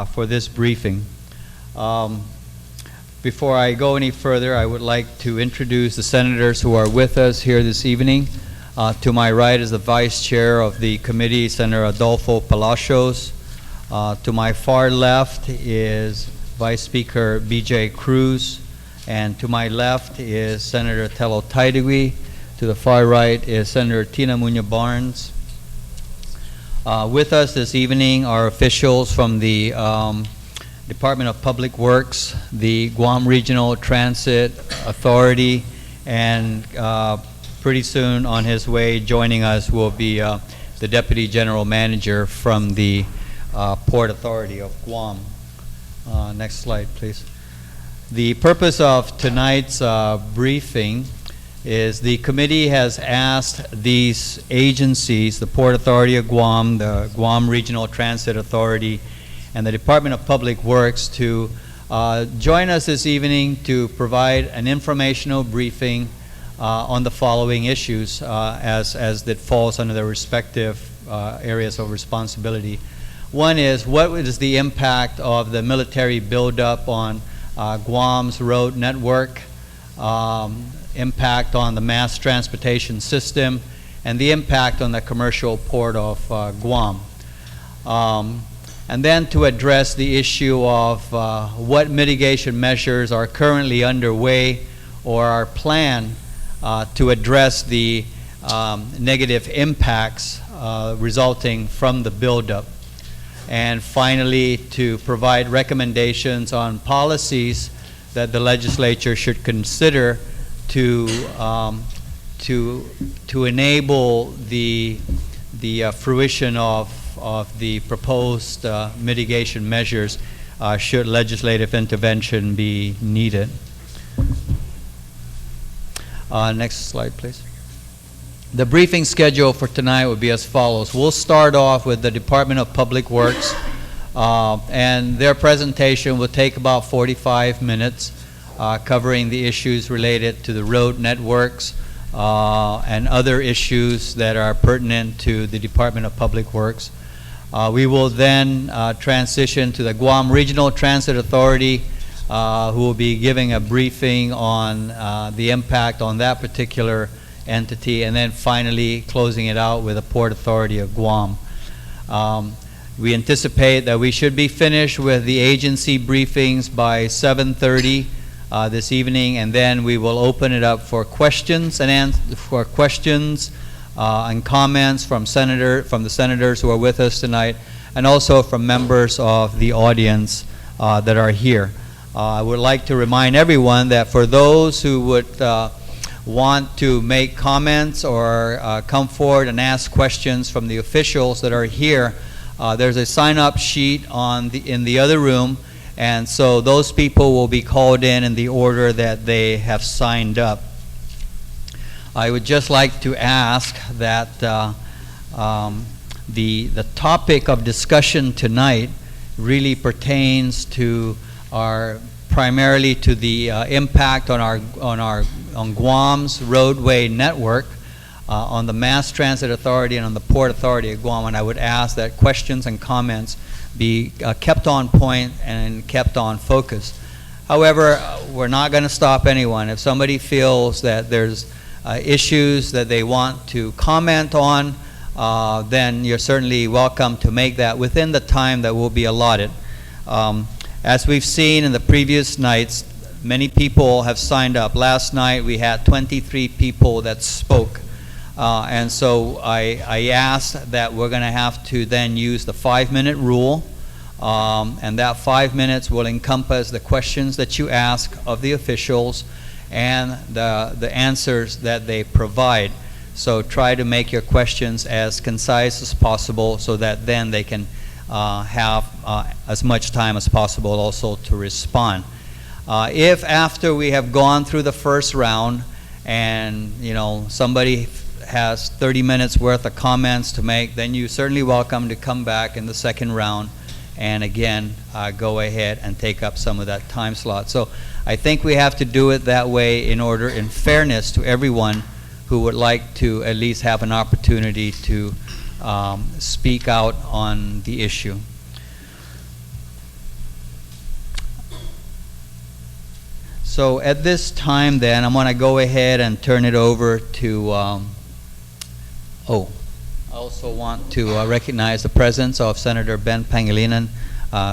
for this briefing. Before I go any further, I would like to introduce the senators who are with us here this evening. To my right is the Vice Chair of the committee, Senator Adolfo Palacios. To my far left is Vice Speaker B.J. Cruz. And to my left is Senator Tello Taidegui. To the far right is Senator Tina Muñoz Barnes. With us this evening are officials from the Department of Public Works, the Guam Regional Transit Authority, and pretty soon on his way joining us will be the Deputy General Manager from the Port Authority of Guam. Next slide, please. The purpose of tonight's briefing is the committee has asked these agencies, the Port Authority of Guam, the Guam Regional Transit Authority, and the Department of Public Works to join us this evening to provide an informational briefing on the following issues as that falls under their respective areas of responsibility. One is, what is the impact of the military buildup on Guam's road network, impact on the mass transportation system, and the impact on the commercial port of Guam. And then to address the issue of what mitigation measures are currently underway or are planned to address the negative impacts resulting from the buildup. And finally, to provide recommendations on policies that the legislature should consider to enable the fruition of the proposed mitigation measures should legislative intervention be needed. Next slide, please. The briefing schedule for tonight will be as follows. We'll start off with the Department of Public Works, and their presentation will take about 45 minutes, covering the issues related to the road networks and other issues that are pertinent to the Department of Public Works. We will then transition to the Guam Regional Transit Authority, who will be giving a briefing on the impact on that particular entity, and then finally closing it out with the Port Authority of Guam. We anticipate that we should be finished with the agency briefings by 7:30 this evening, and then we will open it up for questions and comments from the senators who are with us tonight, and also from members of the audience that are here. I would like to remind everyone that for those who would want to make comments or come forward and ask questions from the officials that are here, there's a sign-up sheet in the other room, and so those people will be called in the order that they have signed up. I would just like to ask that the topic of discussion tonight really pertains to primarily to the impact on Guam's roadway network, on the Mass Transit Authority, and on the Port Authority of Guam. And I would ask that questions and comments be kept on point and kept on focus. However, we're not going to stop anyone. If somebody feels that there's issues that they want to comment on, then you're certainly welcome to make that within the time that will be allotted. As we've seen in the previous nights, many people have signed up. Last night we had 23 people that spoke. And so I asked that we're going to have to then use the 5-minute rule. And that 5 minutes will encompass the questions that you ask of the officials and the answers that they provide. So try to make your questions as concise as possible so that then they can have as much time as possible also to respond. If after we have gone through the first round and somebody has 30 minutes worth of comments to make, then you're certainly welcome to come back in the second round and again go ahead and take up some of that time slot. So I think we have to do it that way in fairness to everyone who would like to at least have an opportunity to speak out on the issue. So at this time then, I'm going to go ahead and turn it over to, I also want to recognize the presence of Senator Ben Pangilinan,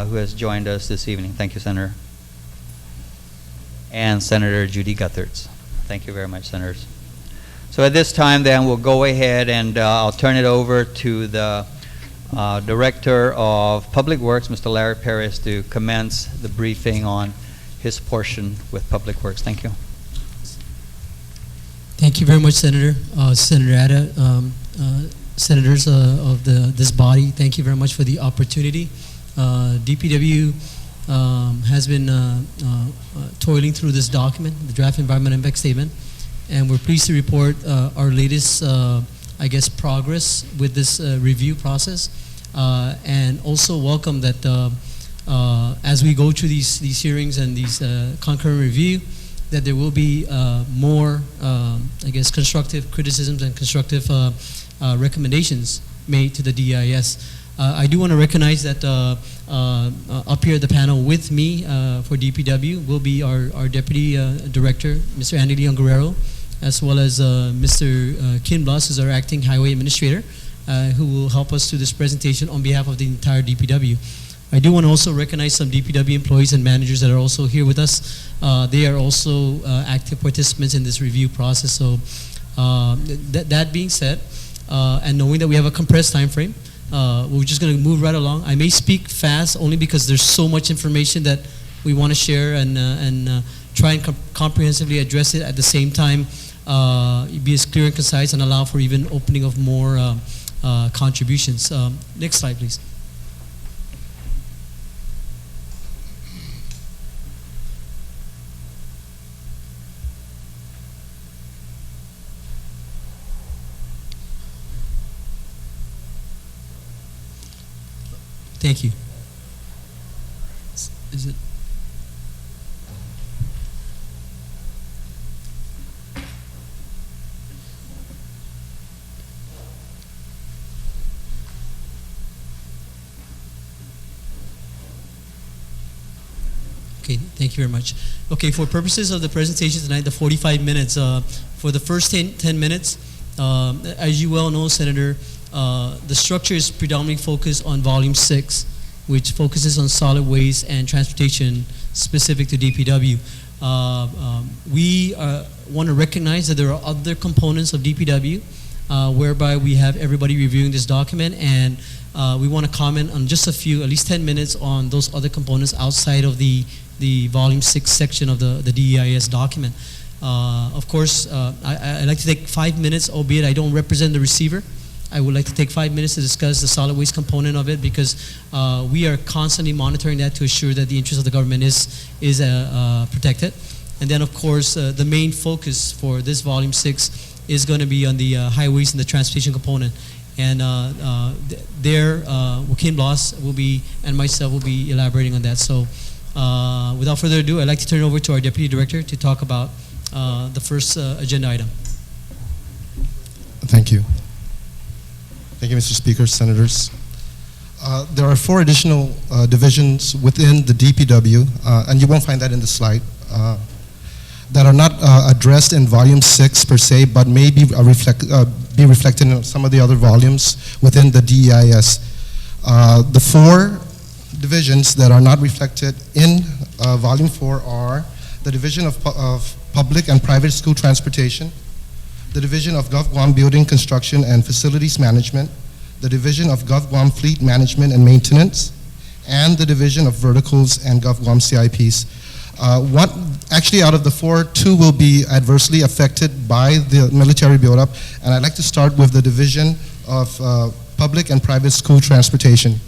who has joined us this evening. Thank you, Senator. And Senator Judy Guthertz. Thank you very much, Senators. So at this time then, we'll go ahead and I'll turn it over to the Director of Public Works, Mr. Larry Perez, to commence the briefing on his portion with Public Works. Thank you. Thank you very much, Senator. Senator Ada, senators of this body, thank you very much for the opportunity. DPW has been toiling through this document, the Draft Environmental Impact Statement, and we're pleased to report our latest, I guess, progress with this review process, and also welcome that as we go through these hearings and these concurrent review, that there will be more, I guess, constructive criticisms and constructive recommendations made to the DEIS. I do want to recognize that up here at the panel with me for DPW will be our Deputy Director, Mr. Andy Leon Guerrero, as well as Mr. Kim Blas, who's our Acting Highway Administrator, who will help us through this presentation on behalf of the entire DPW. I do want to also recognize some DPW employees and managers that are also here with us. They are also active participants in this review process. So that being said, and knowing that we have a compressed time frame, we're just going to move right along. I may speak fast only because there's so much information that we want to share and try and comprehensively address it at the same time, be as clear and concise and allow for even opening of more contributions. Next slide, please. Thank you. Is it? Okay, thank you very much. Okay, for purposes of the presentation tonight, the 45 minutes, for the first 10 minutes, as you well know, Senator, the structure is predominantly focused on Volume 6, which focuses on solid waste and transportation specific to DPW. We want to recognize that there are other components of DPW whereby we have everybody reviewing this document, and we want to comment on just a few, at least 10 minutes on those other components outside of the Volume 6 section of the DEIS document. Of course, I'd like to take 5 minutes, albeit I don't represent the receiver. I would like to take 5 minutes to discuss the solid waste component of it, because we are constantly monitoring that to assure that the interest of the government is protected. And then, of course, the main focus for this Volume 6 is going to be on the highways and the transportation component. And there, Kim Blas will be, and myself will be elaborating on that. So without further ado, I'd like to turn it over to our Deputy Director to talk about the first agenda item. Thank you. Thank you, Mr. Speaker, Senators. There are 4 additional divisions within the DPW, and you won't find that in the slide, that are not addressed in Volume 6 per se, but may be reflected in some of the other volumes within the DEIS. The 4 divisions that are not reflected in Volume 4 are the Division of Public and Private School Transportation, the Division of Gov Guam Building Construction and Facilities Management, the Division of Gov Guam Fleet Management and Maintenance, and the Division of Verticals and Gov Guam CIPs. Actually, out of the 4, 2 will be adversely affected by the military buildup, and I'd like to start with the Division of Public and Private School Transportation.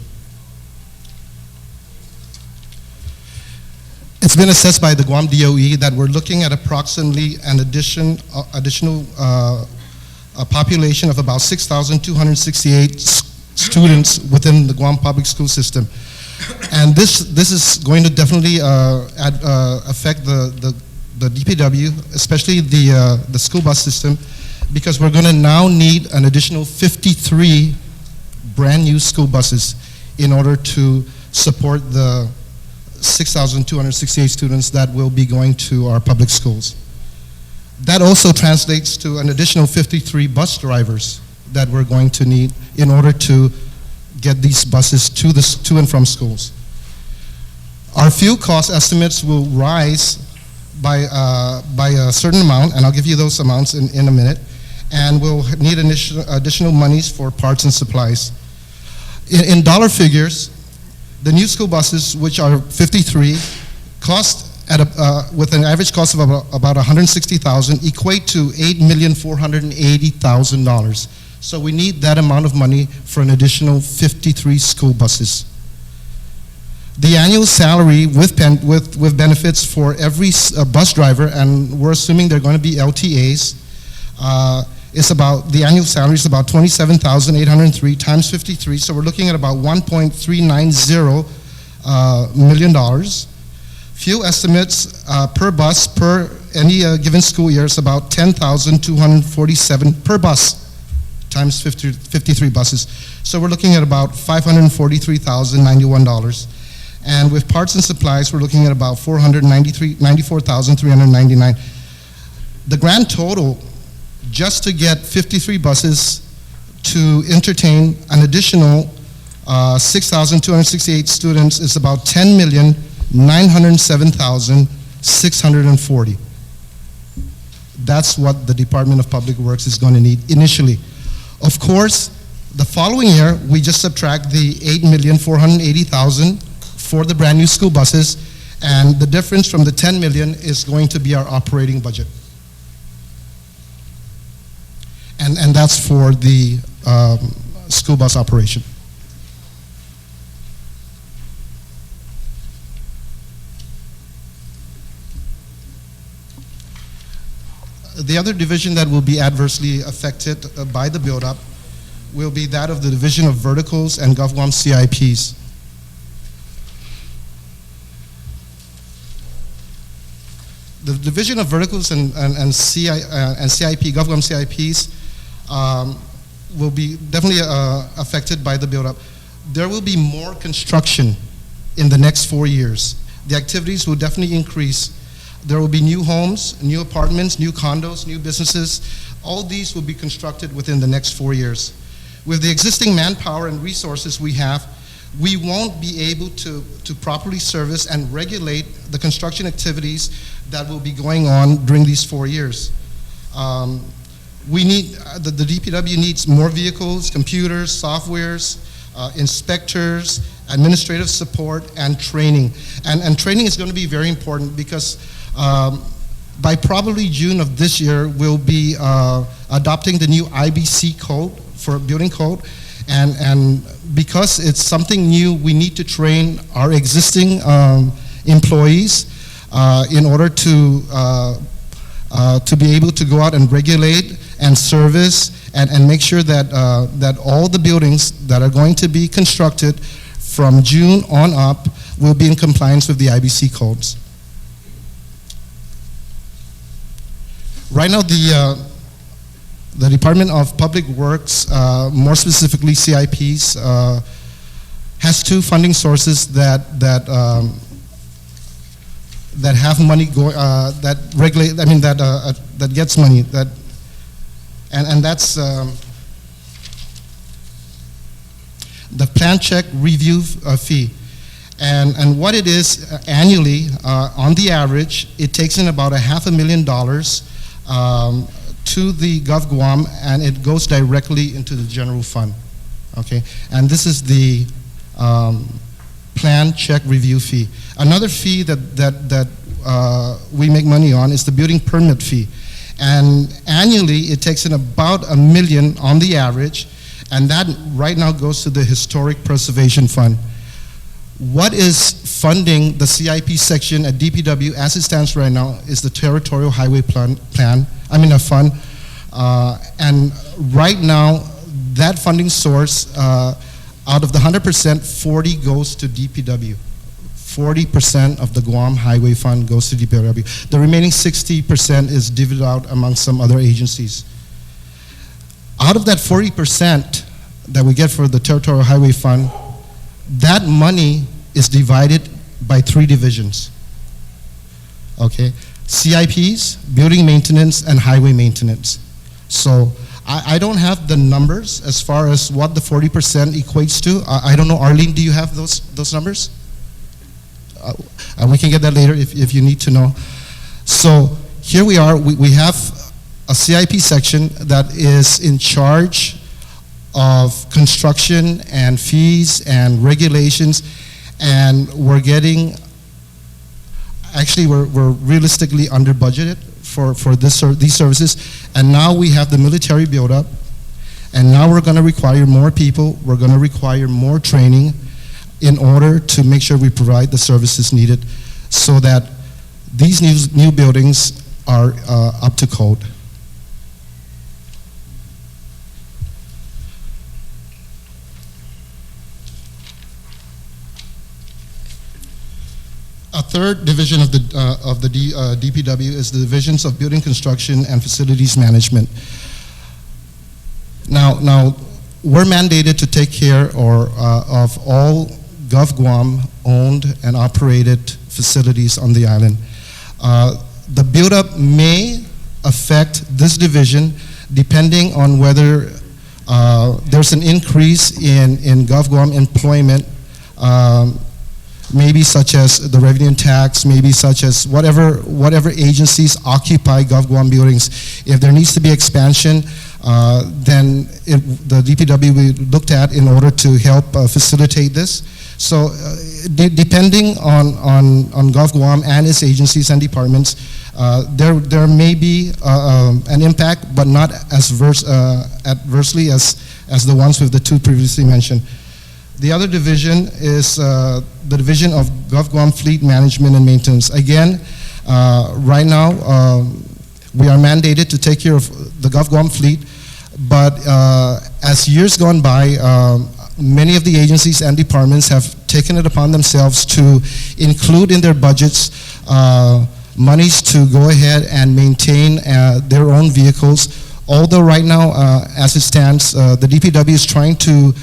It's been assessed by the Guam DOE that we're looking at approximately an additional population of about 6,268 students within the Guam public school system. And this is going to definitely affect the DPW, especially the school bus system, because we're going to now need an additional 53 brand new school buses in order to support the 6,268 students that will be going to our public schools. That also translates to an additional 53 bus drivers that we're going to need in order to get these buses to and from schools. Our fuel cost estimates will rise by a certain amount, and I'll give you those amounts in a minute, and we'll need additional monies for parts and supplies. In dollar figures, the new school buses, which are 53, cost with an average cost of about $160,000, equate to $8,480,000. So we need that amount of money for an additional 53 school buses. The annual salary with benefits for every bus driver, and we're assuming they're going to be LTAs, the annual salary is about $27,803 times 53, so we're looking at about $1.390 million. Fuel estimates per bus per any given school year is about $10,247 per bus times 53 buses. So we're looking at about $543,091. And with parts and supplies, we're looking at about $494,399. The grand total, just to get 53 buses to entertain an additional 6,268 students, is about $10,907,640. That's what the Department of Public Works is going to need initially. Of course, the following year, we just subtract the $8,480,000 for the brand new school buses, and the difference from the $10 million is going to be our operating budget. And that's for the school bus operation. The other division that will be adversely affected by the buildup will be that of the Division of Verticals and GovGuam CIPs. The Division of Verticals and CIP, GovGuam CIPs, will be definitely affected by the buildup. There will be more construction in the next 4 years. The activities will definitely increase. There will be new homes, new apartments, new condos, new businesses. All these will be constructed within the next 4 years. With the existing manpower and resources we have, we won't be able to properly service and regulate the construction activities that will be going on during these 4 years. We need, the DPW needs more vehicles, computers, softwares, inspectors, administrative support, and training. And training is going to be very important because by probably June of this year, we'll be adopting the new IBC code for building code. And because it's something new, we need to train our existing employees in order to be able to go out and regulate and service and make sure that, that all the buildings that are going to be constructed from June on up will be in compliance with the IBC codes. Right now, the Department of Public Works, more specifically CIPs, has two funding sources that have money going, that regulate. I mean that gets money. And that's the plan check review fee. And what it is annually, on the average, it takes in about $500,000 to the GovGuam, and it goes directly into the general fund. Okay, and this is the plan check review fee. Another fee that we make money on is the building permit fee, and annually it takes in about $1 million on the average, and that right now goes to the Historic Preservation Fund. What is funding the CIP section at DPW as it stands right now is the Territorial Highway fund. And right now, that funding source, out of the 100%, 40 goes to DPW. 40% of the Guam Highway Fund goes to DPW. The remaining 60% is divvied out among some other agencies. Out of that 40% that we get for the Territorial Highway Fund, that money is divided by 3 divisions. Okay, CIPs, building maintenance, and highway maintenance. So I don't have the numbers as far as what the 40% equates to. I don't know, Arlene, do you have those numbers? We can get that later if you need to know. So here we are, we have a CIP section that is in charge of construction and fees and regulations, and we're getting, actually we're realistically under budgeted for these services, and now we have the military build-up, and now we're going to require more people, we're going to require more training in order to make sure we provide the services needed so that these new buildings are up to code. A third division of the DPW is the divisions of building construction and facilities management. Now we're mandated to take care of all Gov Guam owned and operated facilities on the island. The buildup may affect this division depending on whether there's an increase in Gov Guam employment, maybe such as the revenue and tax, maybe such as whatever agencies occupy Gov Guam buildings. If there needs to be expansion, then the DPW will be looked at in order to help facilitate this. So depending on Gov Guam and its agencies and departments, there may be an impact, but not as adversely as the ones with the 2 previously mentioned. The other division is the division of Gov Guam Fleet Management and Maintenance. Again, right now, we are mandated to take care of the Gov Guam fleet, but as years gone by, many of the agencies and departments have taken it upon themselves to include in their budgets monies to go ahead and maintain their own vehicles. Although right now, as it stands, the DPW is trying to,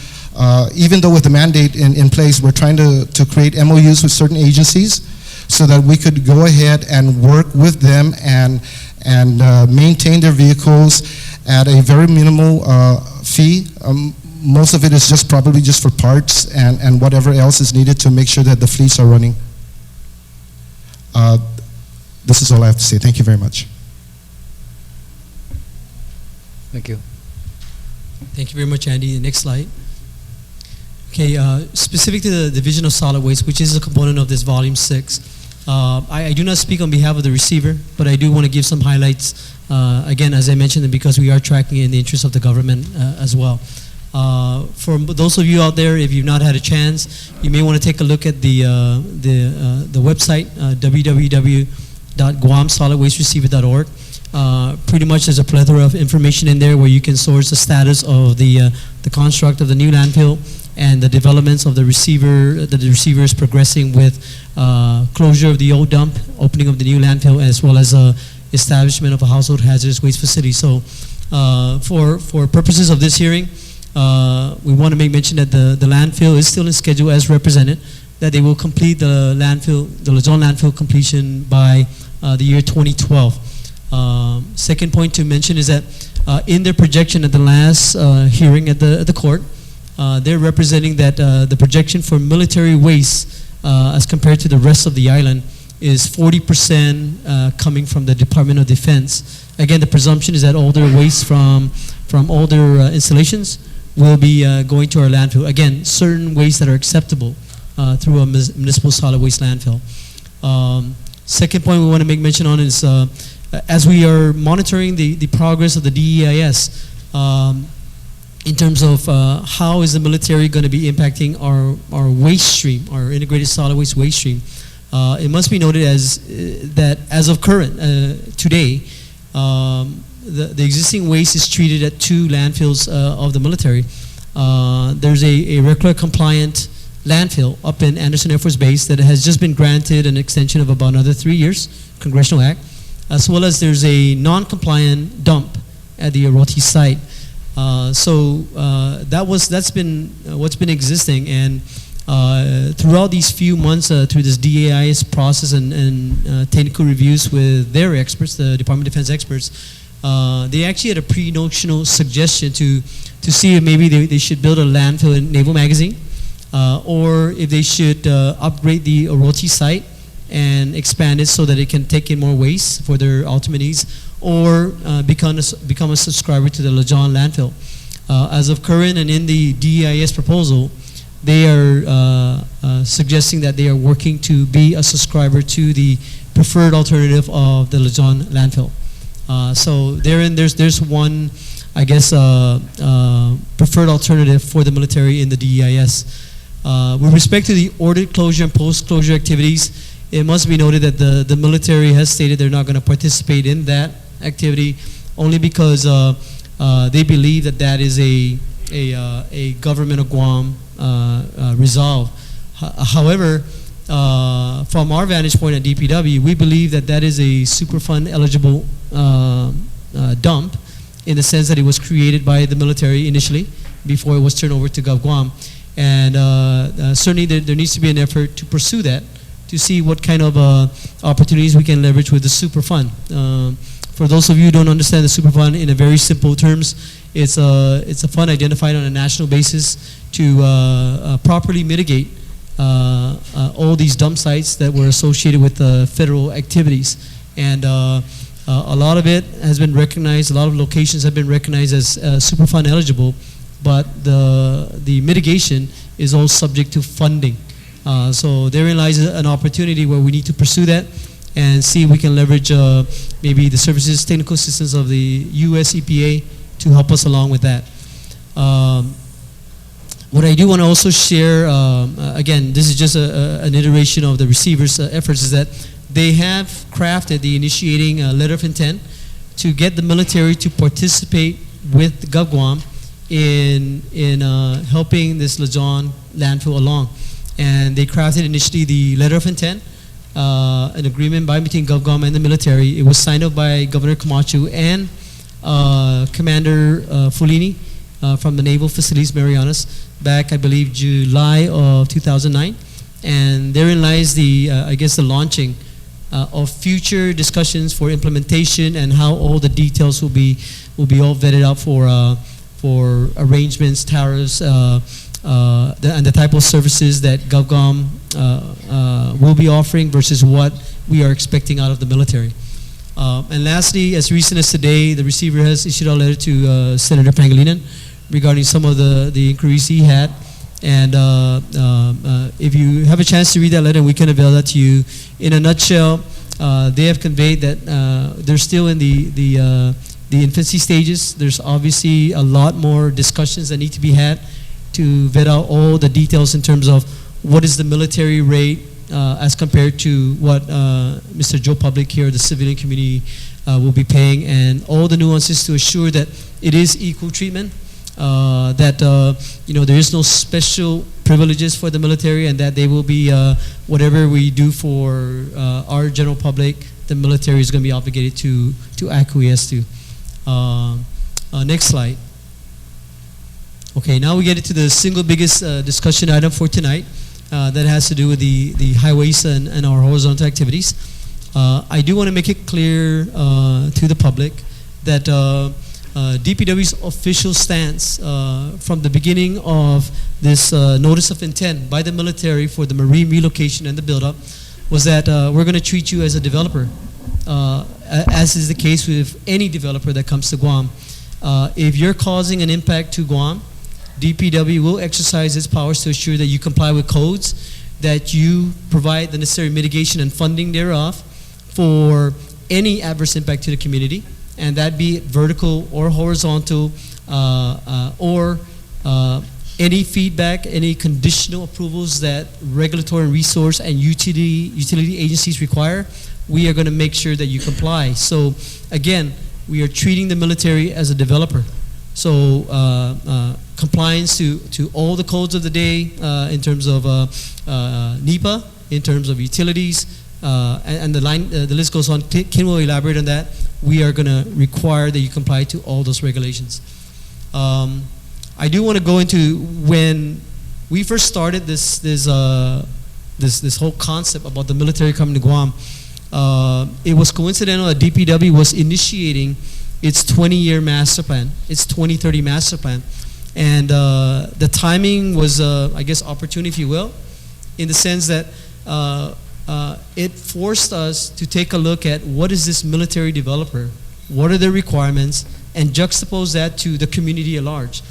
even though with the mandate in place, we're trying to create MOUs with certain agencies so that we could go ahead and work with them and maintain their vehicles at a very minimal fee. Most of it is probably just for parts and whatever else is needed to make sure that the fleets are running. This is all I have to say. Thank you very much. Thank you. Thank you very much, Andy. The next slide. Okay, specific to the Division of Solid Waste, which is a component of this Volume 6, I do not speak on behalf of the receiver, but I do want to give some highlights, again, as I mentioned, because we are tracking in the interest of the government as well. For those of you out there, if you've not had a chance, you may want to take a look at the website, www.guamsolidwastereceiver.org. Pretty much there's a plethora of information in there where you can source the status of the construct of the new landfill and the developments of the receiver, that the receiver is progressing with closure of the old dump, opening of the new landfill, as well as establishment of a household hazardous waste facility. So for purposes of this hearing, we want to make mention that the landfill is still in schedule as represented, that they will complete the Luzon landfill completion by the year 2012. Second point to mention is that in their projection at the last hearing at the court, they're representing that the projection for military waste as compared to the rest of the island is 40% coming from the Department of Defense. Again, the presumption is that all their waste from older installations will be going to our landfill. Again, certain waste that are acceptable through a municipal solid waste landfill. Second point we want to make mention on is as we are monitoring the progress of the DEIS, in terms of how is the military going to be impacting our waste stream, our integrated solid waste stream, it must be noted that as of current, today, the existing waste is treated at 2 landfills of the military. There's a regular compliant landfill up in Anderson Air Force Base that has just been granted an extension of about another 3 years, Congressional Act, as well as there's a non-compliant dump at the Aroti site. That's been what's been existing, and throughout these few months, through this DAIS process and technical reviews with their experts, the Department of Defense experts, they actually had a pre-notional suggestion to see if maybe they should build a landfill in Naval Magazine, or if they should upgrade the Orochi site and expand it so that it can take in more waste for their ultimate needs, or become a subscriber to the Luzon landfill. As of current and in the DEIS proposal, they are suggesting that they are working to be a subscriber to the preferred alternative of the Luzon landfill. So there's one, I guess, preferred alternative for the military in the DEIS. With respect to the ordered closure and post-closure activities, it must be noted that the military has stated they're not going to participate in that activity only because they believe that is a government of Guam resolve. However, from our vantage point at DPW, we believe that is a Superfund eligible dump, in the sense that it was created by the military initially before it was turned over to GovGuam. And certainly there needs to be an effort to pursue that, to see what kind of opportunities we can leverage with the Superfund. For those of you who don't understand the Superfund, in a very simple terms, it's a fund identified on a national basis to properly mitigate all these dump sites that were associated with federal activities. And a lot of it has been recognized, a lot of locations have been recognized as Superfund eligible, but the mitigation is all subject to funding. So therein lies an opportunity where we need to pursue that and see if we can leverage maybe the services, technical assistance of the U.S. EPA to help us along with that. What I do want to also share, again, this is just an iteration of the receiver's efforts, is that they have crafted the initiating letter of intent to get the military to participate with GovGuam in helping this Luzon landfill along. And they crafted initially the letter of intent, an agreement between GovGuam and the military. It was signed off by Governor Camacho and Commander Fulini from the Naval Facilities Marianas back, I believe, July of 2009. And therein lies the, I guess, the launching of future discussions for implementation and how all the details will be all vetted out for arrangements, tariffs, and the type of services that GovGuam will be offering versus what we are expecting out of the military. And lastly, as recent as today, the receiver has issued a letter to Senator Pangilinan regarding some of the inquiries he had. And if you have a chance to read that letter, we can avail that to you. In a nutshell, they have conveyed that they're still in the infancy stages. There's obviously a lot more discussions that need to be had to vet out all the details in terms of what is the military rate as compared to what Mr. Joe Public here, the civilian community, will be paying, and all the nuances to assure that it is equal treatment, that there is no special privileges for the military, and that they will be whatever we do for our general public, the military is going to be obligated to acquiesce to. Next slide. Okay, now we get into the single biggest discussion item for tonight that has to do with the highways and our horizontal activities. I do want to make it clear to the public that DPW's official stance from the beginning of this notice of intent by the military for the marine relocation and the buildup was that we're going to treat you as a developer, as is the case with any developer that comes to Guam. If you're causing an impact to Guam, DPW will exercise its powers to assure that you comply with codes, that you provide the necessary mitigation and funding thereof for any adverse impact to the community, and that be it vertical or horizontal, or any feedback, any conditional approvals that regulatory resource and utility agencies require, we are going to make sure that you comply. So again, we are treating the military as a developer. So compliance to all the codes of the day in terms of NEPA, in terms of utilities, and the list goes on. Ken will elaborate on that. We are going to require that you comply to all those regulations. I do want to go into when we first started this whole concept about the military coming to Guam, it was coincidental that DPW was initiating its 20-year master plan, its 2030 master plan. And the timing was, I guess, opportune, if you will, in the sense that it forced us to take a look at what is this military developer, what are their requirements, and juxtapose that to the community at large.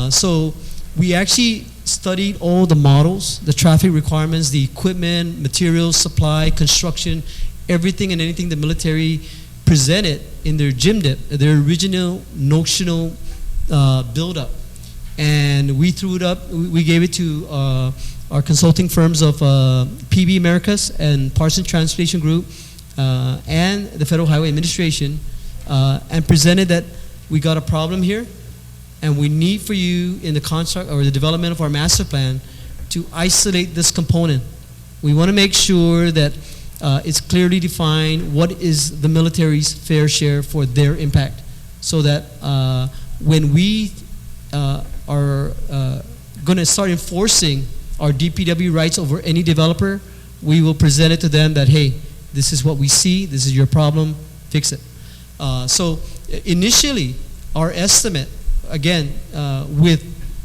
So we actually studied all the models, the traffic requirements, the equipment, materials, supply, construction, everything and anything the military presented in their GMDIP, their original notional build-up. And we threw it up, we gave it to our consulting firms of PB Americas and Parsons Transportation Group and the Federal Highway Administration, and presented that we got a problem here, and we need for you in the construct or the development of our master plan to isolate this component. We want to make sure that it's clearly defined what is the military's fair share for their impact, so that when we are going to start enforcing our DPW rights over any developer, we will present it to them that, hey, this is what we see, this is your problem, fix it. So initially, our estimate, again, with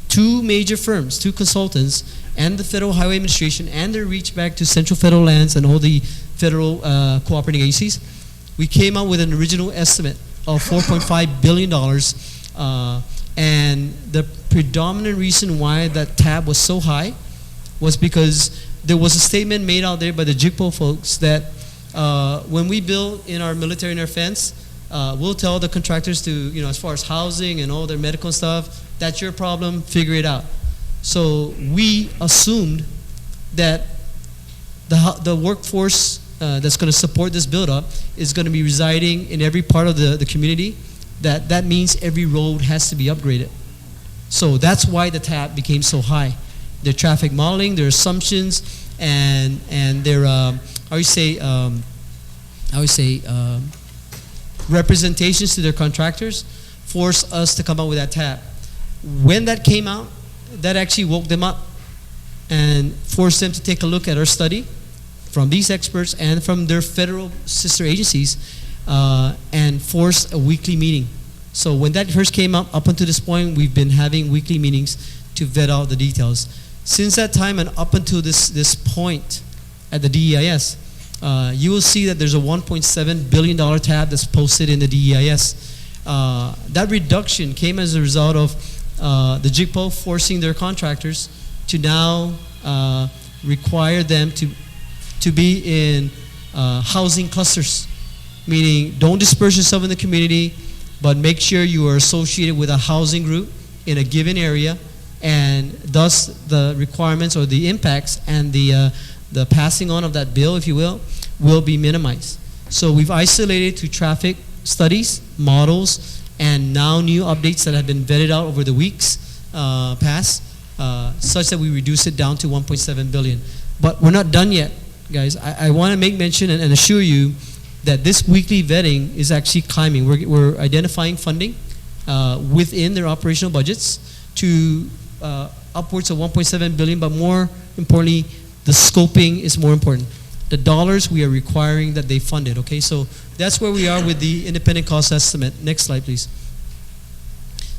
two major firms, two consultants, and the Federal Highway Administration, and their reach back to Central Federal Lands and all the federal cooperating agencies, we came out with an original estimate of $4.5 billion. And the predominant reason why that tab was so high was because there was a statement made out there by the JICPO folks that when we build in our military and our fence, we'll tell the contractors to, you know, as far as housing and all their medical stuff, that's your problem, figure it out. So we assumed that the workforce that's going to support this build-up is going to be residing in every part of the community. That means every road has to be upgraded. So that's why the tab became so high. Their traffic modeling, their assumptions, and their representations to their contractors forced us to come up with that tab. When that came out, that actually woke them up and forced them to take a look at our study from these experts and from their federal sister agencies, and forced a weekly meeting. So when that first came up until this point, we've been having weekly meetings to vet out the details. Since that time and up until this point at the DEIS, you will see that there's a $1.7 billion tab that's posted in the DEIS. That reduction came as a result of the JICPO forcing their contractors to now require them to be in housing clusters, meaning don't disperse yourself in the community, but make sure you are associated with a housing group in a given area, and thus the requirements or the impacts and the passing on of that bill, if you will be minimized. So we've isolated to traffic studies, models, and now new updates that have been vetted out over the weeks past, such that we reduce it down to $1.7 billion. But we're not done yet, guys. I want to make mention and assure you that this weekly vetting is actually climbing. We're identifying funding within their operational budgets to upwards of $1.7 billion, but more importantly, the scoping is more important. The dollars we are requiring that they fund it, okay? So that's where we are with the independent cost estimate. Next slide, please.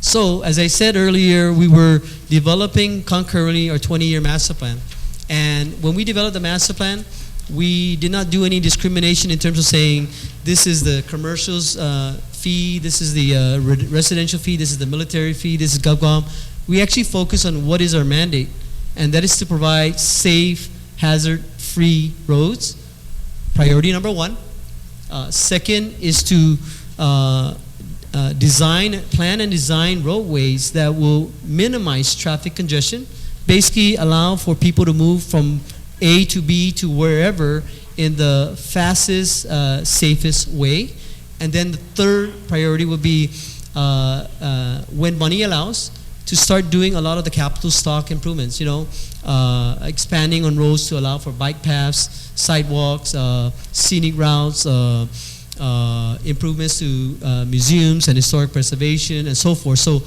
So, as I said earlier, we were developing concurrently our 20-year master plan. And when we developed the master plan, we did not do any discrimination in terms of saying, this is the commercials fee, this is the residential fee, this is the military fee, this is GovGov. We actually focus on what is our mandate, and that is to provide safe, hazard-free roads, priority number one. Second is to plan and design roadways that will minimize traffic congestion, basically allow for people to move from A to B to wherever in the fastest, safest way. And then the third priority would be, when money allows, to start doing a lot of the capital stock improvements, expanding on roads to allow for bike paths, sidewalks, scenic routes, improvements to museums and historic preservation and so forth. So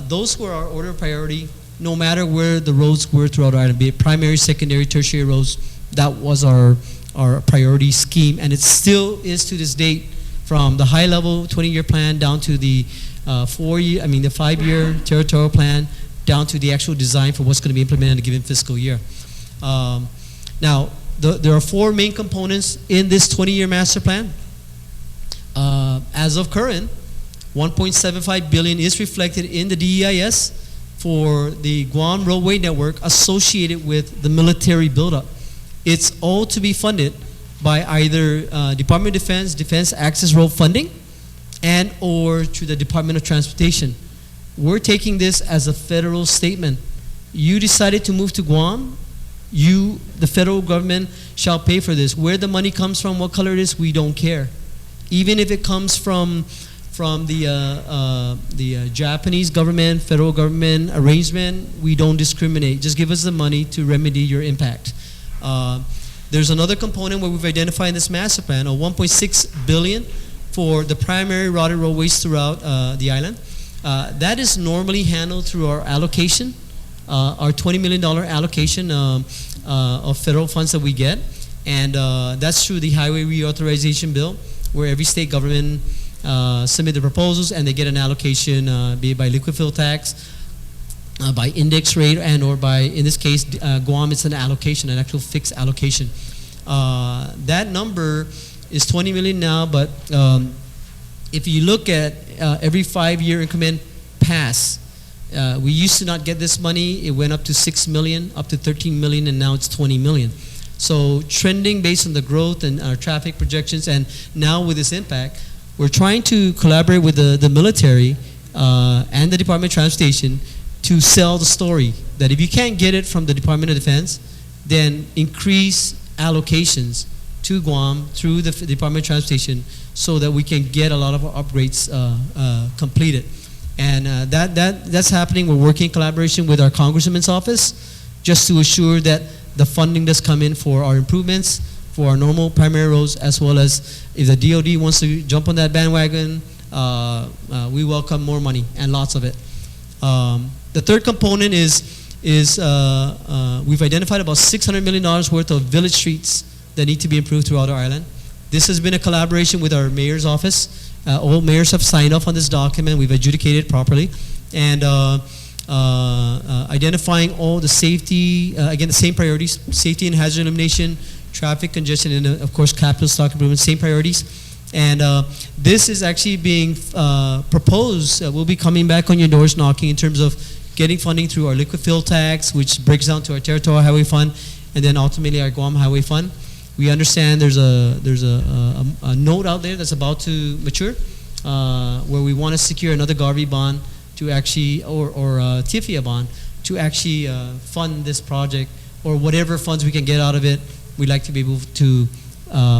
those were our order of priority no matter where the roads were throughout our island, be it primary, secondary, tertiary roads. That was our priority scheme, and it still is to this date, from the high-level 20-year plan down to the 5-year territorial plan, down to the actual design for what's going to be implemented in a given fiscal year. Now, there are 4 main components in this 20-year master plan. As of current, $1.75 billion is reflected in the DEIS for the Guam roadway network associated with the military buildup. It's all to be funded by either Department of Defense, Defense Access Road funding, and or through the Department of Transportation. We're taking this as a federal statement. You decided to move to Guam, the federal government, shall pay for this. Where the money comes from, what color it is, we don't care. Even if it comes from the Japanese government, federal government arrangement, we don't discriminate. Just give us the money to remedy your impact. There's another component where we've identified in this master plan, of $1.6 billion for the primary routed roadways throughout the island. That is normally handled through our allocation, our $20 million allocation of federal funds that we get. And that's through the Highway Reauthorization Bill, where every state government submit the proposals and they get an allocation, be it by liquid fuel tax, by index rate, and or by, in this case, Guam, it's an allocation, an actual fixed allocation. That number is 20 million now, but if you look at every 5-year increment pass, we used to not get this money. It went up to 6 million, up to 13 million, and now it's 20 million. So trending based on the growth and our traffic projections, and now with this impact, we're trying to collaborate with the military and the Department of Transportation to sell the story that if you can't get it from the Department of Defense, then increase allocations to Guam through the Department of Transportation so that we can get a lot of our upgrades completed. And that's happening. We're working in collaboration with our Congressman's office just to assure that the funding does come in for our improvements, for our normal primary roads, as well as if the DOD wants to jump on that bandwagon, we welcome more money and lots of it. The third component is we've identified about $600 million worth of village streets that need to be improved throughout our island. This has been a collaboration with our mayor's office. All mayors have signed off on this document. We've adjudicated it properly. And identifying all the safety, again, the same priorities: safety and hazard elimination, traffic congestion, and of course, capital stock improvement, same priorities. And this is actually being proposed. We'll be coming back on your doors knocking in terms of getting funding through our liquid fuel tax, which breaks down to our territorial highway fund, and then ultimately our Guam Highway Fund. We understand there's a note out there that's about to mature where we want to secure another Garvey bond to actually, or TIFIA bond, to actually fund this project, or whatever funds we can get out of it. We'd like to be able to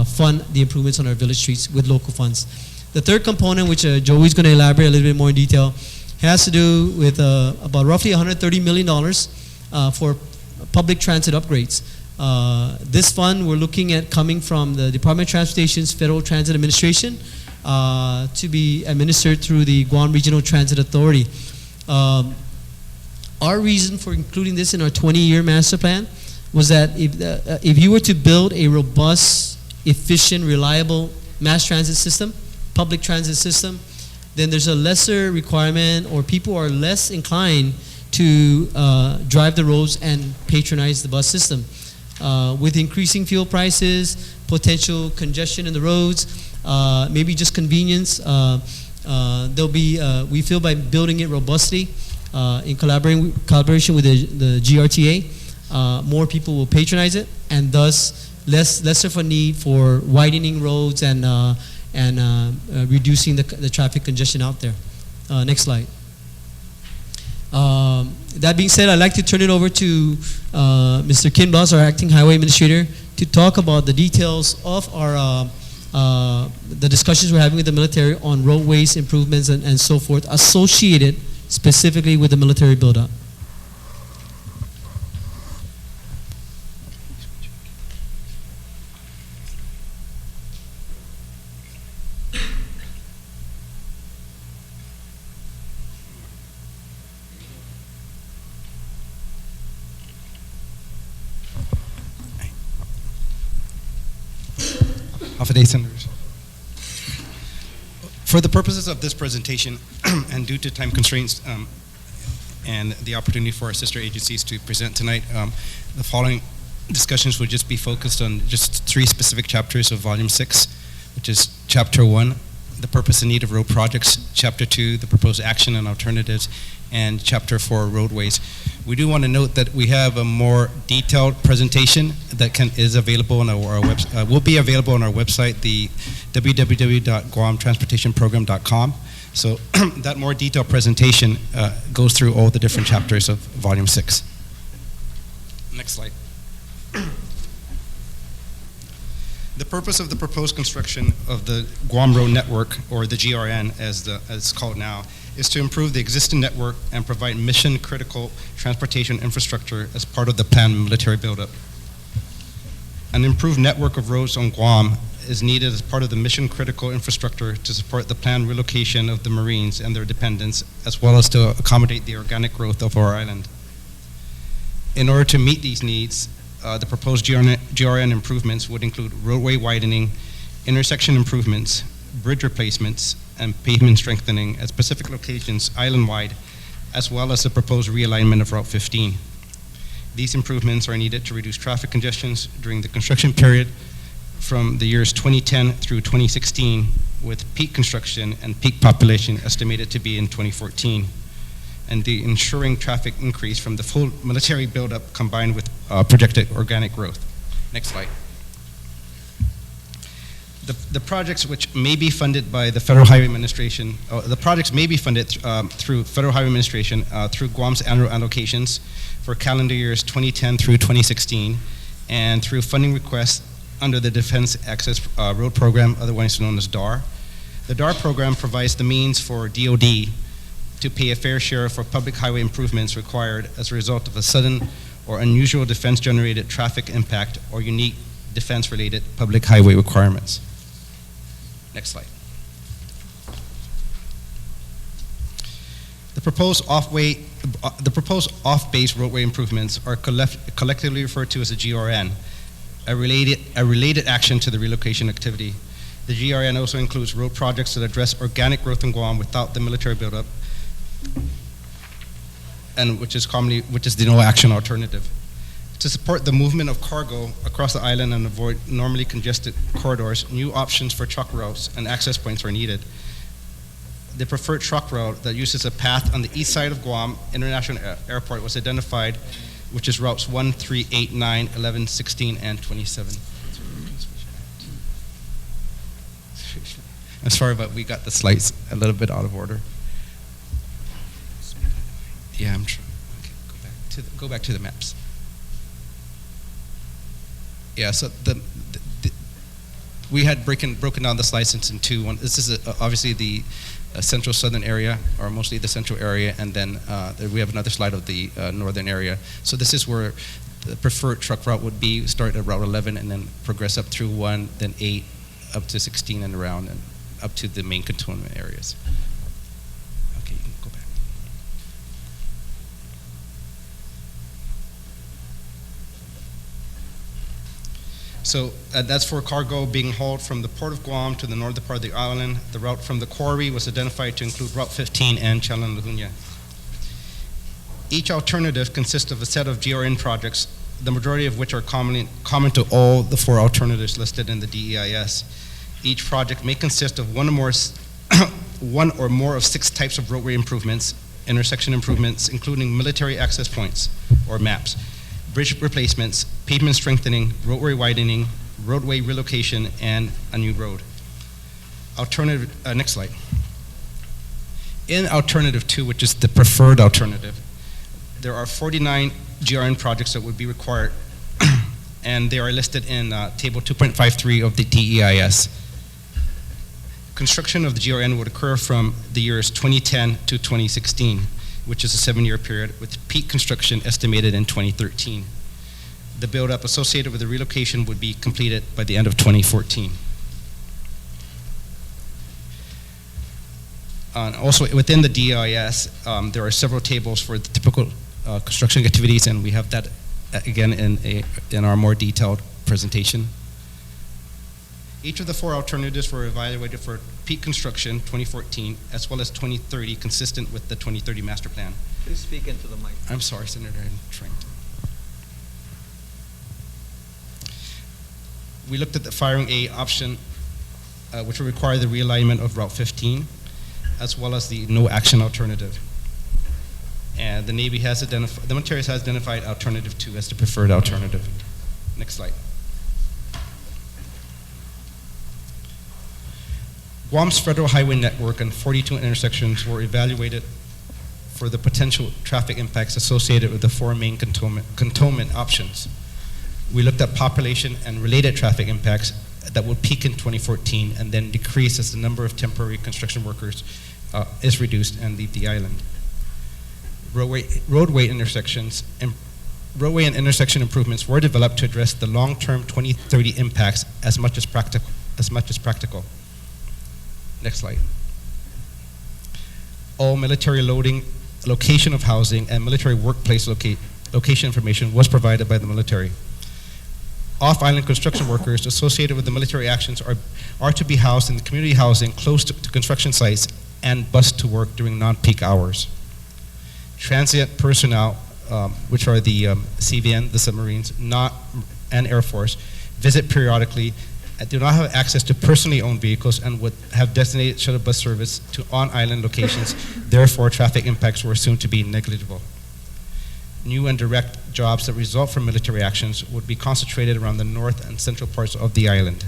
fund the improvements on our village streets with local funds. The third component, which Joey's going to elaborate a little bit more in detail, has to do with about roughly $130 million for public transit upgrades. This fund we're looking at coming from the Department of Transportation's Federal Transit Administration to be administered through the Guam Regional Transit Authority. Our reason for including this in our 20-year master plan was that if you were to build a robust, efficient, reliable mass transit system, public transit system, then there's a lesser requirement, or people are less inclined to drive the roads and patronize the bus system. With increasing fuel prices, potential congestion in the roads, maybe just convenience, there'll be, we feel by building it robustly in collaboration with the GRTA, more people will patronize it, and thus less of a need for widening roads and reducing the traffic congestion out there. Next slide. That being said, I'd like to turn it over to Mr. Kim Blas, our acting highway administrator, to talk about the details of our the discussions we're having with the military on roadways improvements and so forth, associated specifically with the military buildup. Half a day, Senators. For the purposes of this presentation, and due to time constraints and the opportunity for our sister agencies to present tonight, the following discussions will just be focused on just 3 specific chapters of Volume 6, which is Chapter 1, the purpose and need of road projects, Chapter 2, the proposed action and alternatives, and Chapter 4, roadways. We do want to note that we have a more detailed presentation that is available on our website, will be available on our website, the www.guamtransportationprogram.com. So that more detailed presentation goes through all the different chapters of Volume 6. Next slide. The purpose of the proposed construction of the Guam Road Network, or the GRN as it's called now, is to improve the existing network and provide mission-critical transportation infrastructure as part of the planned military buildup. An improved network of roads on Guam is needed as part of the mission-critical infrastructure to support the planned relocation of the Marines and their dependents, as well as to accommodate the organic growth of our island. In order to meet these needs, the proposed GRN improvements would include roadway widening, intersection improvements, bridge replacements, and pavement strengthening at specific locations island-wide, as well as the proposed realignment of Route 15. These improvements are needed to reduce traffic congestions during the construction period from the years 2010 through 2016, with peak construction and peak population estimated to be in 2014, and the ensuring traffic increase from the full military buildup combined with projected organic growth. Next slide. The projects which may be funded by the Federal Highway Administration, the projects may be funded through Federal Highway Administration through Guam's annual allocations for calendar years 2010 through 2016, and through funding requests under the Defense Access Road Program, otherwise known as DAR. The DAR program provides the means for DOD to pay a fair share for public highway improvements required as a result of a sudden or unusual defense-generated traffic impact or unique defense-related public highway requirements. Next slide. The proposed off-base roadway improvements are collectively referred to as a GRN, a related action to the relocation activity. The GRN also includes road projects that address organic growth in Guam without the military buildup, and which is the no action alternative. To support the movement of cargo across the island and avoid normally congested corridors, new options for truck routes and access points are needed. The preferred truck route that uses a path on the east side of Guam International Airport was identified, which is routes 1, 3, 8, 9, 11, 16, and 27. I'm sorry, but we got the slides a little bit out of order. Yeah, I'm trying. Okay, go back to the maps. Yeah, so we had broken down the slides into two. One, this is obviously the central southern area, or mostly the central area, and then we have another slide of the northern area. So this is where the preferred truck route would be, start at Route 11 and then progress up through 1, then 8, up to 16 and around, and up to the main cantonment areas. Okay, you can go back. So that's for cargo being hauled from the Port of Guam to the northern part of the island. The route from the quarry was identified to include Route 15 and Chalan Lahunya. Each alternative consists of a set of GRN projects, the majority of which are common to all the 4 alternatives listed in the DEIS. Each project may consist of one or more of 6 types of roadway improvements, intersection improvements, including military access points, or MAPs, bridge replacements, pavement strengthening, roadway widening, roadway relocation, and a new road. Next slide. In Alternative 2, which is the preferred alternative, there are 49 GRN projects that would be required, and they are listed in Table 2.53 of the DEIS. Construction of the GRN would occur from the years 2010 to 2016, which is a 7-year period, with peak construction estimated in 2013. The buildup associated with the relocation would be completed by the end of 2014. Also, within the DIS, there are several tables for the typical construction activities, and we have that again in our more detailed presentation. Each of the four alternatives were evaluated for peak construction 2014 as well as 2030, consistent with the 2030 master plan. Please speak into the mic. I'm sorry, Senator, I'm trying to. We looked at the firing A option, which would require the realignment of Route 15, as well as the no action alternative. And the Navy has identified, the military has identified alternative 2 as the preferred alternative. Next slide. Guam's federal highway network and 42 intersections were evaluated for the potential traffic impacts associated with the four main cantonment options. We looked at population and related traffic impacts that would peak in 2014 and then decrease as the number of temporary construction workers is reduced and leave the island. Roadway and intersection improvements were developed to address the long-term 2030 impacts as much as practical. Next slide. All military location of housing and military workplace location information was provided by the military. Off-island construction workers associated with the military actions are to be housed in the community housing close to construction sites and bused to work during non-peak hours. Transient personnel, which are the CVN, the submarines, and Air Force, visit periodically, do not have access to personally owned vehicles, and would have designated shuttle bus service to on-island locations. Therefore, traffic impacts were assumed to be negligible. New and direct jobs that result from military actions would be concentrated around the north and central parts of the island.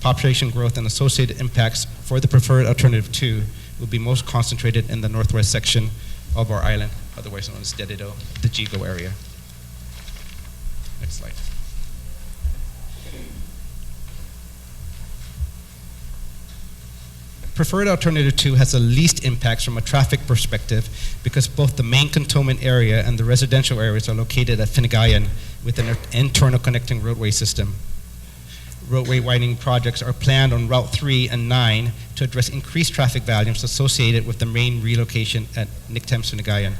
Population growth and associated impacts for the preferred alternative 2 would be most concentrated in the northwest section of our island, otherwise known as Dedido, the Jigo area. Next slide. Preferred alternative 2 has the least impacts from a traffic perspective because both the main cantonment area and the residential areas are located at Finagayan with an internal connecting roadway system. Roadway widening projects are planned on Route 3 and 9 to address increased traffic volumes associated with the main relocation at Nictam's Finagayan.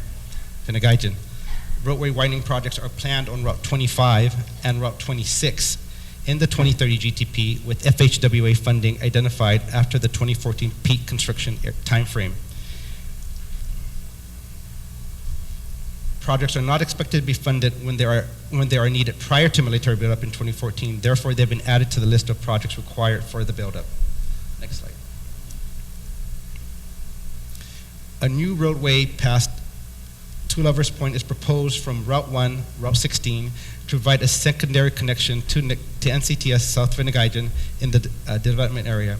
Roadway widening projects are planned on Route 25 and Route 26 in the 2030 GTP with FHWA funding identified after the 2014 peak construction timeframe. Projects are not expected to be funded when they are needed prior to military buildup in 2014. Therefore, they've been added to the list of projects required for the buildup. Next slide. A new roadway past Two Lovers Point is proposed from Route 1, Route 16, to provide a secondary connection to NCTS South Finagayan in the development area.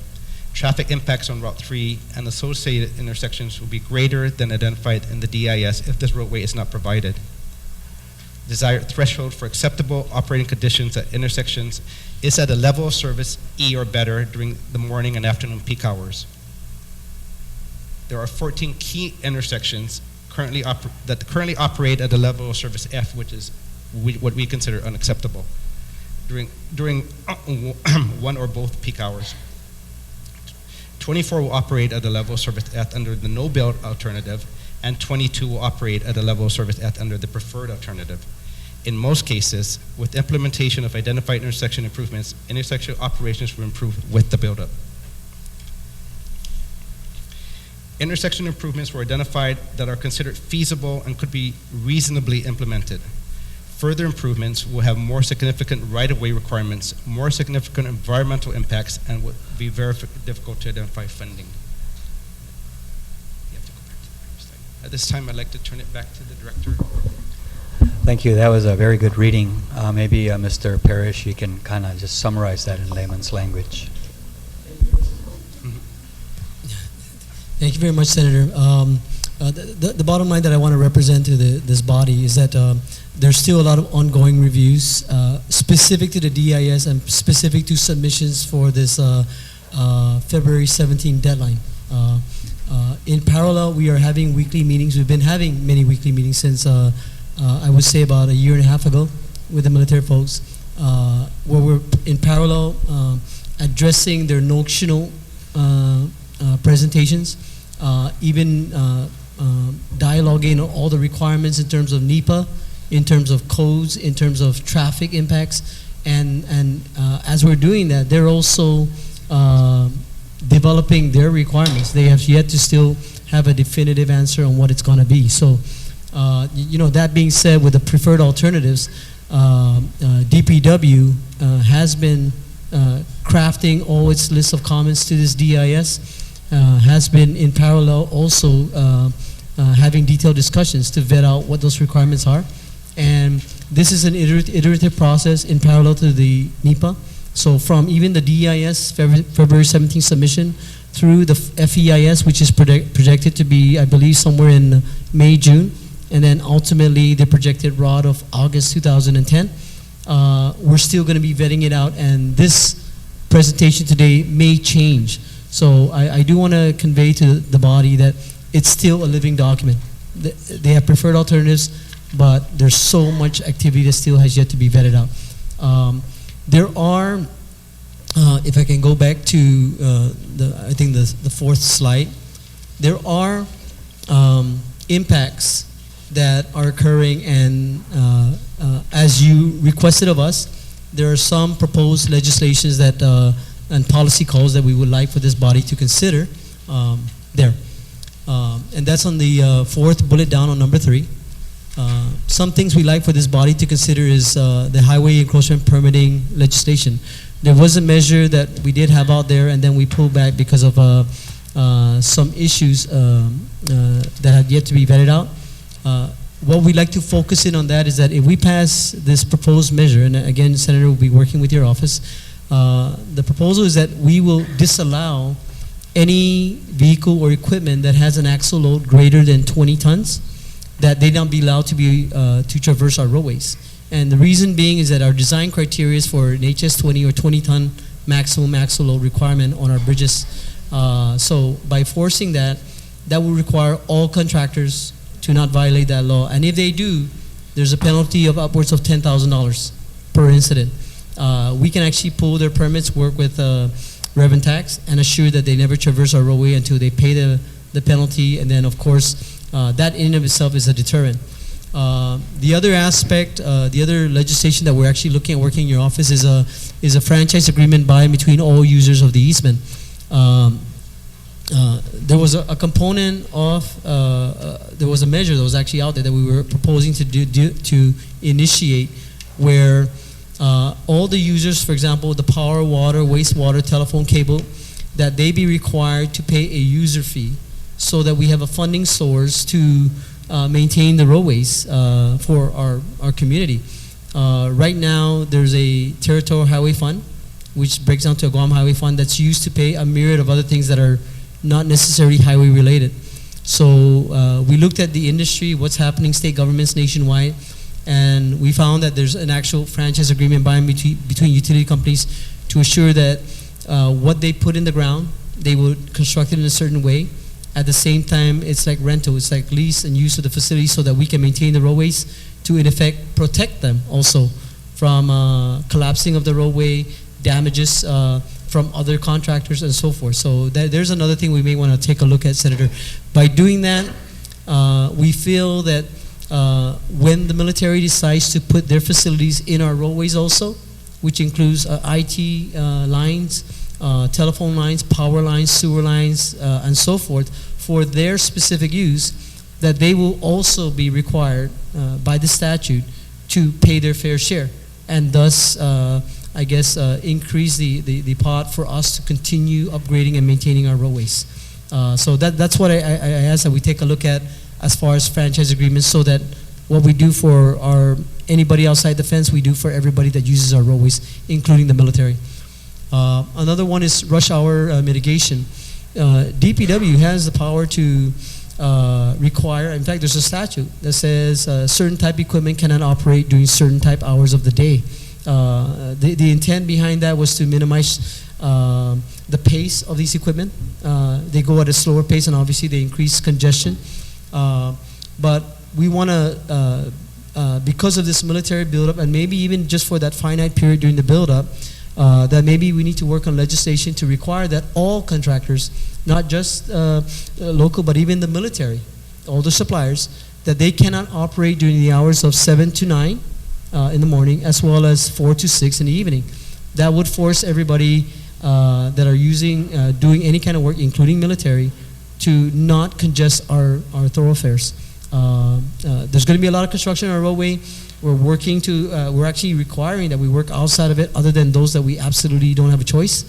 Traffic impacts on Route 3 and associated intersections will be greater than identified in the DIS if this roadway is not provided. Desired threshold for acceptable operating conditions at intersections is at a level of service E or better during the morning and afternoon peak hours. There are 14 key intersections that currently operate at a level of service F, which is what we consider unacceptable during one or both peak hours. 24 will operate at a level of service F under the no-build alternative, and 22 will operate at a level of service F under the preferred alternative. In most cases, with implementation of identified intersection improvements, intersection operations will improve with the buildup. Intersection improvements were identified that are considered feasible and could be reasonably implemented. Further improvements will have more significant right-of-way requirements, more significant environmental impacts, and would be very difficult to identify funding. You have to go back to the previous slide. At this time, I'd like to turn it back to the director. Thank you. That was a very good reading. Maybe Mr. Parrish, you can kind of just summarize that in layman's language. Thank you very much, Senator. The bottom line that I want to represent to this body is that there's still a lot of ongoing reviews specific to the DIS and specific to submissions for this February 17 deadline. In parallel, we are having weekly meetings. We've been having many weekly meetings since I would say about a year and a half ago with the military folks, where we're in parallel addressing their notional presentations, even dialoguing on all the requirements in terms of NEPA, in terms of codes, in terms of traffic impacts, and as we're doing that, they're also developing their requirements. They have yet to still have a definitive answer on what it's going to be. So, that being said, with the preferred alternatives, DPW has been crafting all its lists of comments to this DIS, has been in parallel also having detailed discussions to vet out what those requirements are. And this is an iterative process in parallel to the NEPA. So from even the DEIS February 17th submission through the FEIS, which is projected to be, I believe, somewhere in May, June, and then ultimately the projected ROD of August 2010, we're still going to be vetting it out, and this presentation today may change. So I do want to convey to the body that it's still a living document. They have preferred alternatives, but there's so much activity that still has yet to be vetted out. There are, if I can go back to I think the fourth slide, there are impacts that are occurring, and as you requested of us, there are some proposed legislations that and policy calls that we would like for this body to consider there. And that's on the fourth bullet down on number 3. Some things we like for this body to consider is the highway encroachment permitting legislation. There was a measure that we did have out there, and then we pulled back because of some issues that have yet to be vetted out. What we'd like to focus in on that is that if we pass this proposed measure, and again, Senator will be working with your office, the proposal is that we will disallow any vehicle or equipment that has an axle load greater than 20 tons, that they not be allowed to be to traverse our roadways. And the reason being is that our design criteria is for an HS20 or 20-ton maximum axle load requirement on our bridges. So by forcing that, that will require all contractors to not violate that law. And if they do, there's a penalty of upwards of $10,000 per incident. We can actually pull their permits, work with rev and tax, and assure that they never traverse our roadway until they pay the penalty. And then, of course, that in and of itself is a deterrent. The other aspect, the other legislation that we're actually looking at working in your office is a franchise agreement by and between all users of the easement. There was a component of, there was a measure that was actually out there that we were proposing to initiate, where all the users, for example, the power, water, wastewater, telephone, cable, that they be required to pay a user fee so that we have a funding source to maintain the roadways for our community. Right now, there's a territorial highway fund, which breaks down to a Guam highway fund that's used to pay a myriad of other things that are not necessarily highway related. So we looked at the industry, what's happening, state governments nationwide, and we found that there's an actual franchise agreement by and between utility companies to assure that what they put in the ground, they will construct it in a certain way. At the same time, it's like rental, it's like lease and use of the facility so that we can maintain the roadways to, in effect, protect them also from collapsing of the roadway, damages from other contractors and so forth. So there's another thing we may want to take a look at, Senator. By doing that, we feel that when the military decides to put their facilities in our roadways also, which includes IT lines, telephone lines, power lines, sewer lines, and so forth, for their specific use, that they will also be required by the statute to pay their fair share, and thus, I guess, increase the pot for us to continue upgrading and maintaining our roadways. So that's what I ask that we take a look at as far as franchise agreements, so that what we do for anybody outside the fence, we do for everybody that uses our roadways, including the military. Another one is rush hour mitigation. DPW has the power to require, in fact, there's a statute that says certain type equipment cannot operate during certain type hours of the day. The intent behind that was to minimize the pace of these equipment. They go at a slower pace, and obviously they increase congestion. But we want to, because of this military buildup, and maybe even just for that finite period during the buildup, that maybe we need to work on legislation to require that all contractors, not just local, but even the military, all the suppliers, that they cannot operate during the hours of 7 to 9 in the morning, as well as 4 to 6 in the evening. That would force everybody that are doing any kind of work, including military, to not congest our thoroughfares. There's going to be a lot of construction on our roadway. We're actually requiring that we work outside of it, other than those that we absolutely don't have a choice.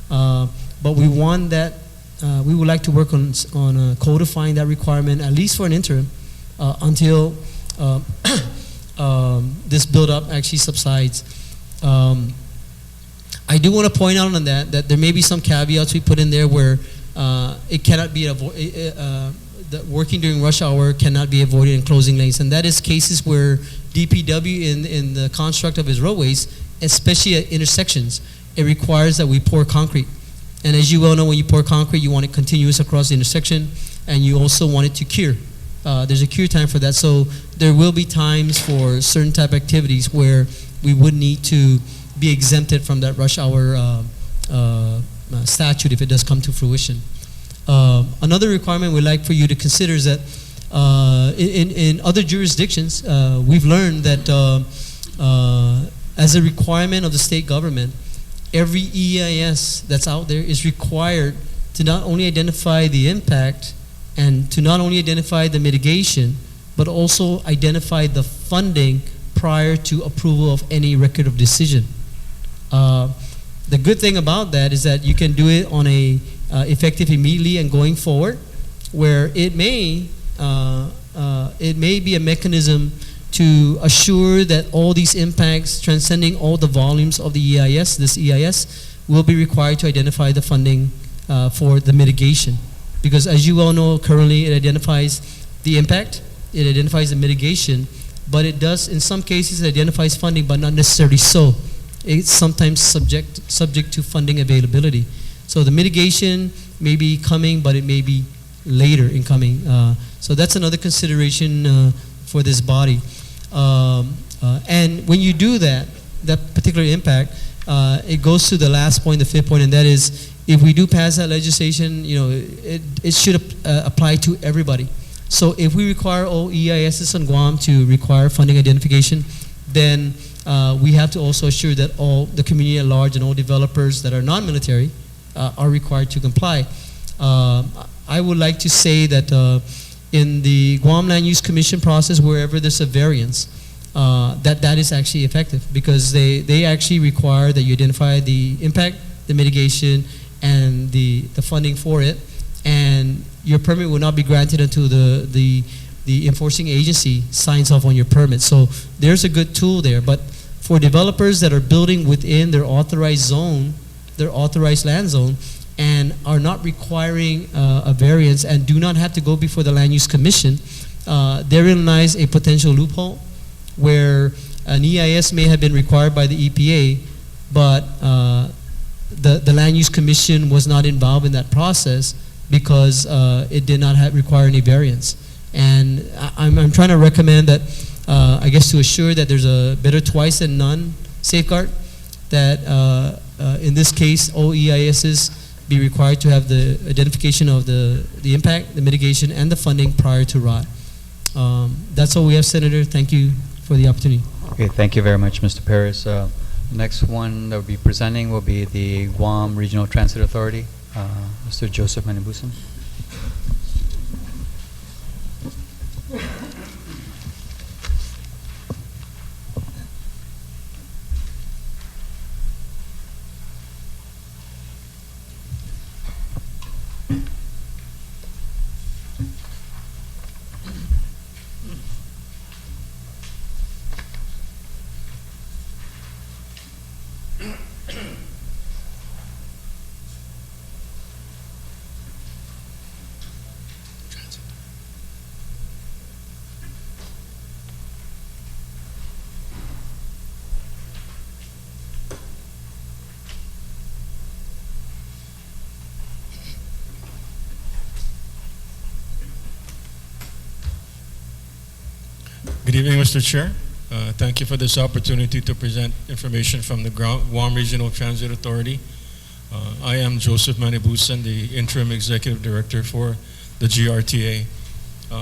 But we want that, we would like to work on codifying that requirement, at least for an interim, until this buildup actually subsides. I do want to point out on that there may be some caveats we put in there where it cannot be that working during rush hour cannot be avoided in closing lanes, and that is cases where DPW in the construct of its roadways, especially at intersections, it requires that we pour concrete. And as you well know, when you pour concrete, you want it continuous across the intersection, and you also want it to cure. There's a cure time for that, so there will be times for certain type of activities where we would need to be exempted from that rush hour statute if it does come to fruition. Another requirement we'd like for you to consider is that in other jurisdictions, we've learned that as a requirement of the state government, every EIS that's out there is required to not only identify the impact and to not only identify the mitigation, but also identify the funding prior to approval of any record of decision. The good thing about that is that you can do it on a effective immediately and going forward, where it may be a mechanism to assure that all these impacts transcending all the volumes of the EIS, this EIS, will be required to identify the funding for the mitigation. Because as you well know, currently it identifies the impact, it identifies the mitigation, but it does, in some cases, it identifies funding, but not necessarily so. It's sometimes subject to funding availability. So the mitigation may be coming, but it may be later in coming. So that's another consideration for this body. And when you do that particular impact, it goes to the last point, the fifth point, and that is, if we do pass that legislation, it should apply to everybody. So if we require all EISs on Guam to require funding identification, then we have to also assure that all the community at large and all developers that are non-military are required to comply. I would like to say that in the Guam Land Use Commission process, wherever there's a variance, that is actually effective, because they actually require that you identify the impact, the mitigation, and the funding for it, and your permit will not be granted until the enforcing agency signs off on your permit. So there's a good tool there. But for developers that are building within their authorized zone, their authorized land zone, and are not requiring a variance and do not have to go before the Land Use Commission, therein lies a potential loophole where an EIS may have been required by the EPA, but the Land Use Commission was not involved in that process because it did not require any variance. And I'm trying to recommend that, I guess, to assure that there's a better twice than none safeguard, that in this case, all EISs be required to have the identification of the impact, the mitigation, and the funding prior to ROT. That's all we have, Senator. Thank you for the opportunity. Okay, thank you very much, Mr. Perez. Next one that will be presenting will be the Guam Regional Transit Authority, Mr. Joseph Manibusan. Good evening, Mr. Chair. Thank you for this opportunity to present information from the Guam Regional Transit Authority. I am Joseph Manibusan, the Interim Executive Director for the GRTA.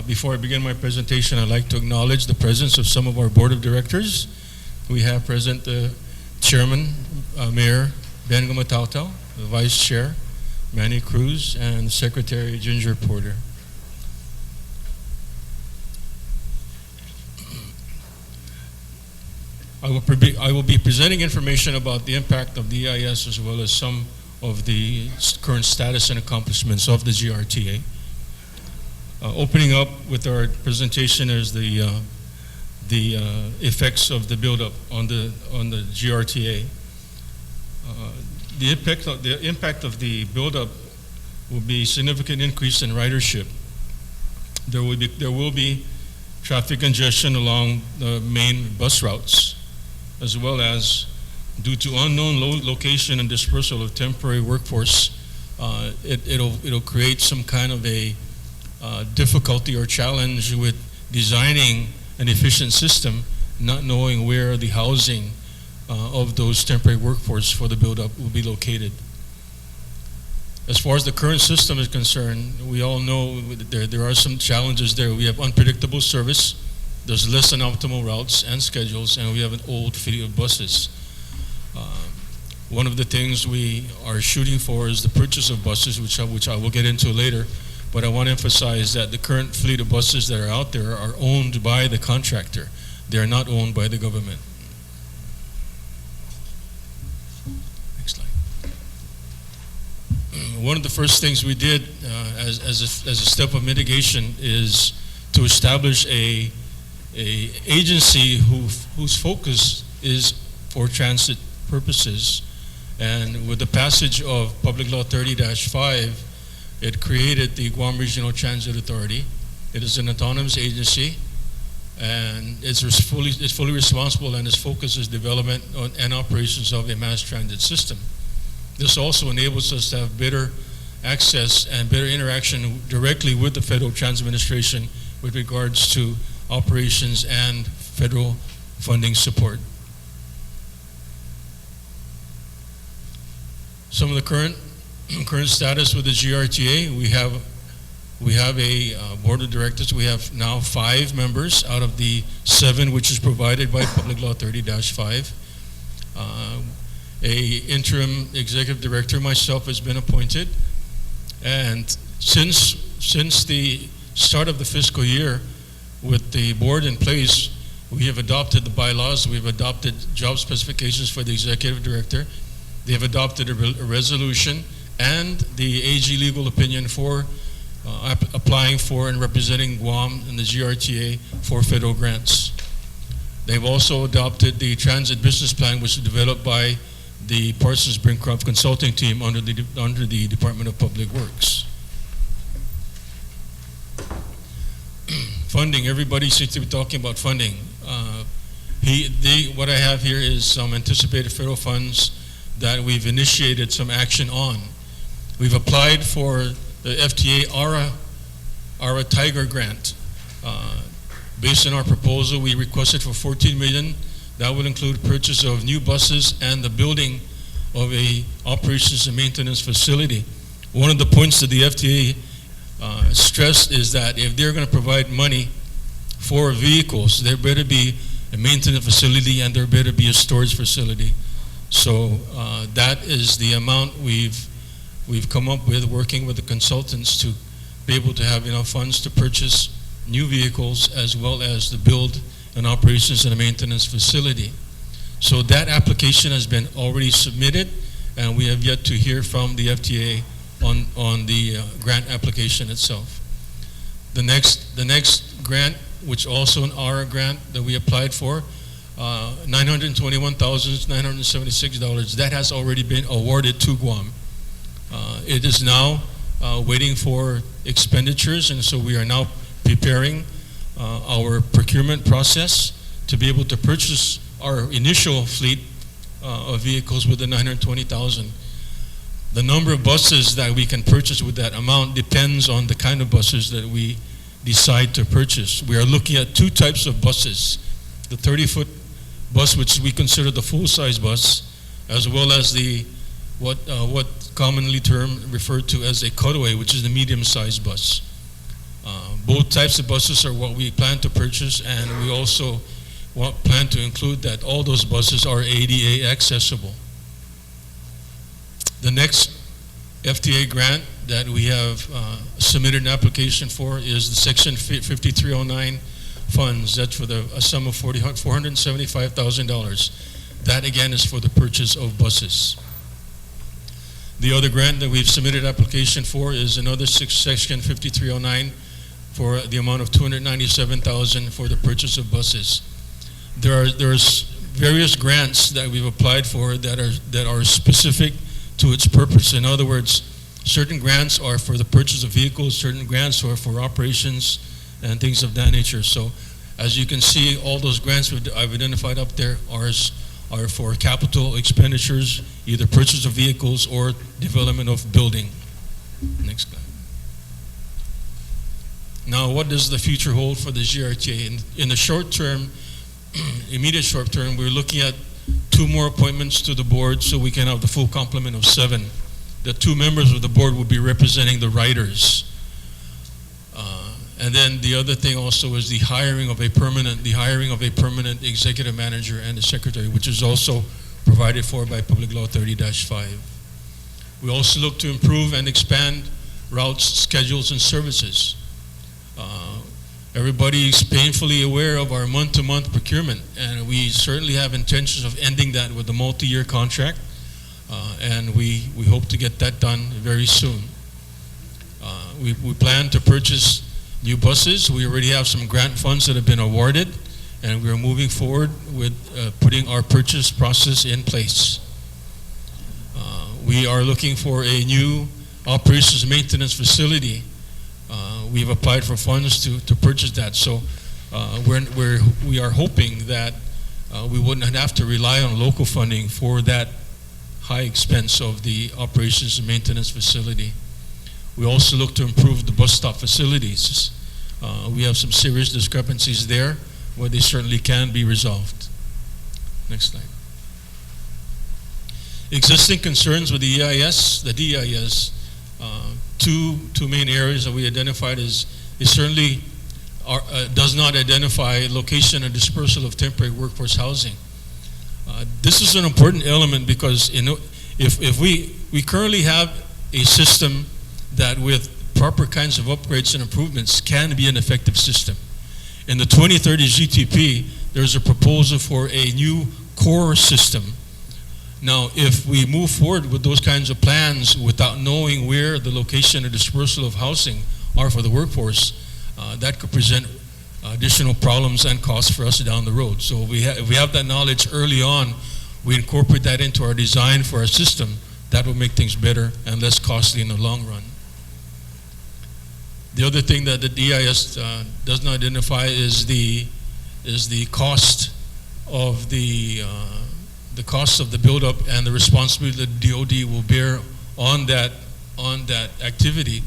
Before I begin my presentation, I'd like to acknowledge the presence of some of our Board of Directors We have present the Chairman, Mayor Ben Gumatautau, the Vice Chair, Manny Cruz, and Secretary Ginger Porter. I will be presenting information about the impact of the EIS as well as some of the current status and accomplishments of the GRTA. Opening up with our presentation is the effects of the buildup on the GRTA. The impact of the buildup will be significant increase in ridership. There will be traffic congestion along the main bus routes, as well as due to unknown location and dispersal of temporary workforce. It'll create some kind of a difficulty or challenge with designing an efficient system, not knowing where the housing of those temporary workforce for the buildup will be located. As far as the current system is concerned, we all know there are some challenges there. We have unpredictable service, there's less than optimal routes and schedules, and we have an old fleet of buses. One of the things we are shooting for is the purchase of buses, which I will get into later, but I want to emphasize that the current fleet of buses that are out there are owned by the contractor. They are not owned by the government. Next slide. One of the first things we did as a step of mitigation is to establish a agency whose focus is for transit purposes. And with the passage of Public Law 30-5, it created the Guam Regional Transit Authority. It is an autonomous agency, and it's fully responsible, and its focus is development and operations of a mass transit system. This also enables us to have better access and better interaction directly with the Federal Transit Administration with regards to operations and federal funding support. Some of the current status with the GRTA, we have a board of directors. We have now 5 members out of the 7 which is provided by Public Law 30-5. A interim executive director, myself, has been appointed, and since the start of the fiscal year, with the board in place, we have adopted the bylaws. We've adopted job specifications for the executive director. They have adopted a resolution and the AG legal opinion for applying for and representing Guam in the GRTA for federal grants. They've also adopted the transit business plan, which was developed by the Parsons Brincroft consulting team under the Department of Public Works. Funding, everybody seems to be talking about funding. What I have here is some anticipated federal funds that we've initiated some action on. We've applied for the FTA ARA Tiger grant. Based on our proposal, we requested for $14 million. That will include purchase of new buses and the building of a operations and maintenance facility. One of the points that the FTA stressed is that if they're going to provide money for vehicles, there better be a maintenance facility and there better be a storage facility. So that is the amount we've come up with, working with the consultants to be able to have enough funds to purchase new vehicles as well as to build an operations and a maintenance facility. So that application has been already submitted, and we have yet to hear from the FTA on the grant application itself. The next grant, which also an ARA grant that we applied for, $921,976, that has already been awarded to Guam. It is now waiting for expenditures, and so we are now preparing our procurement process to be able to purchase our initial fleet of vehicles with the $920,000. The number of buses that we can purchase with that amount depends on the kind of buses that we decide to purchase. We are looking at 2 types of buses: the 30-foot bus, which we consider the full-size bus, as well as the what commonly referred to as a cutaway, which is the medium-sized bus. Both types of buses are what we plan to purchase, and we also plan to include that all those buses are ADA accessible. The next FTA grant that we have submitted an application for is the Section 5309 funds. That's for a sum of $475,000. That again is for the purchase of buses. The other grant that we've submitted application for is another Section 5309 for the amount of $297,000 for the purchase of buses. There's various grants that we've applied for that are specific to its purpose. In other words, certain grants are for the purchase of vehicles, certain grants are for operations and things of that nature. So as you can see, all those grants I've identified up there are for capital expenditures, either purchase of vehicles or development of building. Next slide. Now, what does the future hold for the GRTA? In the short term, immediate short term, we're looking at 2 more appointments to the board so we can have the full complement of 7. The 2 members of the board will be representing the riders. And then the other thing also is the hiring of a permanent executive manager and a secretary, which is also provided for by Public Law 30-5. We also look to improve and expand routes, schedules, and services. Everybody is painfully aware of our month-to-month procurement, and we certainly have intentions of ending that with a multi-year contract, and we hope to get that done very soon. We plan to purchase new buses. We already have some grant funds that have been awarded, and we're moving forward with putting our purchase process in place. We are looking for a new operations maintenance facility. We've applied for funds to purchase that. So we are hoping that we wouldn't have to rely on local funding for that high expense of the operations and maintenance facility. We also look to improve the bus stop facilities. We have some serious discrepancies there where they certainly can be resolved. Next slide. Existing concerns with the EIS, the DEIS, two main areas that we identified is it certainly does not identify location and dispersal of temporary workforce housing. This is an important element because if we currently have a system that with proper kinds of upgrades and improvements can be an effective system. In the 2030 GTP, there's a proposal for a new core system. Now, if we move forward with those kinds of plans without knowing where the location or dispersal of housing are for the workforce, that could present additional problems and costs for us down the road. So if we have that knowledge early on, we incorporate that into our design for our system, that will make things better and less costly in the long run. The other thing that the DIS does not identify is the cost of the cost of the buildup and the responsibility that DoD will bear on that activity,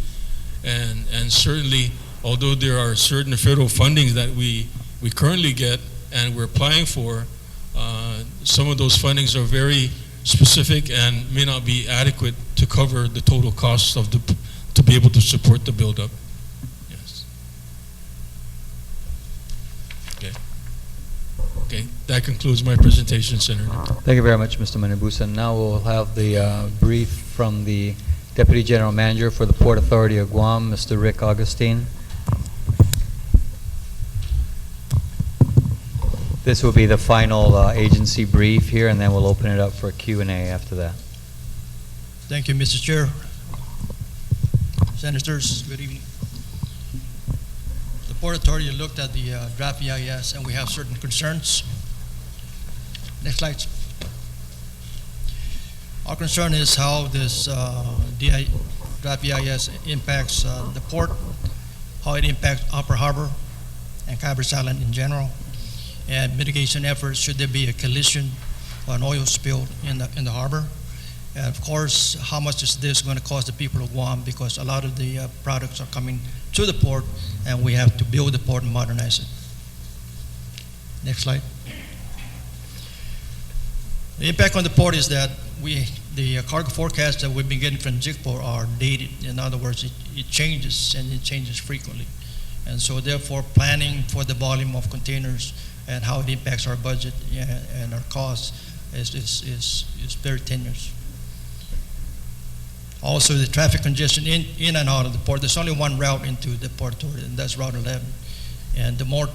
and certainly, although there are certain federal fundings that we currently get and we're applying for, some of those fundings are very specific and may not be adequate to cover the total costs of to be able to support the buildup. Yes. Okay, that concludes my presentation, Senator. Thank you very much, Mr. Manibusan. Now we'll have the brief from the Deputy General Manager for the Port Authority of Guam, Mr. Rick Augustine. This will be the final agency brief here, and then we'll open it up for a Q&A after that. Thank you, Mr. Chair. Senators, good evening. The Port Authority looked at the draft EIS, and we have certain concerns. Next slide. Our concern is how this draft EIS impacts the port, how it impacts Upper Harbor and Cabres Island in general, and mitigation efforts should there be a collision or an oil spill in the harbor. And of course, how much is this going to cost the people of Guam, because a lot of the products are coming to the port and we have to build the port and modernize it. Next slide. The impact on the port is that the cargo forecasts that we've been getting from JICPO are dated. In other words, it changes, and it changes frequently. And so therefore, planning for the volume of containers and how it impacts our budget and our costs is very tenuous. Also, the traffic congestion in and out of the port, there's only one route into the port authority, and that's Route 11. And the more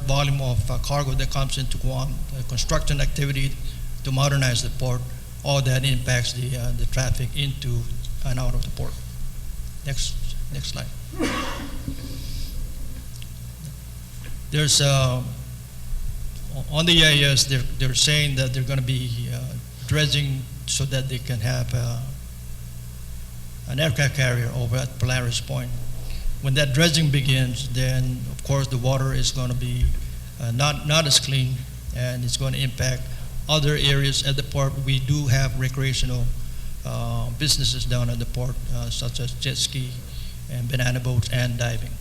volume of cargo that comes into Guam, construction activity to modernize the port, all that impacts the traffic into and out of the port. Next slide. There's on the EIS, they're saying that they're going to be dredging so that they can have an aircraft carrier over at Polaris Point. When that dredging begins, then of course the water is going to be not as clean, and it's going to impact other areas at the port. We do have recreational businesses down at the port, such as jet ski and banana boats and diving.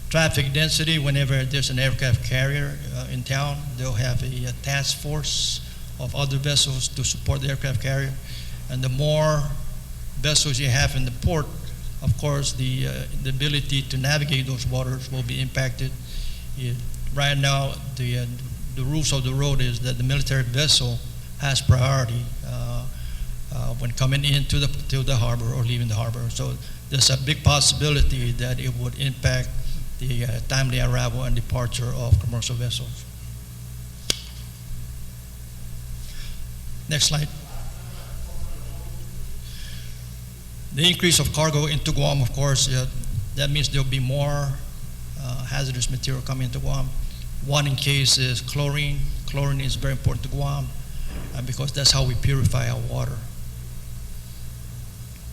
Traffic density, whenever there's an aircraft carrier in town, they'll have a task force of other vessels to support the aircraft carrier. And the more vessels you have in the port, of course, the ability to navigate those waters will be impacted. Right now, the rules of the road is that the military vessel has priority when coming into the harbor or leaving the harbor. So there's a big possibility that it would impact the timely arrival and departure of commercial vessels. Next slide. The increase of cargo into Guam, of course, that means there'll be more hazardous material coming into Guam. One in case is chlorine. Chlorine is very important to Guam because that's how we purify our water.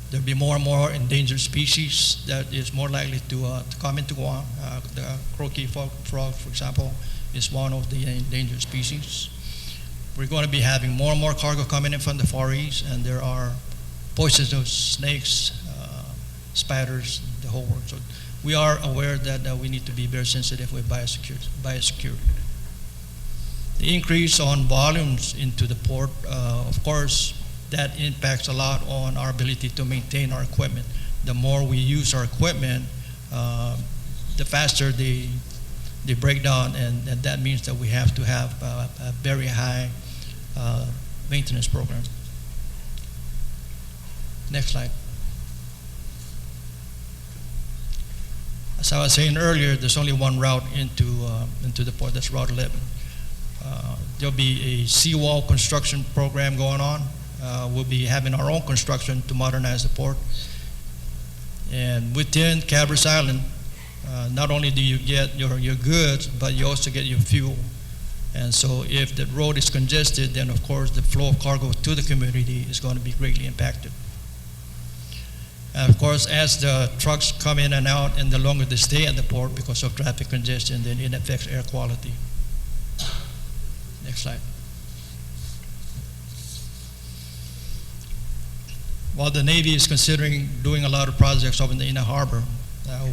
There'll be more and more endangered species that is more likely to come into Guam. The croaky frog, for example, is one of the endangered species. We're going to be having more and more cargo coming in from the Far East, and there are poisonous snakes, spiders, the whole world. So we are aware that we need to be very sensitive with biosecurity. The increase on volumes into the port, of course, that impacts a lot on our ability to maintain our equipment. The more we use our equipment, the faster they break down, and that means that we have to have a very high maintenance program. Next slide. As I was saying earlier, there's only one route into the port. That's Route 11. There'll be a seawall construction program going on. We'll be having our own construction to modernize the port. And within Cabras Island, not only do you get your goods, but you also get your fuel. And so if the road is congested, then of course the flow of cargo to the community is going to be greatly impacted. And of course, as the trucks come in and out, and the longer they stay at the port because of traffic congestion, then it affects air quality. Next slide. While the Navy is considering doing a lot of projects over in the inner harbor,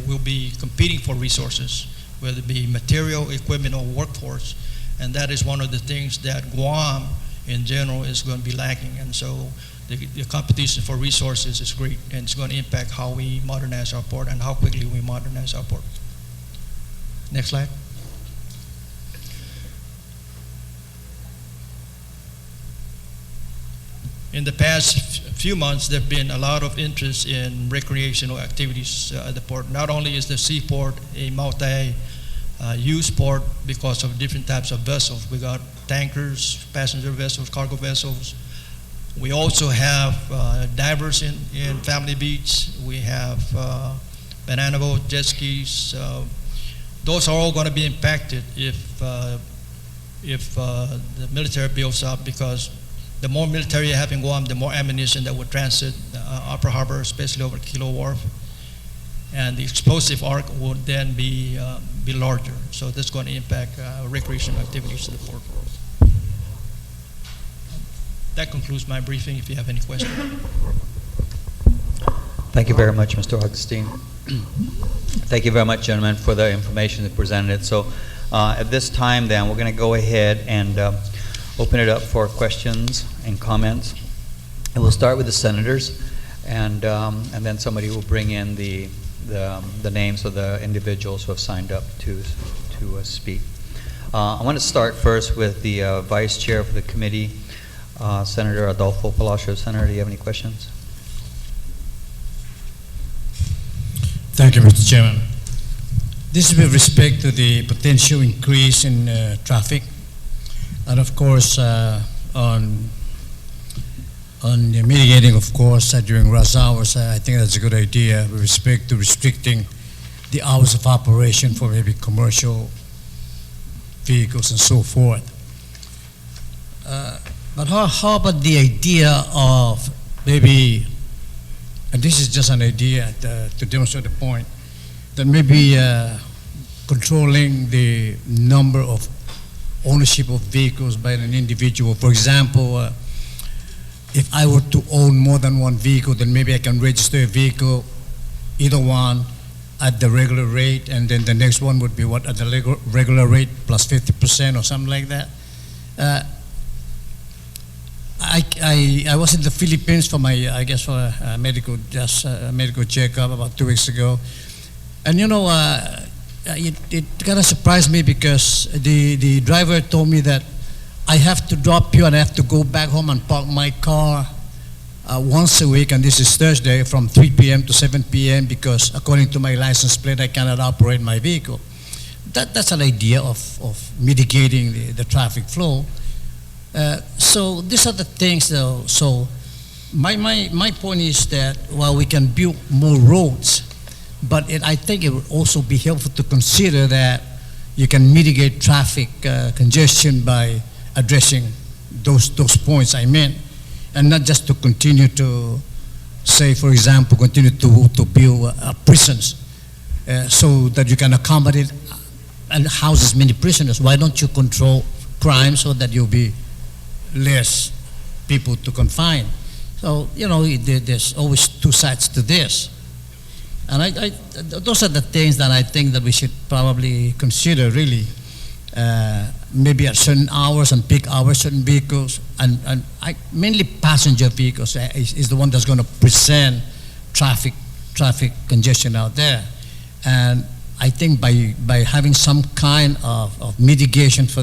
we'll be competing for resources, whether it be material, equipment, or workforce. And that is one of the things that Guam in general is going to be lacking. And so the competition for resources is great, and it's going to impact how we modernize our port and how quickly we modernize our port. Next slide. In the past few months, there have been a lot of interest in recreational activities at the port. Not only is the seaport a multi-use port because of different types of vessels. We got tankers, passenger vessels, cargo vessels. We also have divers in Family Beach. We have banana boat, jet skis. Those are all going to be impacted if the military builds up, because the more military you have in Guam, the more ammunition that would transit Upper Harbor, especially over Kilo Wharf. And the explosive arc would then be larger. So that's going to impact recreational activities to the port. That concludes my briefing. If you have any questions. Thank you very much, Mr. Augustine. Thank you very much, gentlemen, for the information that presented. So at this time, then, we're going to go ahead and open it up for questions and comments. And we'll start with the senators. and then somebody will bring in the names of the individuals who have signed up to speak. I want to start first with the Vice Chair for the committee, Senator Adolfo Palacios. Senator, do you have any questions? Thank you, Mr. Chairman. This is with respect to the potential increase in traffic, and of course on the mitigating, of course, during rush hours. I think that's a good idea with respect to restricting the hours of operation for maybe commercial vehicles and so forth. But how about the idea of maybe, and this is just an idea to demonstrate the point, that maybe controlling the number of ownership of vehicles by an individual. For example, if I were to own more than one vehicle, then maybe I can register a vehicle, either one at the regular rate, and then the next one would be what, at the regular rate plus 50% or something like that. I was in the Philippines for my, I guess, for a medical checkup about 2 weeks ago, and you know, it kind of surprised me because the driver told me that I have to drop you and I have to go back home and park my car once a week, and this is Thursday, from 3 p.m. to 7 p.m. because according to my license plate, I cannot operate my vehicle. That's an idea of mitigating the traffic flow. So these are the things, though. So my point is that while we can build more roads, but I think it would also be helpful to consider that you can mitigate traffic congestion by addressing those points I meant, and not just to continue to say, for example, continue to build prisons so that you can accommodate and house as many prisoners. Why don't you control crime so that you'll be less people to confine? So, you know, there's always two sides to this. And those are the things that I think that we should probably consider, really. Maybe at certain hours and peak hours, certain vehicles, and mainly passenger vehicles is the one that's going to present traffic congestion out there. And I think by having some kind of mitigation for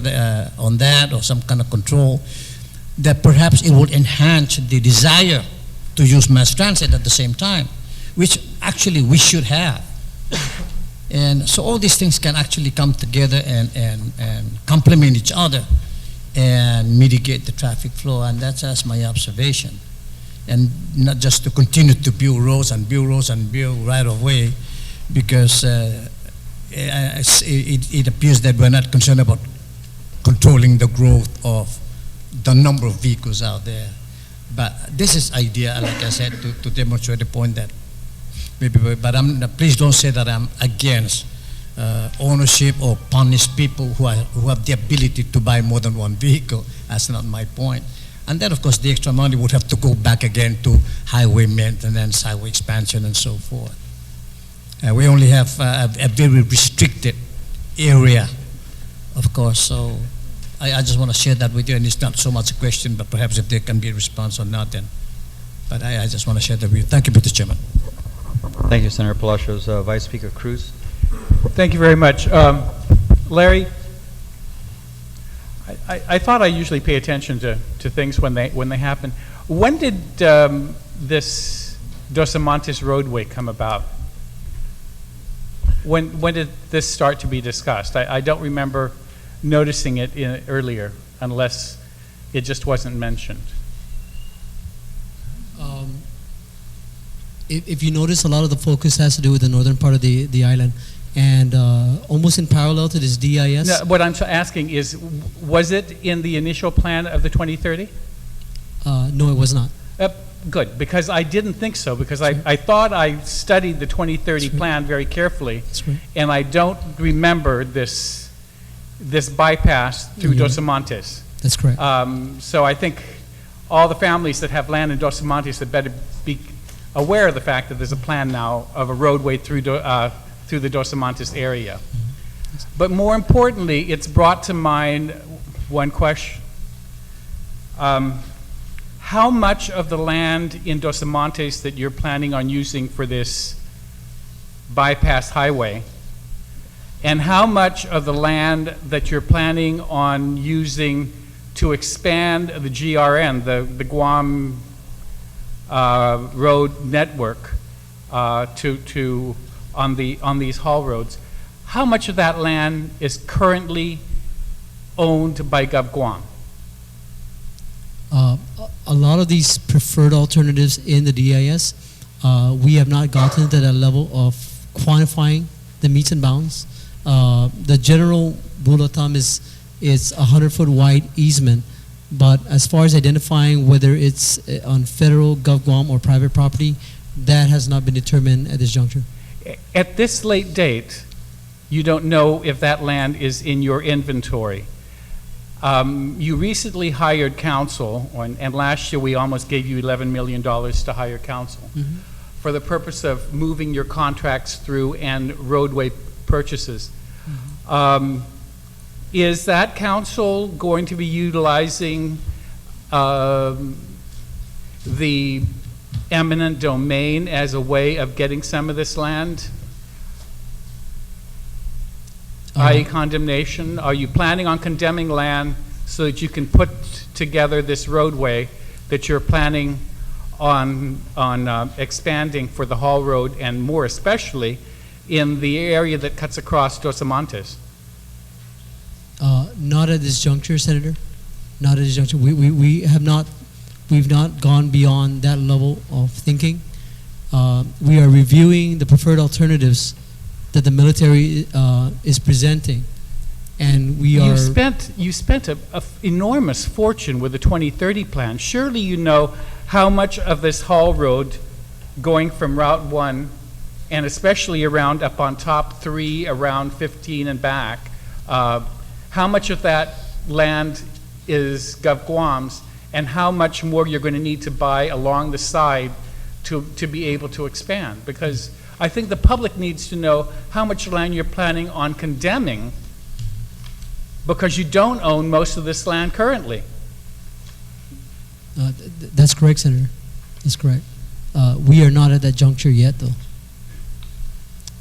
on that, or some kind of control, that perhaps it will enhance the desire to use mass transit at the same time, which actually we should have. And so all these things can actually come together and complement each other and mitigate the traffic flow, and that's my observation. And not just to continue to build roads and build roads and build right of way, because it appears that we're not concerned about controlling the growth of the number of vehicles out there. But this is idea, like I said, to demonstrate the point that maybe, but please don't say that I'm against ownership or punish people who have the ability to buy more than one vehicle. That's not my point. And then, of course, the extra money would have to go back again to highway maintenance, highway expansion, and so forth. We only have a very restricted area, of course, so I just want to share that with you, and it's not so much a question, but perhaps if there can be a response or not, then. But I just want to share that with you. Thank you, Mr. Chairman. Thank you, Senator Palacios. Vice Speaker Cruz. Thank you very much. Larry, I thought I usually pay attention to things when they happen. When did this Dos Amantes roadway come about? When did this start to be discussed? I don't remember noticing it earlier, unless it just wasn't mentioned. If you notice, a lot of the focus has to do with the northern part of the island, and almost in parallel to this DIS. No, what I'm asking is, was it in the initial plan of the 2030? No, it was not. Good, because I didn't think so, because I thought I studied the 2030 plan very carefully, and I don't remember this bypass through Dos Amantes. That's correct. So I think all the families that have land in Dos Amantes had better be aware of the fact that there's a plan now of a roadway through the Dos Amantes area. But more importantly, it's brought to mind one question. how much of the land in Dos Montes that you're planning on using for this bypass highway, and how much of the land that you're planning on using to expand the GRN, the Guam road network, on these haul roads, how much of that land is currently owned by GovGuam? A lot of these preferred alternatives in the DIS, we have not gotten to that level of quantifying the meets and bounds. The general rule of thumb is it's 100-foot wide easement, but as far as identifying whether it's on federal, GovGuam, or private property, that has not been determined at this juncture. At this late date, you don't know if that land is in your inventory. You recently hired counsel, and last year we almost gave you $11 million to hire counsel for the purpose of moving your contracts through and roadway purchases. Is that counsel going to be utilizing the eminent domain as a way of getting some of this land? I.e. condemnation? Are you planning on condemning land so that you can put together this roadway that you're planning on expanding for the haul road, and more especially in the area that cuts across Dos Montes? Not at this juncture, Senator. Not at this juncture. We've not gone beyond that level of thinking. We are reviewing the preferred alternatives that the military is presenting, and we are. You spent an enormous fortune with the 2030 plan. Surely you know how much of this haul road going from Route 1, and especially around up on top 3, around 15 and back, how much of that land is GovGuam's, and how much more you're going to need to buy along the side to be able to expand. Because I think the public needs to know how much land you're planning on condemning, because you don't own most of this land currently. That's correct, Senator. That's correct. We are not at that juncture yet, though.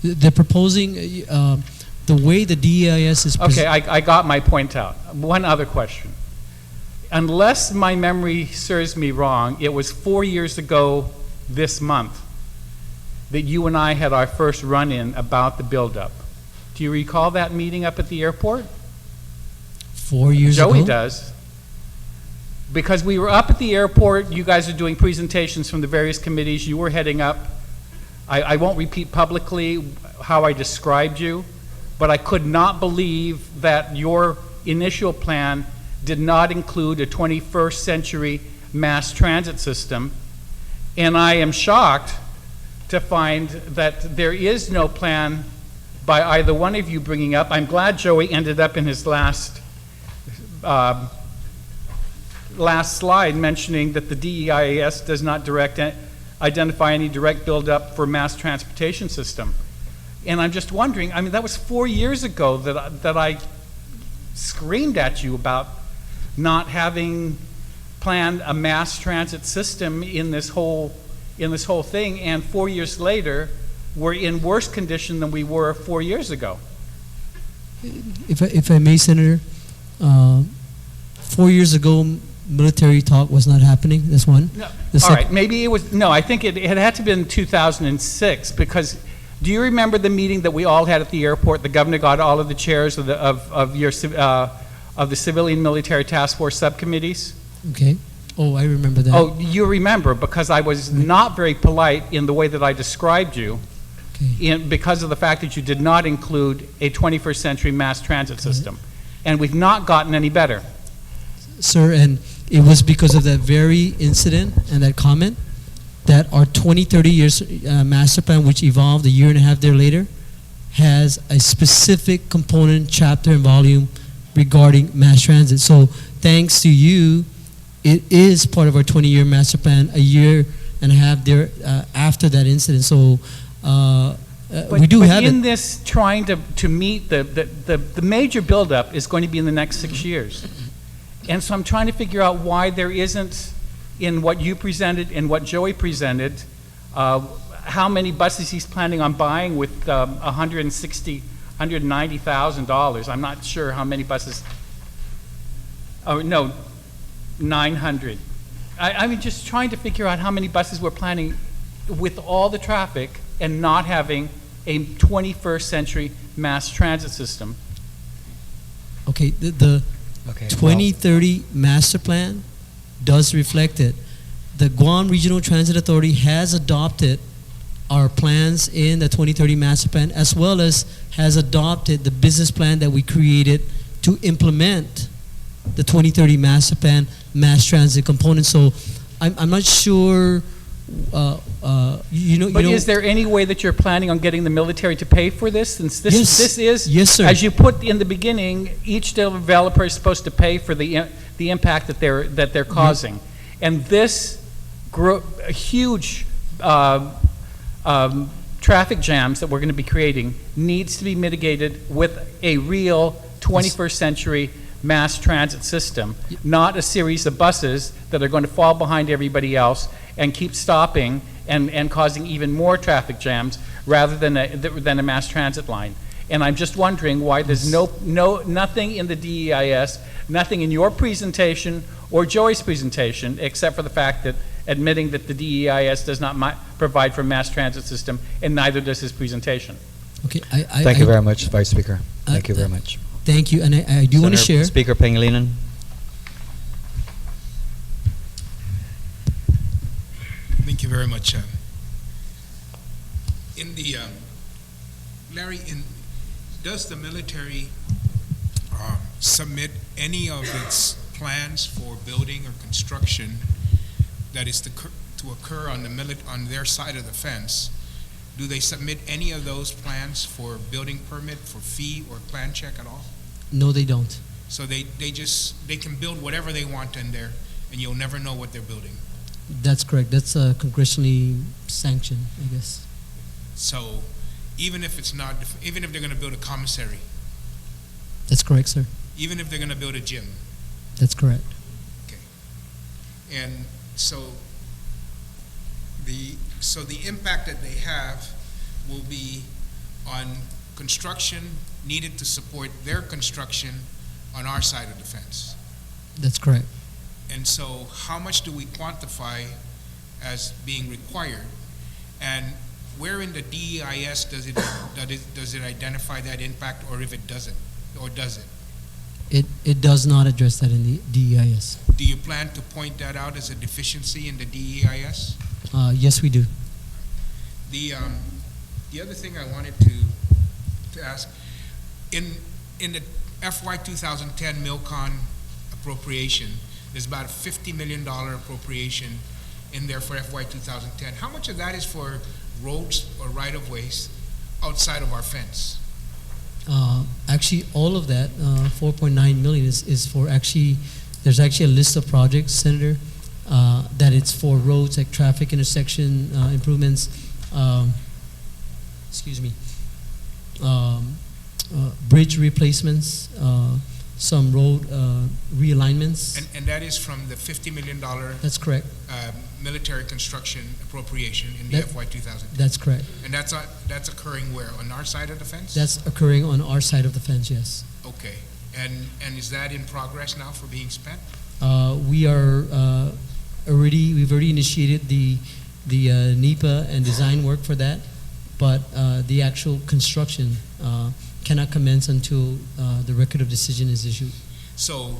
They're proposing the way the DEIS is. Okay, I got my point out. One other question. Unless my memory serves me wrong, it was 4 years ago this month that you and I had our first run-in about the buildup. Do you recall that meeting up at the airport? 4 years ago? Joey does. Because we were up at the airport, you guys are doing presentations from the various committees, you were heading up. I won't repeat publicly how I described you, but I could not believe that your initial plan did not include a 21st century mass transit system. And I am shocked to find that there is no plan by either one of you bringing up. I'm glad Joey ended up in his last slide mentioning that the DEIS does not identify any direct buildup for mass transportation system. And I'm just wondering, I mean, that was 4 years ago that I screamed at you about not having planned a mass transit system in this whole thing, and 4 years later, we're in worse condition than we were 4 years ago. If I may, Senator, 4 years ago, military talk was not happening. That's one. No. All right, maybe it was, no, I think it had to have been 2006, because do you remember the meeting that we all had at the airport? The governor got all of the chairs of the civilian military task force subcommittees. Okay. Oh, I remember that. Oh, you remember, because I was not very polite in the way that I described you, because of the fact that you did not include a 21st century mass transit system. And we've not gotten any better. Sir, and it was because of that very incident and that comment that our 2030 years master plan, which evolved a year and a half there later, has a specific component, chapter, and volume regarding mass transit. So thanks to you, it is part of our 20-year master plan a year and a half there after that incident. So we do have it. But in this trying to meet the major buildup is going to be in the next 6 years. And so I'm trying to figure out why there isn't in what you presented and what Joey presented, how many buses he's planning on buying with $190,000. I'm not sure how many buses. Oh, no, 900. I'm just trying to figure out how many buses we're planning with all the traffic and not having a 21st century mass transit system. Okay, the Okay, 2030 master plan does reflect it. The Guam Regional Transit Authority has adopted our plans in the 2030 master plan, as well as has adopted the business plan that we created to implement the 2030 master plan mass transit component. So I'm not sure, But is there any way that you're planning on getting the military to pay for this? Since this, Yes. this is, Yes, sir. as you put in the beginning, each developer is supposed to pay for the impact that they're causing. And this huge traffic jams that we're going to be creating needs to be mitigated with a real 21st century mass transit system, not a series of buses that are going to fall behind everybody else and keep stopping and causing even more traffic jams rather than a mass transit line. And I'm just wondering why there's nothing in the DEIS, nothing in your presentation or Joey's presentation, except for the fact that admitting that the DEIS does not provide for a mass transit system, and neither does his presentation. okay, Thank you very much, Vice Speaker. Thank you very much. Thank you, and I do want to Senator share. Speaker Pangilinan. Thank you very much. Larry, does the military submit any of its plans for building or construction that is to occur on their side of the fence? Do they submit any of those plans for building permit, for fee, or plan check at all? No, they don't. So they can build whatever they want in there, and you'll never know what they're building. That's correct. That's congressionally sanctioned, I guess. So even if they're going to build a commissary, That's correct, sir. even if they're going to build a gym, That's correct. and so the impact that they have will be on construction needed to support their construction on our side of the fence. That's correct. And so how much do we quantify as being required? And where in the DEIS does it identify that impact, or if it doesn't, or does it? It does not address that in the DEIS. Do you plan to point that out as a deficiency in the DEIS? Yes, we do. The other thing I wanted to ask, in the FY 2010 MILCON appropriation, there's about a $50 million appropriation in there for FY 2010. How much of that is for roads or right-of-ways outside of our fence? Actually, all of that, 4.9 million is for there's actually a list of projects, Senator, that it's for roads like traffic intersection improvements, bridge replacements, some road realignments. And that is from the $50 million That's correct. military construction appropriation in the FY 2010. That's correct. And that's occurring where? On our side of the fence? That's occurring on our side of the fence, yes. Okay. And is that in progress now for being spent? We've already initiated the NEPA and design work for that, but the actual construction cannot commence until the record of decision is issued. So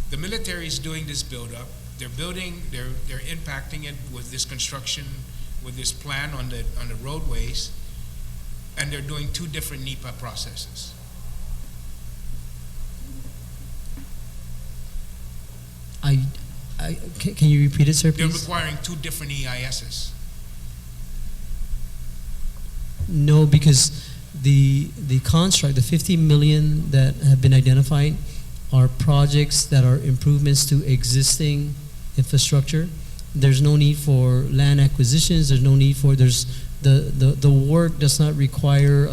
the military is doing this build-up. They're impacting it with this construction, with this plan on the roadways, and they're doing two different NEPA processes. Can you repeat it, sir, They're please? requiring two different EISs. No, because the construct, the 50 million that have been identified are projects that are improvements to existing infrastructure. There's no need for land acquisitions. There's no need for, the work does not require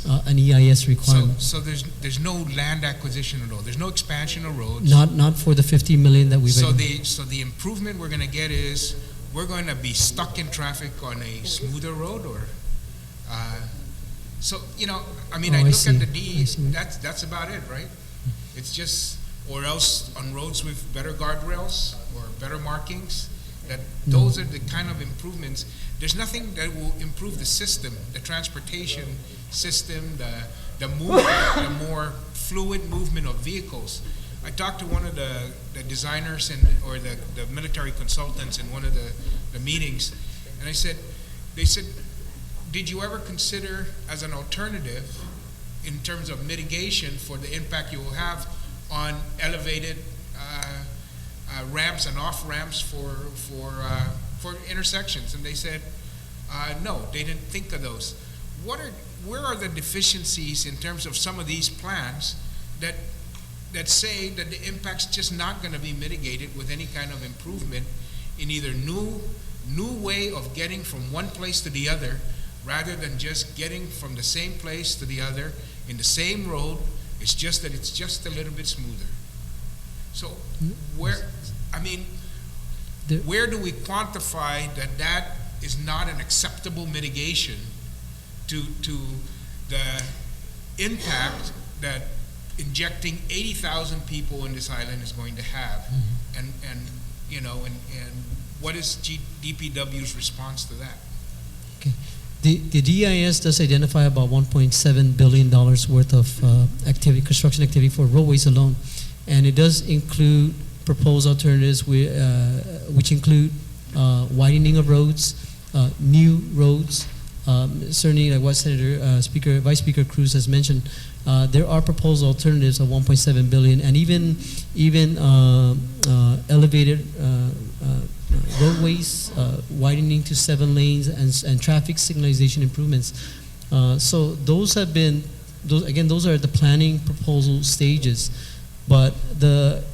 an EIS requirement. So there's no land acquisition at all. There's no expansion of roads. Not for the 50 million that we've. So the improvement we're going to get is we're going to be stuck in traffic on a smoother road, or so I mean, Oh, I I look see. at the I see. that's about it, right? It's just, or else on roads with better guardrails or better markings. Those are the kind of improvements. There's nothing that will improve the system, the transportation system, the more fluid movement of vehicles. I talked to one of the designers or the military consultants in one of the meetings, and they said, did you ever consider as an alternative in terms of mitigation for the impact you will have on elevated ramps and off ramps for intersections? And they said, no, they didn't think of those. Where are the deficiencies in terms of some of these plans that say that the impact's just not going to be mitigated with any kind of improvement in either new way of getting from one place to the other, rather than just getting from the same place to the other in the same road? It's just that it's just a little bit smoother. So where do we quantify that is not an acceptable mitigation to the impact that injecting 80,000 people in this island is going to have? And what is DPW's response to that? Okay. The DIS does identify about $1.7 billion worth of construction activity for roadways alone, and it does include proposed alternatives which include widening of roads, new roads. Certainly, like what Vice Speaker Cruz has mentioned, there are proposed alternatives of $1.7 billion, and even elevated roadways, widening to 7 lanes, and traffic signalization improvements. So those are the planning proposal stages. But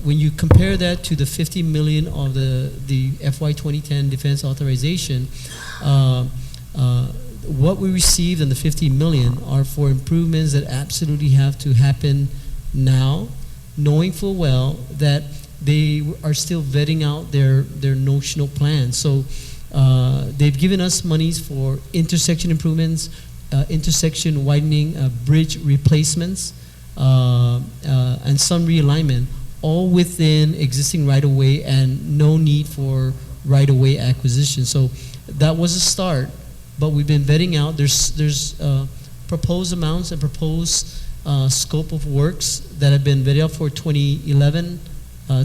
when you compare that to the 50 million of the FY 2010 defense authorization, what we received in the 50 million are for improvements that absolutely have to happen now, knowing full well that they are still vetting out their notional plans. So they've given us monies for intersection improvements, intersection widening, bridge replacements, and some realignment, all within existing right-of-way and no need for right-of-way acquisition. So that was a start, but we've been vetting out. There's proposed amounts and proposed scope of works that have been vetted out for 2011,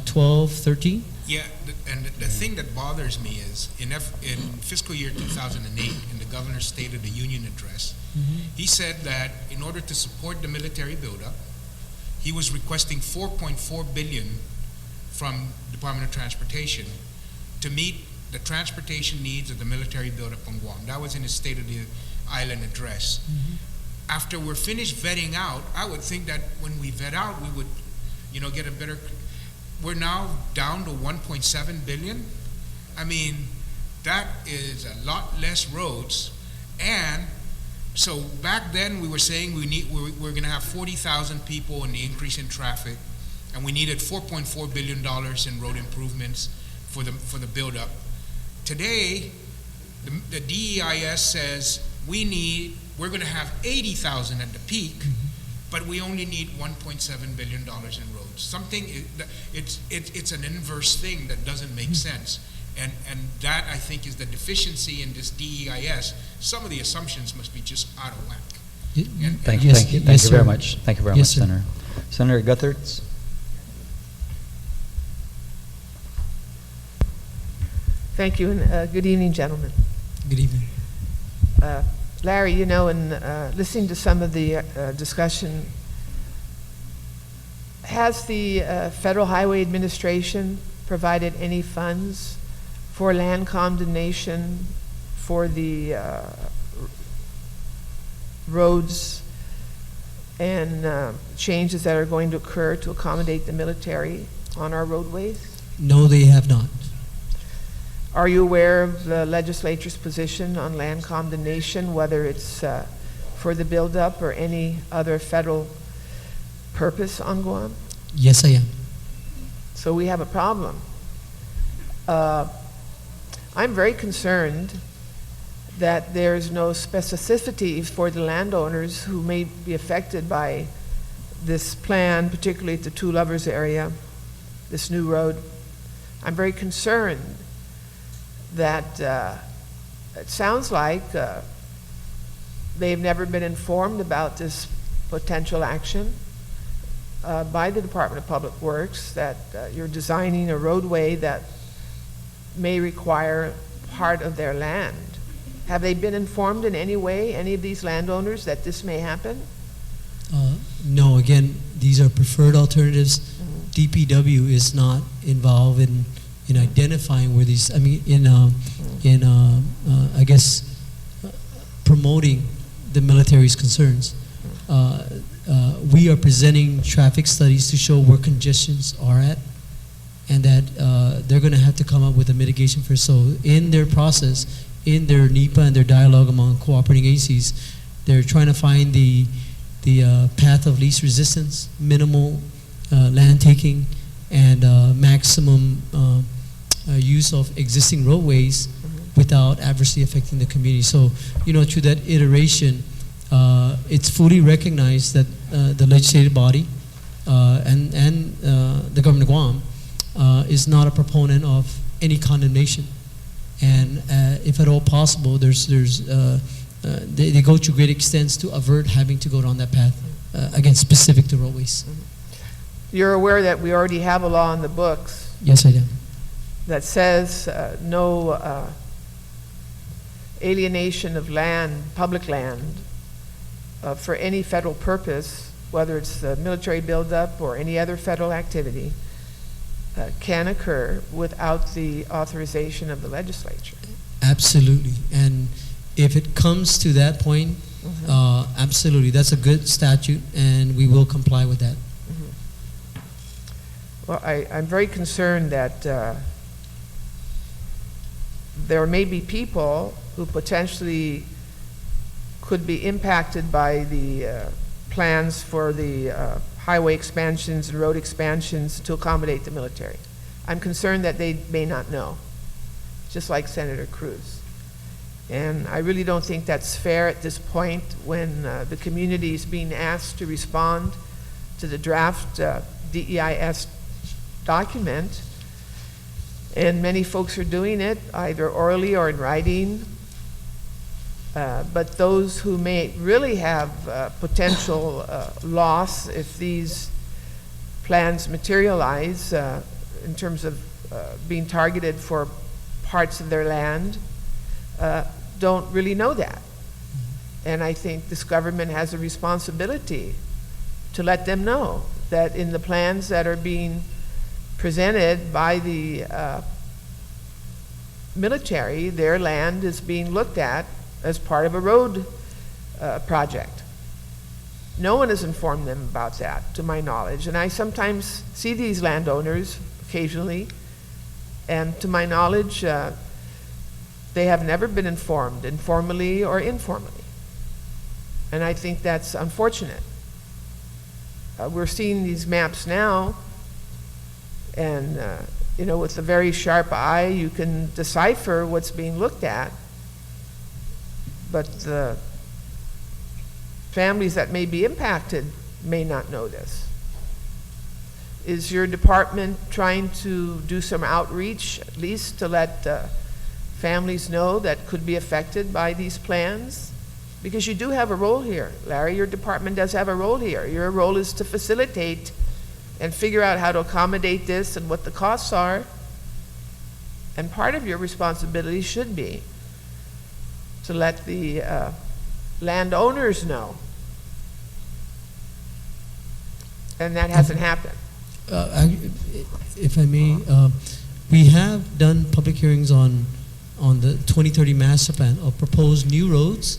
12, 13. Yeah, and the thing that bothers me is in fiscal year 2008, in the governor's State of the Union address, he said that in order to support the military buildup, he was requesting $4.4 billion from Department of Transportation to meet the transportation needs of the military buildup on Guam. That was in his State of the Island address. After we're finished vetting out, I would think that when we vet out, we would, get a better. We're now down to 1.7 billion. I mean, that is a lot less roads. And so back then we were saying we're going to have 40,000 people and the increase in traffic, and we needed $4.4 billion in road improvements for the buildup. Today, the DEIS says we're going to have 80,000 at the peak, but we only need $1.7 billion in roads. It's an inverse thing that doesn't make sense. And that, I think, is the deficiency in this DEIS. Some of the assumptions must be just out of whack. Thank you very much. Thank you very much, sir. Senator. Senator Guthertz? Thank you, and good evening, gentlemen. Good evening. Larry, in listening to some of the discussion, has the Federal Highway Administration provided any funds for land condemnation for the roads and changes that are going to occur to accommodate the military on our roadways? No, they have not. Are you aware of the legislature's position on land condemnation, whether it's for the buildup or any other federal purpose on Guam? Yes, I am. So we have a problem. I'm very concerned that there's no specificity for the landowners who may be affected by this plan, particularly at the Two Lovers area, this new road. I'm very concerned that it sounds like they've never been informed about this potential action by the Department of Public Works, that you're designing a roadway that may require part of their land. Have they been informed in any way, any of these landowners, that this may happen? No, again, these are preferred alternatives. DPW is not involved in identifying where these, I mean, I guess, promoting the military's concerns. We are presenting traffic studies to show where congestions are at, and that they're going to have to come up with a mitigation for. So in their process, in their NEPA and their dialogue among cooperating agencies, they're trying to find the path of least resistance, minimal land taking, and maximum use of existing roadways without adversely affecting the community. So, through that iteration, it's fully recognized that the legislative body and the government of Guam is not a proponent of any condemnation. And if at all possible, they go to great extents to avert having to go down that path, again, specific to roadways. You're aware that we already have a law in the books Yes, I am. that says no alienation of land, public land, for any federal purpose, whether it's the military buildup or any other federal activity, can occur without the authorization of the legislature. Absolutely. And if it comes to that point, absolutely, that's a good statute, and we will comply with that. Well, I'm very concerned that there may be people who potentially could be impacted by the plans for the highway expansions and road expansions to accommodate the military. I'm concerned that they may not know, just like Senator Cruz. And I really don't think that's fair at this point when the community is being asked to respond to the draft DEIS document. And many folks are doing it either orally or in writing. But those who may really have potential loss if these plans materialize in terms of being targeted for parts of their land don't really know that. And I think this government has a responsibility to let them know that in the plans that are being presented by the military, their land is being looked at as part of a road project. No one has informed them about that, to my knowledge. And I sometimes see these landowners occasionally, and to my knowledge, they have never been informed, informally or informally. And I think that's unfortunate. We're seeing these maps now, and with a very sharp eye, you can decipher what's being looked at. But the families that may be impacted may not know this. Is your department trying to do some outreach, at least to let families know that could be affected by these plans? Because you do have a role here, Larry. Your department does have a role here. Your role is to facilitate and figure out how to accommodate this and what the costs are. And part of your responsibility should be to let the landowners know. And that hasn't happened. If I may, we have done public hearings on the 2030 master plan of proposed new roads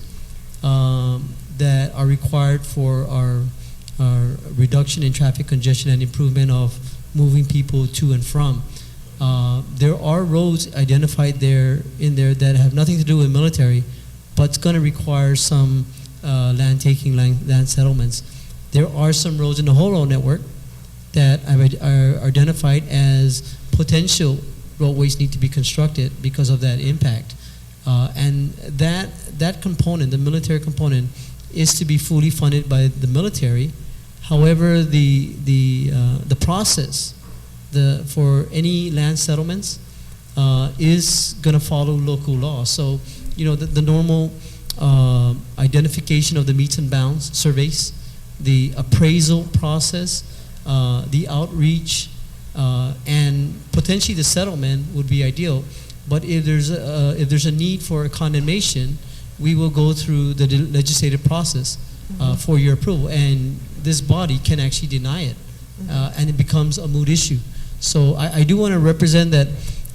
that are required for our reduction in traffic congestion and improvement of moving people to and from. There are roads identified in there that have nothing to do with military, but it's going to require some land taking, land settlements. There are some roads in the whole road network that are identified as potential roadways need to be constructed because of that impact. And that component, the military component, is to be fully funded by the military. However, the process for any land settlements is going to follow local law. So, the normal identification of the meets and bounds surveys, the appraisal process, the outreach, and potentially the settlement would be ideal. But if there's a need for a condemnation, we will go through the legislative process for your approval, and this body can actually deny it, and it becomes a moot issue. So I do want to represent that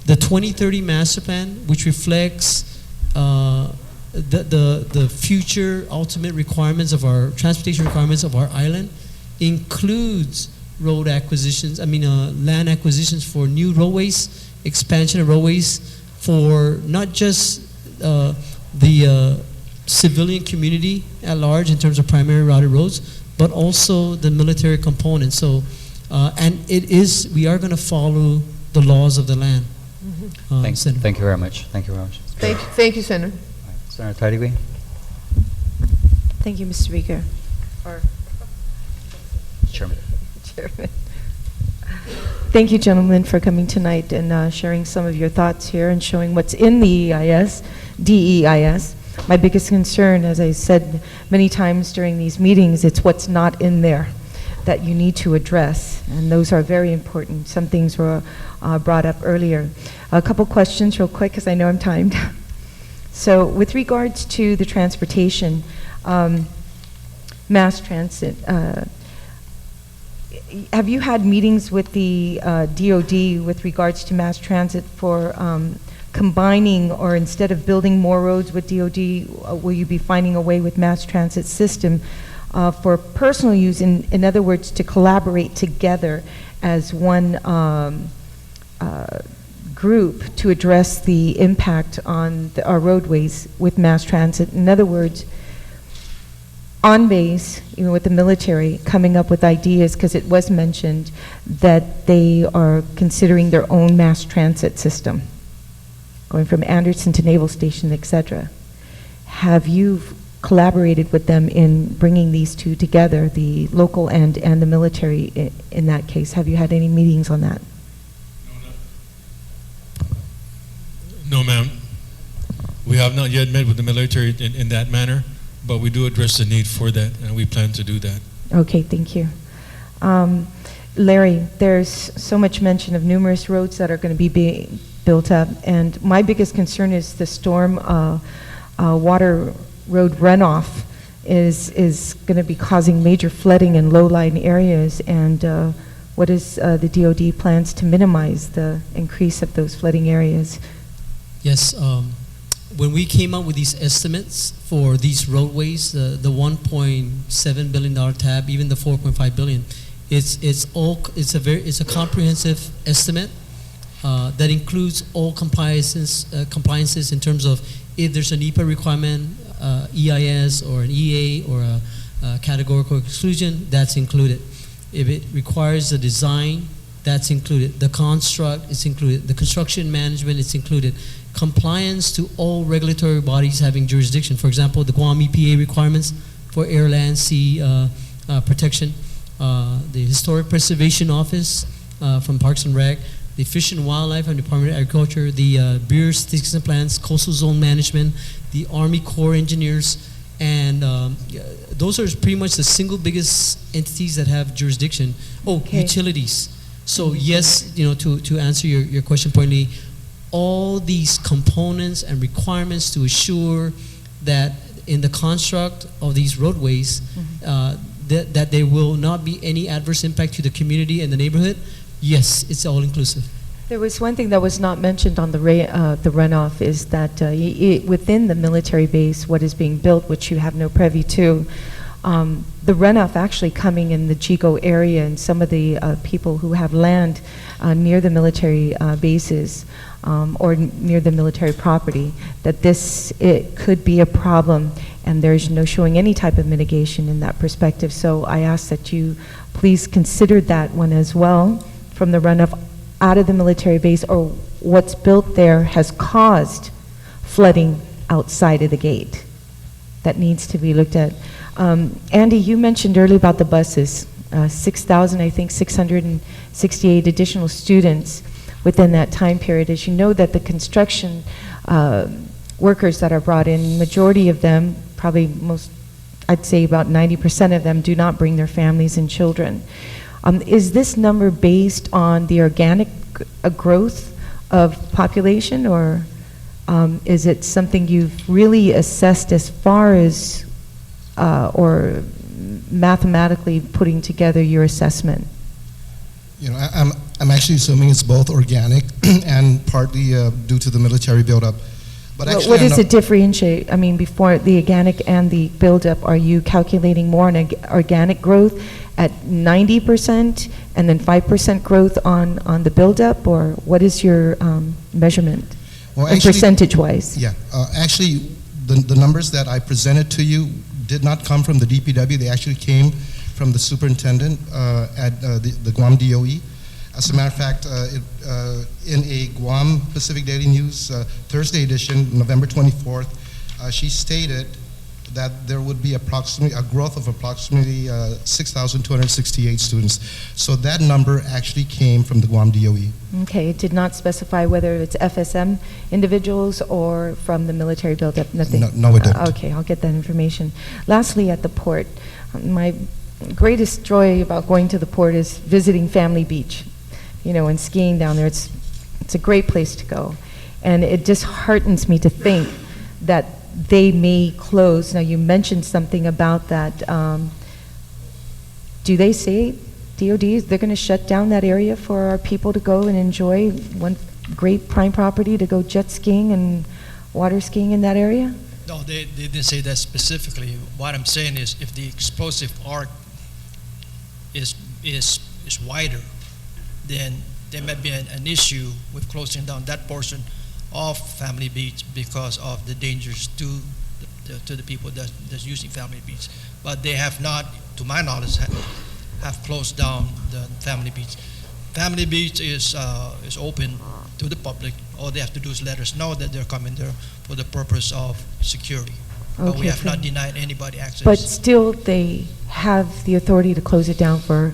the 2030 master plan, which reflects the future ultimate requirements of our transportation requirements of our island, includes road acquisitions, land acquisitions for new roadways, expansion of roadways for not just the civilian community at large in terms of primary routed roads, but also the military component. So, and we are going to follow the laws of the land. Senator. Thank you very much. Thank you very much. Thank you, Senator. Senator Tadigui. Thank you, Mr. Speaker. Chairman. Chairman. Thank you, gentlemen, for coming tonight and sharing some of your thoughts here and showing what's in the DEIS. My biggest concern, as I said many times during these meetings, it's what's not in there that you need to address, and those are very important. Some things were brought up earlier. A couple questions real quick, because I know I'm timed. So with regards to the transportation, mass transit, have you had meetings with the DOD with regards to mass transit for combining, or instead of building more roads with DOD, will you be finding a way with mass transit system for personal use, in other words, to collaborate together as one group to address the impact on our roadways with mass transit? In other words, on base, with the military, coming up with ideas, because it was mentioned that they are considering their own mass transit system, going from Anderson to Naval Station, etc. Have you collaborated with them in bringing these two together, the local and the military in that case? Have you had any meetings on that? No, ma'am. We have not yet met with the military in that manner, but we do address the need for that, and we plan to do that. Okay, thank you. Larry, there's so much mention of numerous roads that are going to be being built up, and my biggest concern is the storm water road runoff is going to be causing major flooding in low-lying areas, and what is the DOD plans to minimize the increase of those flooding areas? Yes, when we came up with these estimates for these roadways, the $1.7 billion tab, even the $4.5 billion, it's a comprehensive estimate that includes all compliances in terms of if there's an NEPA requirement, EIS or an EA or a categorical exclusion, that's included. If it requires a design, that's included. The construct is included. The construction management is included. Compliance to all regulatory bodies having jurisdiction. For example, the Guam EPA requirements for air, land, sea protection. The Historic Preservation Office from Parks and Rec. The Fish and Wildlife and Department of Agriculture. The Bureau of Statistics and Plans, Coastal Zone Management, the Army Corps Engineers, and those are pretty much the single biggest entities that have jurisdiction. Utilities. So yes, to answer your question pointedly, all these components and requirements to assure that in the construct of these roadways, that there will not be any adverse impact to the community and the neighborhood, yes, it's all inclusive. There was one thing that was not mentioned on the runoff is that within the military base, what is being built, which you have no privy to, the runoff actually coming in the Chico area, and some of the people who have land near the military bases or near the military property, that it could be a problem, and there's no showing any type of mitigation in that perspective. So I ask that you please consider that one as well, from the runoff out of the military base, or what's built there has caused flooding outside of the gate. That needs to be looked at. Andy, you mentioned earlier about the buses, 6,000, I think 668 additional students within that time period. As you know, that the construction workers that are brought in, majority of them, probably most, I'd say about 90% of them, do not bring their families and children. Is this number based on the organic growth of population, or is it something you've really assessed as far as, or mathematically putting together your assessment? You know, I'm actually assuming it's both organic and partly due to the military buildup. But actually, what does it differentiate? I mean, before the organic and the buildup, are you calculating more on organic growth at 90% and then 5% growth on the buildup, or what is your measurement, well, actually, percentage-wise? Yeah, actually, the numbers that I presented to you did not come from the DPW. They actually came from the superintendent at the Guam DOE. As a matter of fact, in a Guam Pacific Daily News Thursday edition, November 24th, she stated that there would be approximately a growth of approximately 6,268 students. So that number actually came from the Guam DOE. Okay, it did not specify whether it's FSM individuals or from the military buildup, nothing? No, it didn't. Okay, I'll get that information. Lastly, at the port, my greatest joy about going to the port is visiting Family Beach, you know, and skiing down there. It's a great place to go. And it just heartens me to think that they may close. Now, you mentioned something about that. Do they say, DOD, they're going to shut down that area for our people to go and enjoy one great prime property to go jet skiing and water skiing in that area? No, they didn't say that specifically. What I'm saying is, if the explosive arc is wider, then there might be an issue with closing down that portion of Family Beach because of the dangers to the people that's using Family Beach. But they have not, to my knowledge, have closed down the Family Beach. Family Beach is open to the public. All they have to do is let us know that they're coming there for the purpose of security. But we have not denied anybody access. But still, they have the authority to close it down for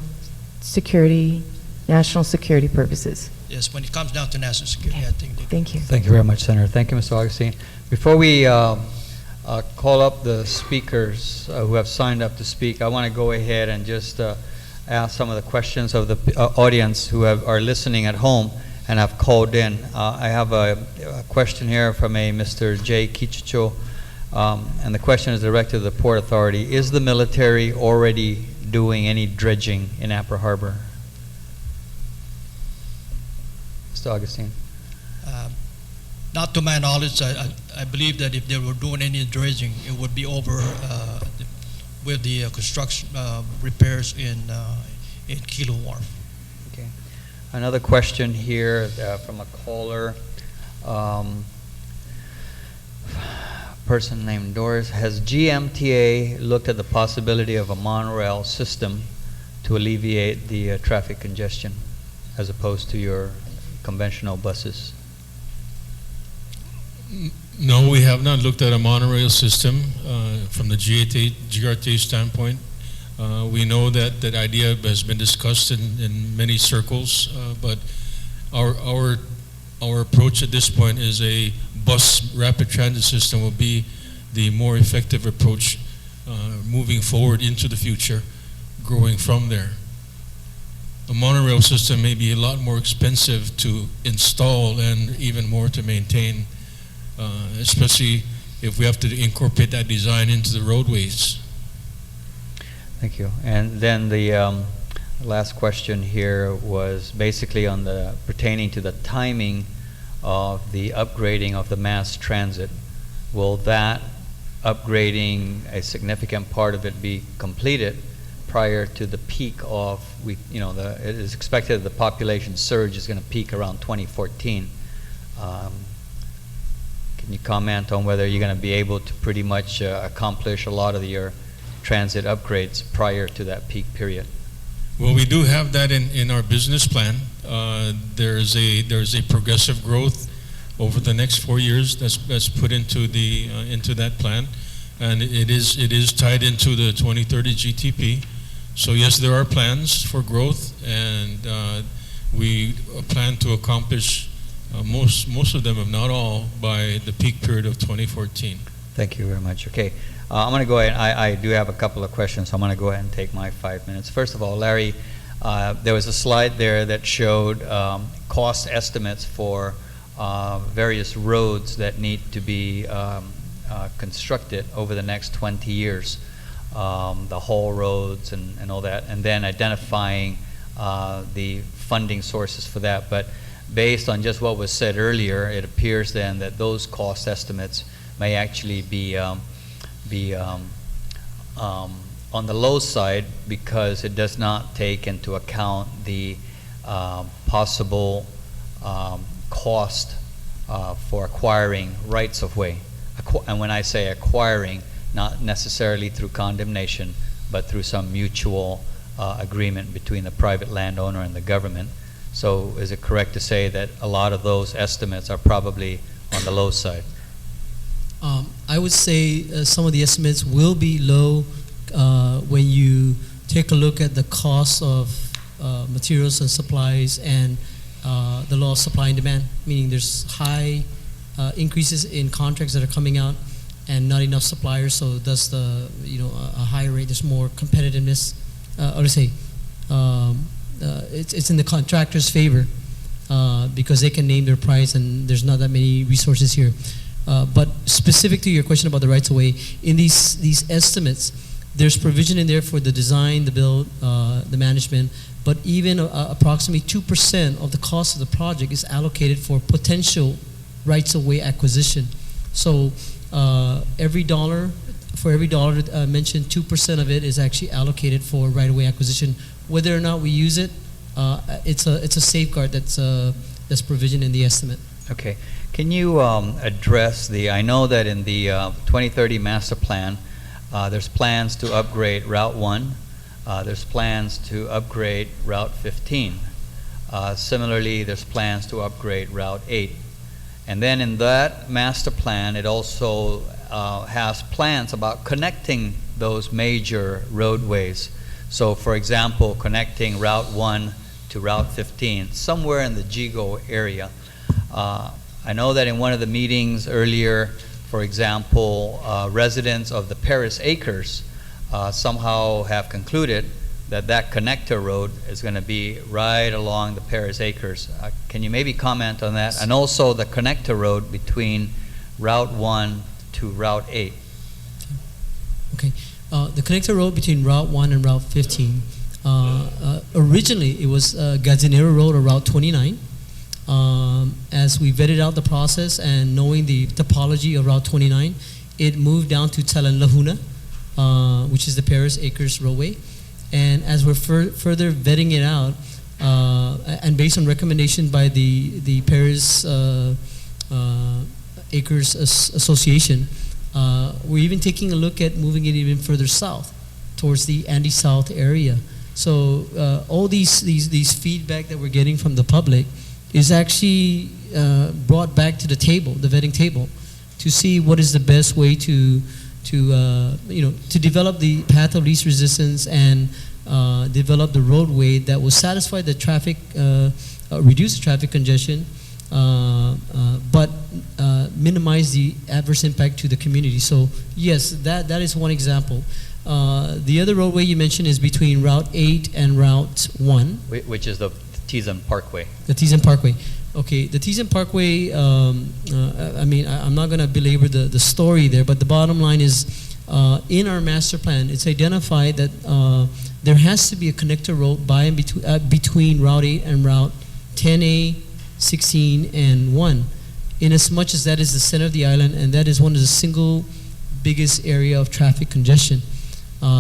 security, national security purposes. Yes, when it comes down to national security, I think they Thank you. Thank you very much, Senator. Thank you, Mr. Augustine. Before we call up the speakers who have signed up to speak, I want to go ahead and just ask some of the questions of the audience who are listening at home and have called in. I have a question here from a Mr. J. Kichicho, and the question is directed to the Port Authority. Is the military already doing any dredging in Apra Harbor? Mr. Augustine. Not to my knowledge. I believe that if they were doing any dredging, it would be over with the construction repairs in Kilo Wharf. Okay. Another question here from a caller. Person named Doris. Has GMTA looked at the possibility of a monorail system to alleviate the traffic congestion as opposed to your conventional buses? No, we have not looked at a monorail system from the GRTA standpoint. We know that that idea has been discussed in many circles, but our approach at this point is a bus rapid transit system will be the more effective approach moving forward into the future, growing from there. A monorail system may be a lot more expensive to install and even more to maintain, especially if we have to incorporate that design into the roadways. Thank you. And then the last question here was basically on the pertaining to the timing of the upgrading of the mass transit. Will that upgrading, a significant part of it, be completed prior to the peak of, it is expected the population surge is going to peak around 2014. Can Can you comment on whether you're going to be able to pretty much accomplish a lot of your transit upgrades prior to that peak period? Well, we do have that in our business plan. There's a progressive growth over the next 4 years that's put into that plan, and it is tied into the 2030 GTP. So yes, there are plans for growth, and we plan to accomplish most of them, if not all, by the peak period of 2014. Thank you very much. Okay, I'm going to go ahead. I do have a couple of questions, so I'm going to go ahead and take my 5 minutes. First of all, Larry, there was a slide there that showed cost estimates for various roads that need to be constructed over the next 20 years, the haul roads and all that, and then identifying the funding sources for that. But based on just what was said earlier, it appears then that those cost estimates may actually be on the low side, because it does not take into account the possible cost for acquiring rights of way. And when I say acquiring, not necessarily through condemnation, but through some mutual agreement between the private landowner and the government. So is it correct to say that a lot of those estimates are probably on the low side? I would say some of the estimates will be low when you take a look at the cost of materials and supplies and the law of supply and demand, meaning there's high increases in contracts that are coming out and not enough suppliers, so thus a higher rate. There's more competitiveness, or to say, it's in the contractor's favor because they can name their price and there's not that many resources here. But specific to your question about the rights of way, in these estimates, there's provision in there for the design, the build, the management, but even approximately 2% of the cost of the project is allocated for potential rights of way acquisition. So every dollar mentioned, 2% of it is actually allocated for right of way acquisition. Whether or not we use it, it's a safeguard that's provisioned in the estimate. Okay. Can you address I know that in the 2030 master plan, there's plans to upgrade Route 1. There's plans to upgrade Route 15. Similarly, there's plans to upgrade Route 8. And then in that master plan, it also has plans about connecting those major roadways. So, for example, connecting Route 1 to Route 15, somewhere in the Jigo area. I know that in one of the meetings earlier, for example, residents of the Paris Acres somehow have concluded that connector road is going to be right along the Paris Acres. Can you maybe comment on that? And also the connector road between Route 1 to Route 8. Okay. The connector road between Route 1 and Route 15, originally it was Gazinero Road or Route 29. As we vetted out the process and knowing the topology of Route 29, it moved down to Talanlahuna, which is the Paris Acres roadway. And as we're further vetting it out, and based on recommendation by the Paris Acres Association, we're even taking a look at moving it even further south, towards the Andy South area. So all these feedback that we're getting from the public is actually brought back to the table, the vetting table, to see what is the best way to develop the path of least resistance and develop the roadway that will satisfy the traffic, reduce the traffic congestion, but minimize the adverse impact to the community. So yes, that is one example. The other roadway you mentioned is between Route 8 and Route 1. Which is the Tizan Parkway. The Tizan Parkway. Okay, the Tizan Parkway, I'm not going to belabor the story there, but the bottom line is in our master plan, it's identified that there has to be a connector road by and between Route 8 and Route 10A, 16, and 1, in as much as that is the center of the island, and that is one of the single biggest area of traffic congestion.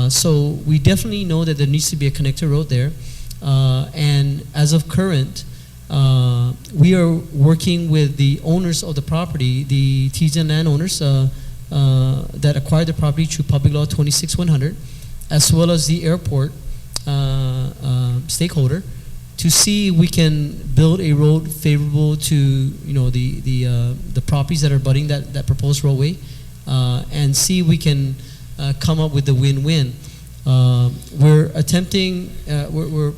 So we definitely know that there needs to be a connector road there, and as of current, We are working with the owners of the property, the Tijan landowners that acquired the property through Public Law 26100, as well as the airport stakeholder, to see if we can build a road favorable to the properties that are abutting that proposed roadway, and see if we can come up with the win-win. We're attempting, we're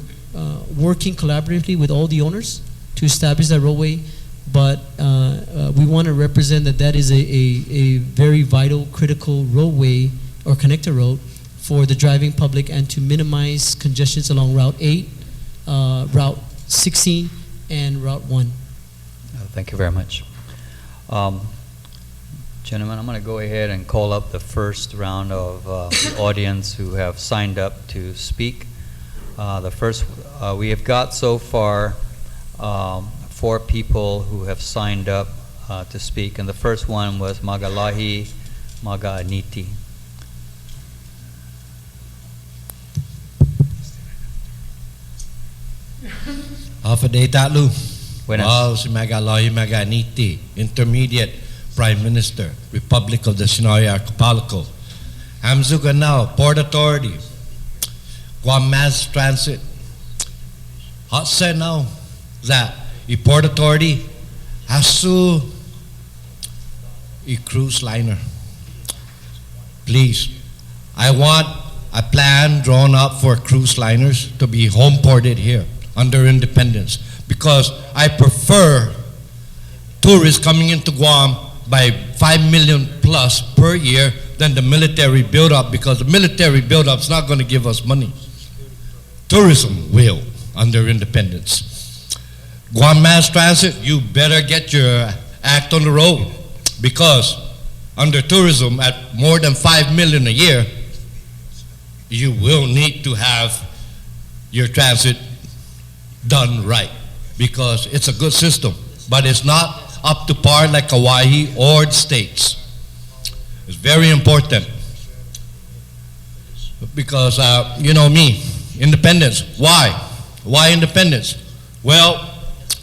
working collaboratively with all the owners to establish that roadway, but we want to represent that is a very vital, critical roadway or connector road for the driving public, and to minimize congestions along Route 8, Route 16, and Route 1. Thank you very much. Gentlemen, I'm going to go ahead and call up the first round of the audience who have signed up to speak. The first, we have got so far 4 people who have signed up to speak, and the first one was Magalahi Magaaniti. Afadeta Lu. Buenas. Wow, si Magaloy Maganiti, Intermediate Prime Minister, Republic of the Sinoy Archipelago. Hamzuga now, Port Authority, Guam Mass Transit. Hot said now that the Port Authority has to a cruise liner. Please, I want a plan drawn up for cruise liners to be home ported here under independence, because I prefer tourists coming into Guam by 5 million plus per year than the military buildup, because the military buildup is not going to give us money. Tourism will under independence. Guam Mass Transit, you better get your act on the road, because under tourism at more than 5 million a year, you will need to have your transit done right, because it's a good system, but it's not up to par like Hawaii or the States. It's very important, because you know me, independence. Why independence? Well,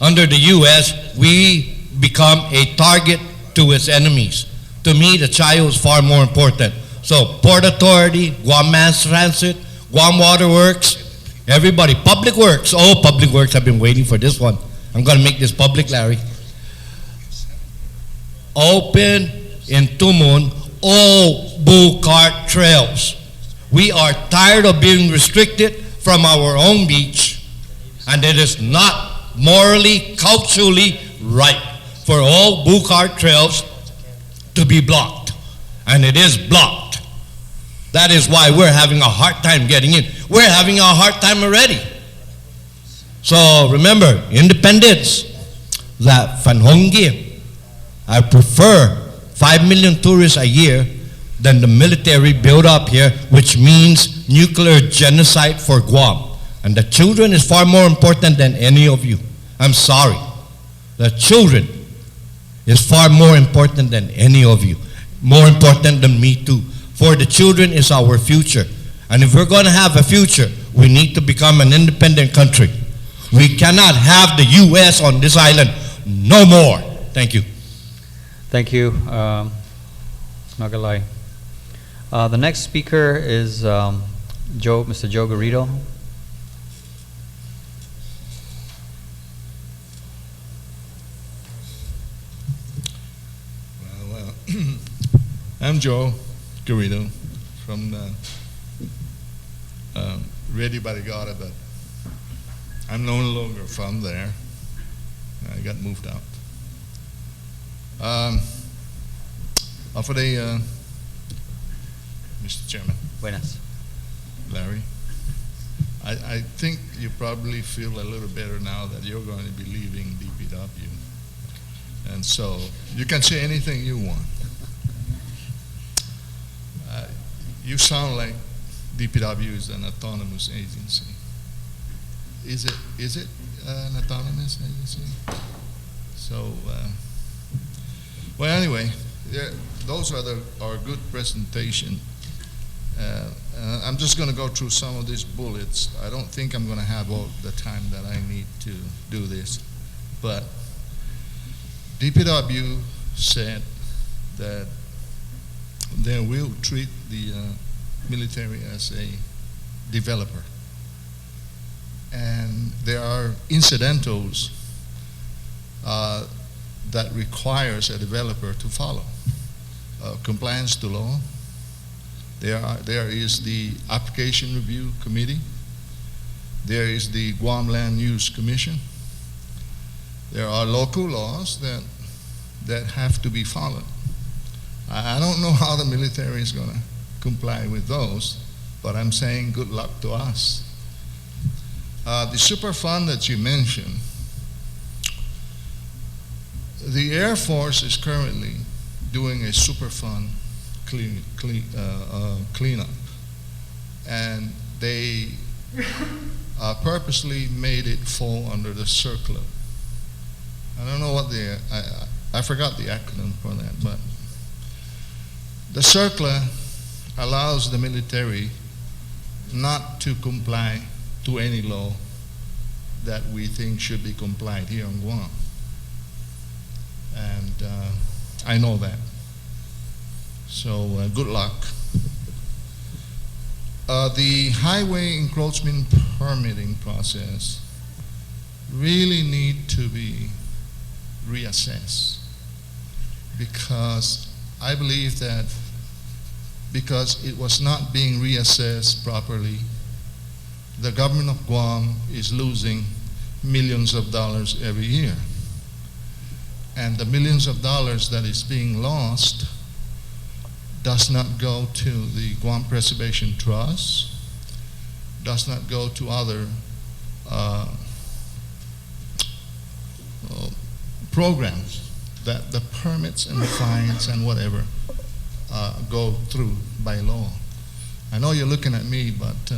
under the U.S., we become a target to its enemies. To me, the child is far more important. So Port Authority, Guam Mass Transit, Guam Water Works, everybody, Public Works. Oh, Public Works, I've been waiting for this one. I'm going to make this public, Larry. Open in Tumun all bull cart trails. We are tired of being restricted from our own beach, and it is not morally, culturally right for all bull cart trails to be blocked, and it is blocked. That is why we're having a hard time getting in. We're having a hard time already. So remember, independence, that Fanhongi, I prefer 5 million tourists a year than the military build up here, which means nuclear genocide for Guam. And the children is far more important than any of you. I'm sorry. The children is far more important than any of you. More important than me too. For the children is our future. And if we're going to have a future, we need to become an independent country. We cannot have the U.S. on this island no more. Thank you. Thank you, Magalai. The next speaker is Mr. Joe Garrido. Well, I'm Joe Garrido from the Radio Barrigada, but I'm no longer from there. I got moved out. Mr. Chairman. Buenas. Larry, I think you probably feel a little better now that you're going to be leaving DPW. And so you can say anything you want. You sound like DPW is an autonomous agency. Is it an autonomous agency? So, well, anyway, those are our good presentation. I'm just going to go through some of these bullets. I don't think I'm going to have all the time that I need to do this. But DPW said that they will treat the military as a developer. And there are incidentals that requires a developer to follow. Compliance to law. There is the Application Review Committee. There is the Guam Land Use Commission. There are local laws that have to be followed. I don't know how the military is going to comply with those, but I'm saying good luck to us. The Superfund that you mentioned, the Air Force is currently doing a Superfund cleanup, and they purposely made it fall under the circular. I don't know what I forgot the acronym for that, but the circular allows the military not to comply to any law that we think should be complied here on Guam. And I know that. So good luck. The highway encroachment permitting process really need to be reassessed, because I believe that because it was not being reassessed properly, the government of Guam is losing millions of dollars every year. And the millions of dollars that is being lost does not go to the Guam Preservation Trust, does not go to other programs that the permits and fines and whatever go through by law. I know you're looking at me, but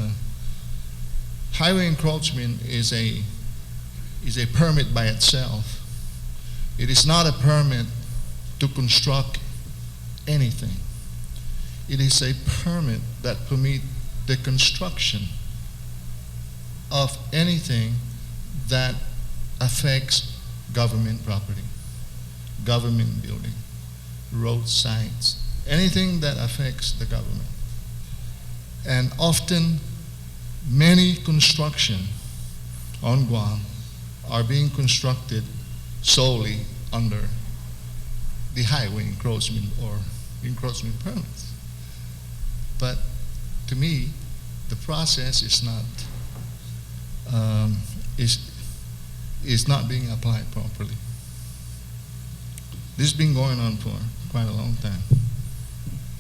highway encroachment is a permit by itself. It is not a permit to construct anything. It is a permit that permits the construction of anything that affects government property, government building, road sites, anything that affects the government. And often, many construction on Guam are being constructed solely under the highway encroachment or encroachment permits. But to me, the process is not being applied properly. This has been going on for quite a long time.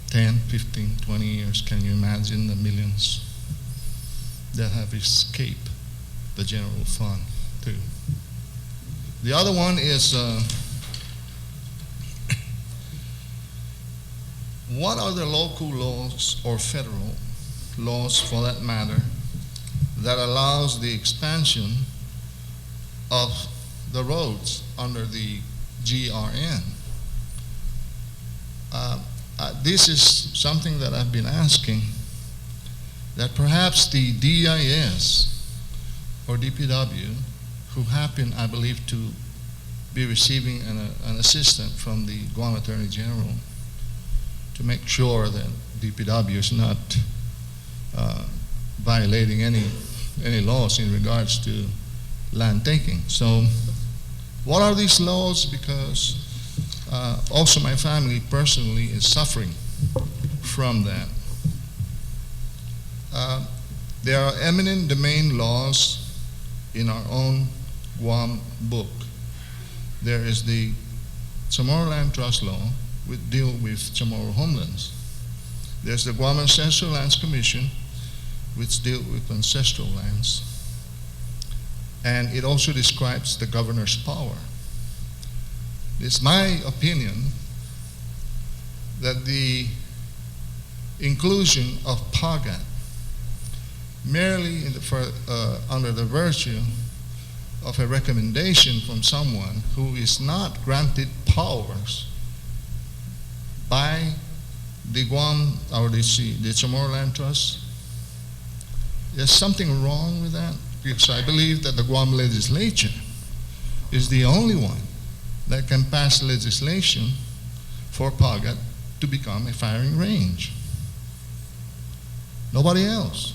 10, 15, 20 years. Can you imagine the millions that have escaped the general fund too? The other one is what are the local laws or federal laws for that matter that allows the expansion of the roads under the GRN? This is something that I've been asking, that perhaps the DIS or DPW, who happen, I believe, to be receiving an assistant from the Guam Attorney General to make sure that DPW is not violating any laws in regards to land taking. So what are these laws? Because also my family personally is suffering from that. There are eminent domain laws in our own Guam book. There is the Chamorro Land Trust Law, which deal with Chamorro homelands. There's the Guam Ancestral Lands Commission, which deal with ancestral lands. And it also describes the governor's power. It's my opinion that the inclusion of PAGAT merely under the virtue of a recommendation from someone who is not granted powers by the Guam or the Chamorro Land Trust. There's something wrong with that, because I believe that the Guam legislature is the only one that can pass legislation for Pagat to become a firing range. Nobody else.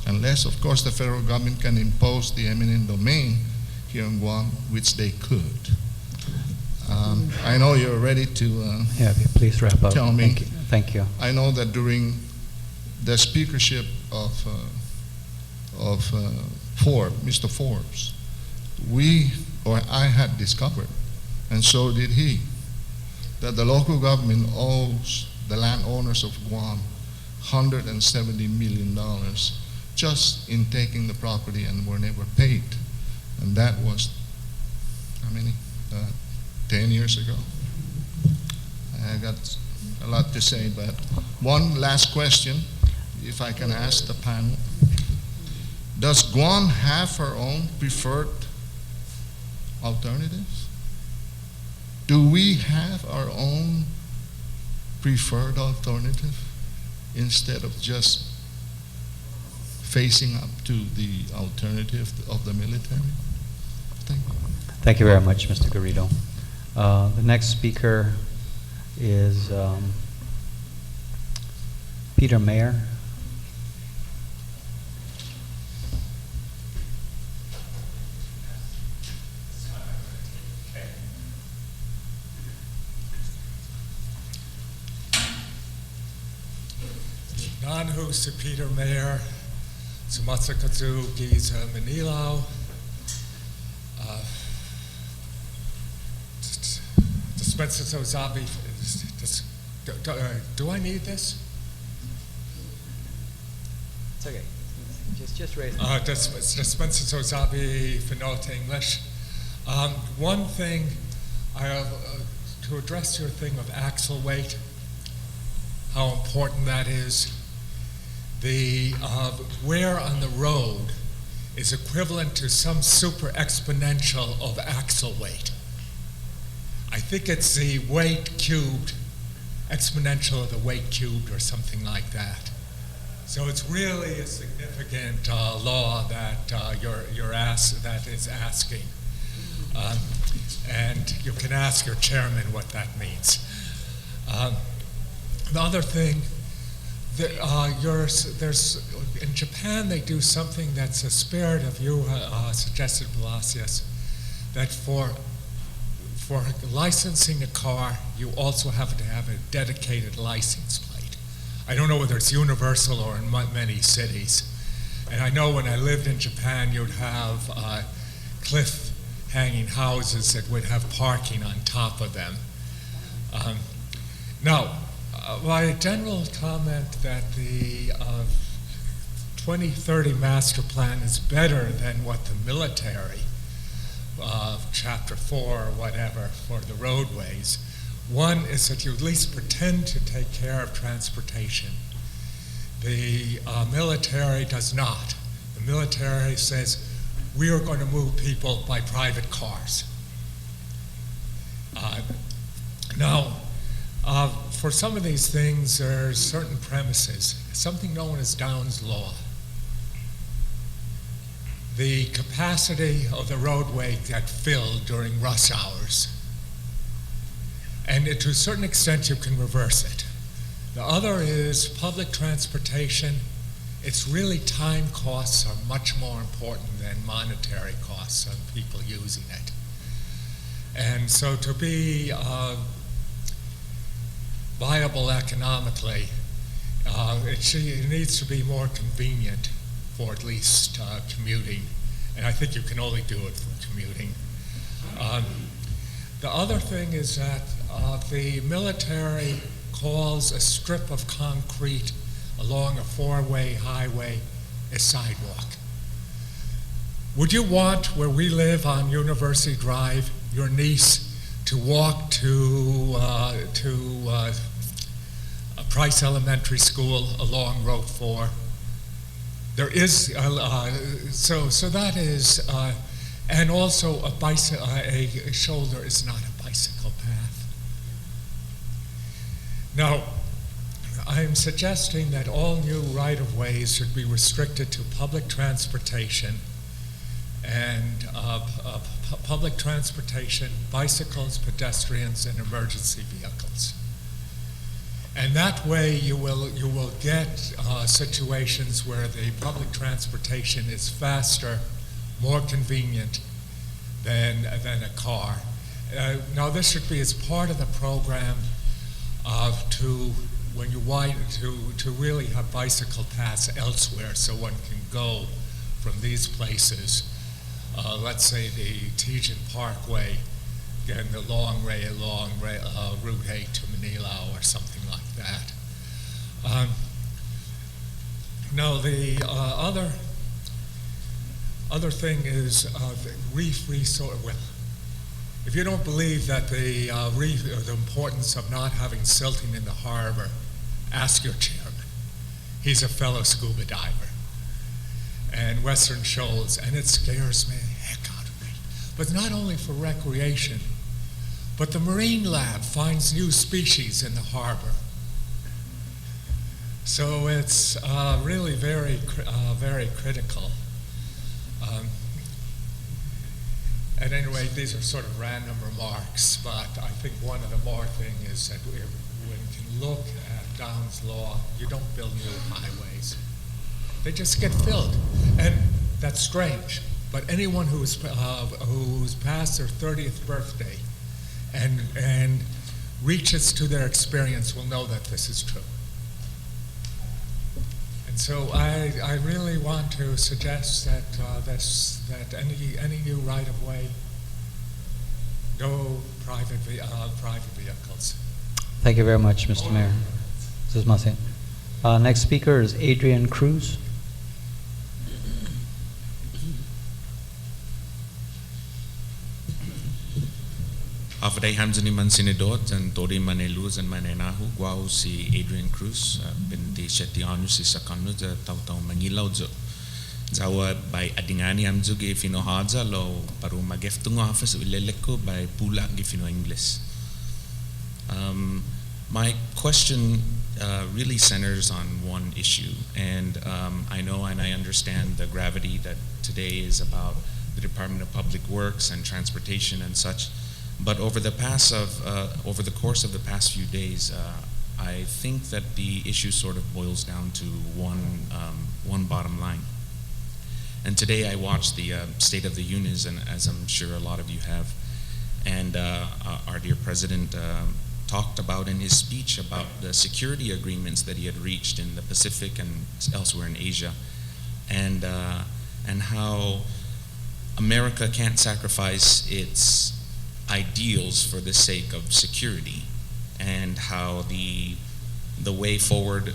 Unless, of course, the federal government can impose the eminent domain here in Guam, which they could. I know you're ready to Yeah, please wrap up. Tell me. Thank you. I know that during the speakership of Mr. Forbes, I had discovered, and so did he, that the local government owes the landowners of Guam $170 million just in taking the property and were never paid. And that was, how many? 10 years ago. I got a lot to say, but one last question, if I can ask the panel. Does Guam have her own preferred alternatives? Do we have our own preferred alternative instead of just facing up to the alternative of the military? Thank you. Thank you very much, Mr. Garrido. The next speaker is Peter Mayer. Nanhu si Peter Mayer, Sumatsakazu Giza Manilo. Dispensa Zabi, do I need this? It's okay. Just raise it. Dispensa Zabi for note English. One thing, to address your thing of axle weight, how important that is. The wear on the road is equivalent to some super exponential of axle weight. I think it's the weight cubed, exponential of the weight cubed or something like that. So it's really a significant law that that is asking. And you can ask your chairman what that means. The other thing, there's in Japan they do something that's a spirit of you suggested, Palacios, that for licensing a car, you also have to have a dedicated license plate. I don't know whether it's universal or in many cities. And I know when I lived in Japan, you'd have cliff-hanging houses that would have parking on top of them. Now, my general comment that the 2030 master plan is better than what the military Chapter 4 or whatever for the roadways. One is that you at least pretend to take care of transportation. The military does not. The military says, we are going to move people by private cars. Now, for some of these things, there's certain premises, something known as Down's Law. The capacity of the roadway get filled during rush hours. And to a certain extent, you can reverse it. The other is public transportation. It's really time costs are much more important than monetary costs of people using it. And so to be viable economically, it needs to be more convenient for at least commuting, and I think you can only do it for commuting. The other thing is that the military calls a strip of concrete along a four-way highway a sidewalk. Would you want, where we live on University Drive, your niece to walk to Price Elementary School along Road 4? There is, so that is, and also a shoulder is not a bicycle path. Now, I am suggesting that all new right-of-ways should be restricted to public transportation and public transportation, bicycles, pedestrians, and emergency vehicles. And that way you will get situations where the public transportation is faster, more convenient than a car. Now this should be as part of the program to really have bicycle paths elsewhere so one can go from these places. Let's say the Tejan Parkway, again the long Route 8 to Manila or something like that. Now the other thing is the reef resource. Well, if you don't believe that the importance of not having silting in the harbor, ask your chairman. He's a fellow scuba diver. And Western Shoals, and it scares me the heck out of me. But not only for recreation, but the Marine Lab finds new species in the harbor. So it's really very critical. At any rate, these are sort of random remarks, but I think one of the more thing is that when you can look at Downs Law, you don't build new highways. They just get filled, and that's strange. But anyone who's passed their 30th birthday and reaches to their experience will know that this is true. And so I really want to suggest that any new right-of-way, no private vehicles. Thank you very much, Mr. Mayor. This is Masin. Next speaker is Adrian Cruz. After Hamzani Mansinidot and Tori Maneluz and Manenahu, Guau si Adrian Cruz, Binti Shetianu si Sakanu, Tautau Manila Zo. Zawa by Adingani Amzugi Fino Hadza, lo Paru Mageftung office Uleleko by Pula Gifino English. My question really centers on one issue, and I know and I understand the gravity that today is about the Department of Public Works and Transportation and such. But over the course of the past few days, I think that the issue sort of boils down to one bottom line. And today I watched the State of the Union, and as I'm sure a lot of you have, and our dear President talked about in his speech about the security agreements that he had reached in the Pacific and elsewhere in Asia, and how America can't sacrifice its ideals for the sake of security, and how the way forward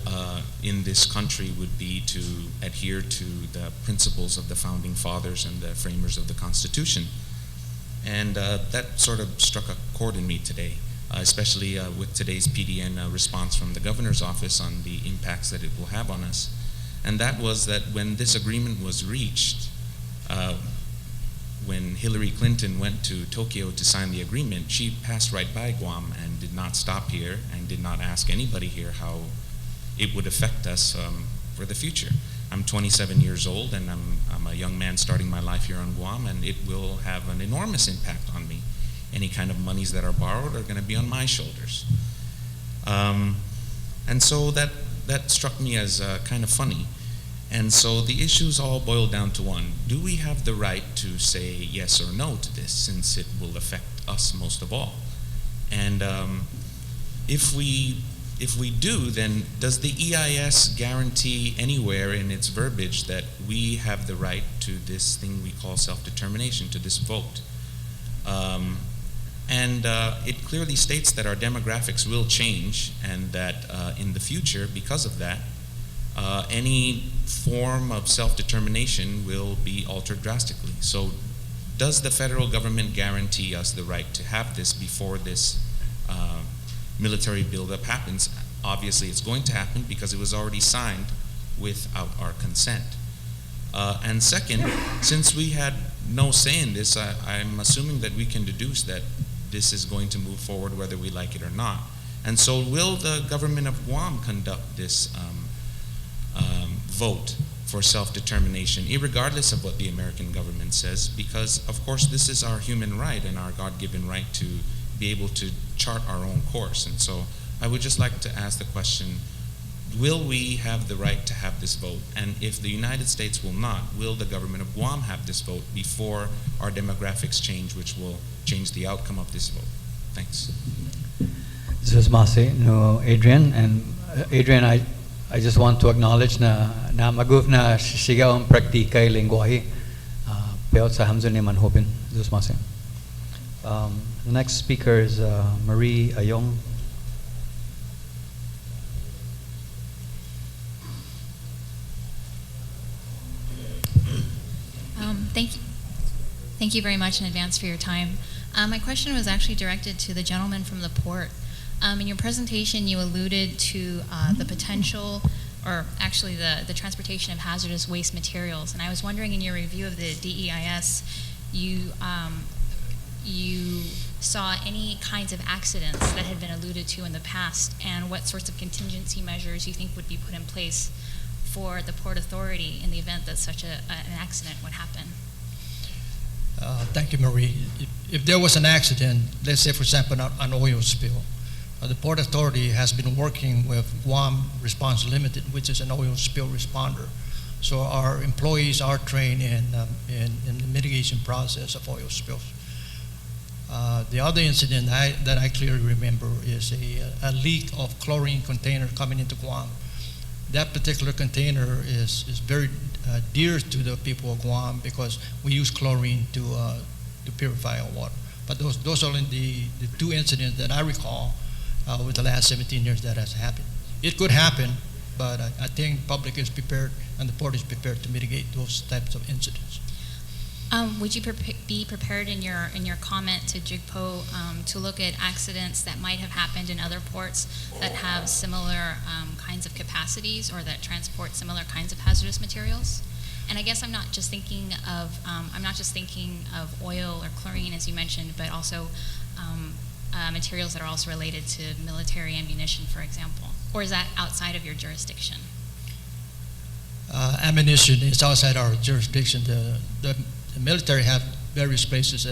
in this country would be to adhere to the principles of the founding fathers and the framers of the Constitution. And that sort of struck a chord in me today, especially with today's PDN response from the governor's office on the impacts that it will have on us. And that was that when this agreement was reached, when Hillary Clinton went to Tokyo to sign the agreement, she passed right by Guam and did not stop here and did not ask anybody here how it would affect us for the future. I'm 27 years old, and I'm a young man starting my life here on Guam, and it will have an enormous impact on me. Any kind of monies that are borrowed are going to be on my shoulders. And so that struck me as kind of funny. And so the issues all boil down to one. Do we have the right to say yes or no to this, since it will affect us most of all? And if we do, then does the EIS guarantee anywhere in its verbiage that we have the right to this thing we call self-determination, to this vote? It clearly states that our demographics will change, and that in the future, because of that, any form of self-determination will be altered drastically. So does the federal government guarantee us the right to have this before this military buildup happens? Obviously it's going to happen because it was already signed without our consent. And second, since we had no say in this, I'm assuming that we can deduce that this is going to move forward whether we like it or not. And so will the government of Guam conduct this vote for self-determination, irregardless of what the American government says, because of course this is our human right and our God-given right to be able to chart our own course. And so I would just like to ask the question, will we have the right to have this vote? And if the United States will not, will the government of Guam have this vote before our demographics change, which will change the outcome of this vote? Thanks. Zusmasi, no, Adrian. And Adrian, I just want to acknowledge na maguf na sigaw ang praktika yung lingwahe. Peot sa hamzon ni manhopin. Zusmasi. The next speaker is Marie Ayong. Thank you very much in advance for your time. My question was actually directed to the gentleman from the port. In your presentation, you alluded to the potential, or actually the transportation of hazardous waste materials. And I was wondering, in your review of the DEIS, you saw any kinds of accidents that had been alluded to in the past, and what sorts of contingency measures you think would be put in place for the Port Authority in the event that such an accident would happen. Thank you, Marie. If there was an accident, let's say, for example, an oil spill, the Port Authority has been working with Guam Response Limited, which is an oil spill responder. So our employees are trained in the mitigation process of oil spills. The other incident that I clearly remember is a leak of chlorine container coming into Guam. That particular container is very dear to the people of Guam because we use chlorine to purify our water. But those are the two incidents that I recall with the last 17 years that has happened. It could happen, but I think the public is prepared and the port is prepared to mitigate those types of incidents. Would you be prepared in your comment to JIGPO to look at accidents that might have happened in other ports that have similar kinds of capacities or that transport similar kinds of hazardous materials? And I guess I'm not just thinking of oil or chlorine, as you mentioned, but also materials that are also related to military ammunition, for example. Or is that outside of your jurisdiction? Ammunition is outside our jurisdiction. The military have various places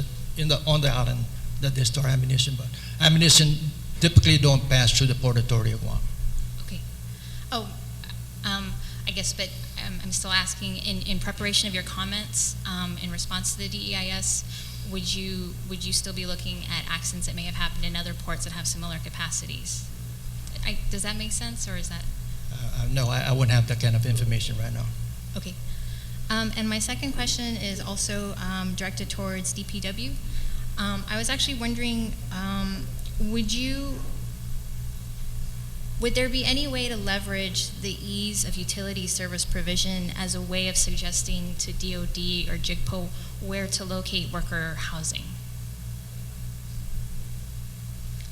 on the island that they store ammunition, but ammunition typically don't pass through the Port Authority of Guam. Okay. Oh, I guess, but I'm still asking, in preparation of your comments, in response to the DEIS, would you still be looking at accidents that may have happened in other ports that have similar capacities? Does that make sense, or is that? No, I wouldn't have that kind of information right now. Okay. And my second question is also directed towards DPW. I was actually wondering, would there be any way to leverage the ease of utility service provision as a way of suggesting to DOD or JIGPO where to locate worker housing?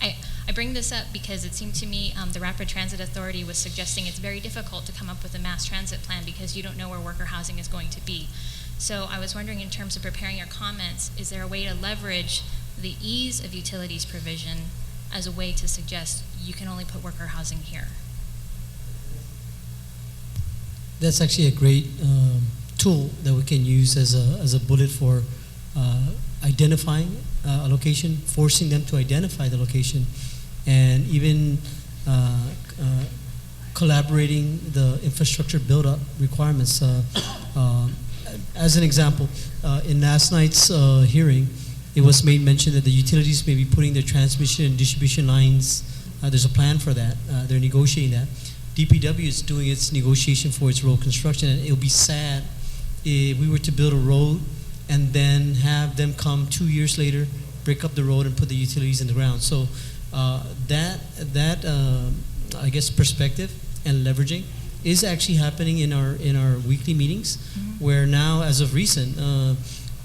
I bring this up because it seemed to me the Rapid Transit Authority was suggesting it's very difficult to come up with a mass transit plan because you don't know where worker housing is going to be. So I was wondering, in terms of preparing your comments, is there a way to leverage the ease of utilities provision as a way to suggest you can only put worker housing here? That's actually a great tool that we can use as a bullet for identifying a location, forcing them to identify the location, and even collaborating the infrastructure build-up requirements. As an example, in last night's hearing, it was made mention that the utilities may be putting their transmission and distribution lines. There's a plan for that. They're negotiating that. DPW is doing its negotiation for its road construction, and it'll be sad if we were to build a road and then have them come 2 years later, break up the road and put the utilities in the ground. So that I guess perspective and leveraging is actually happening in our weekly meetings, where now, as of recent,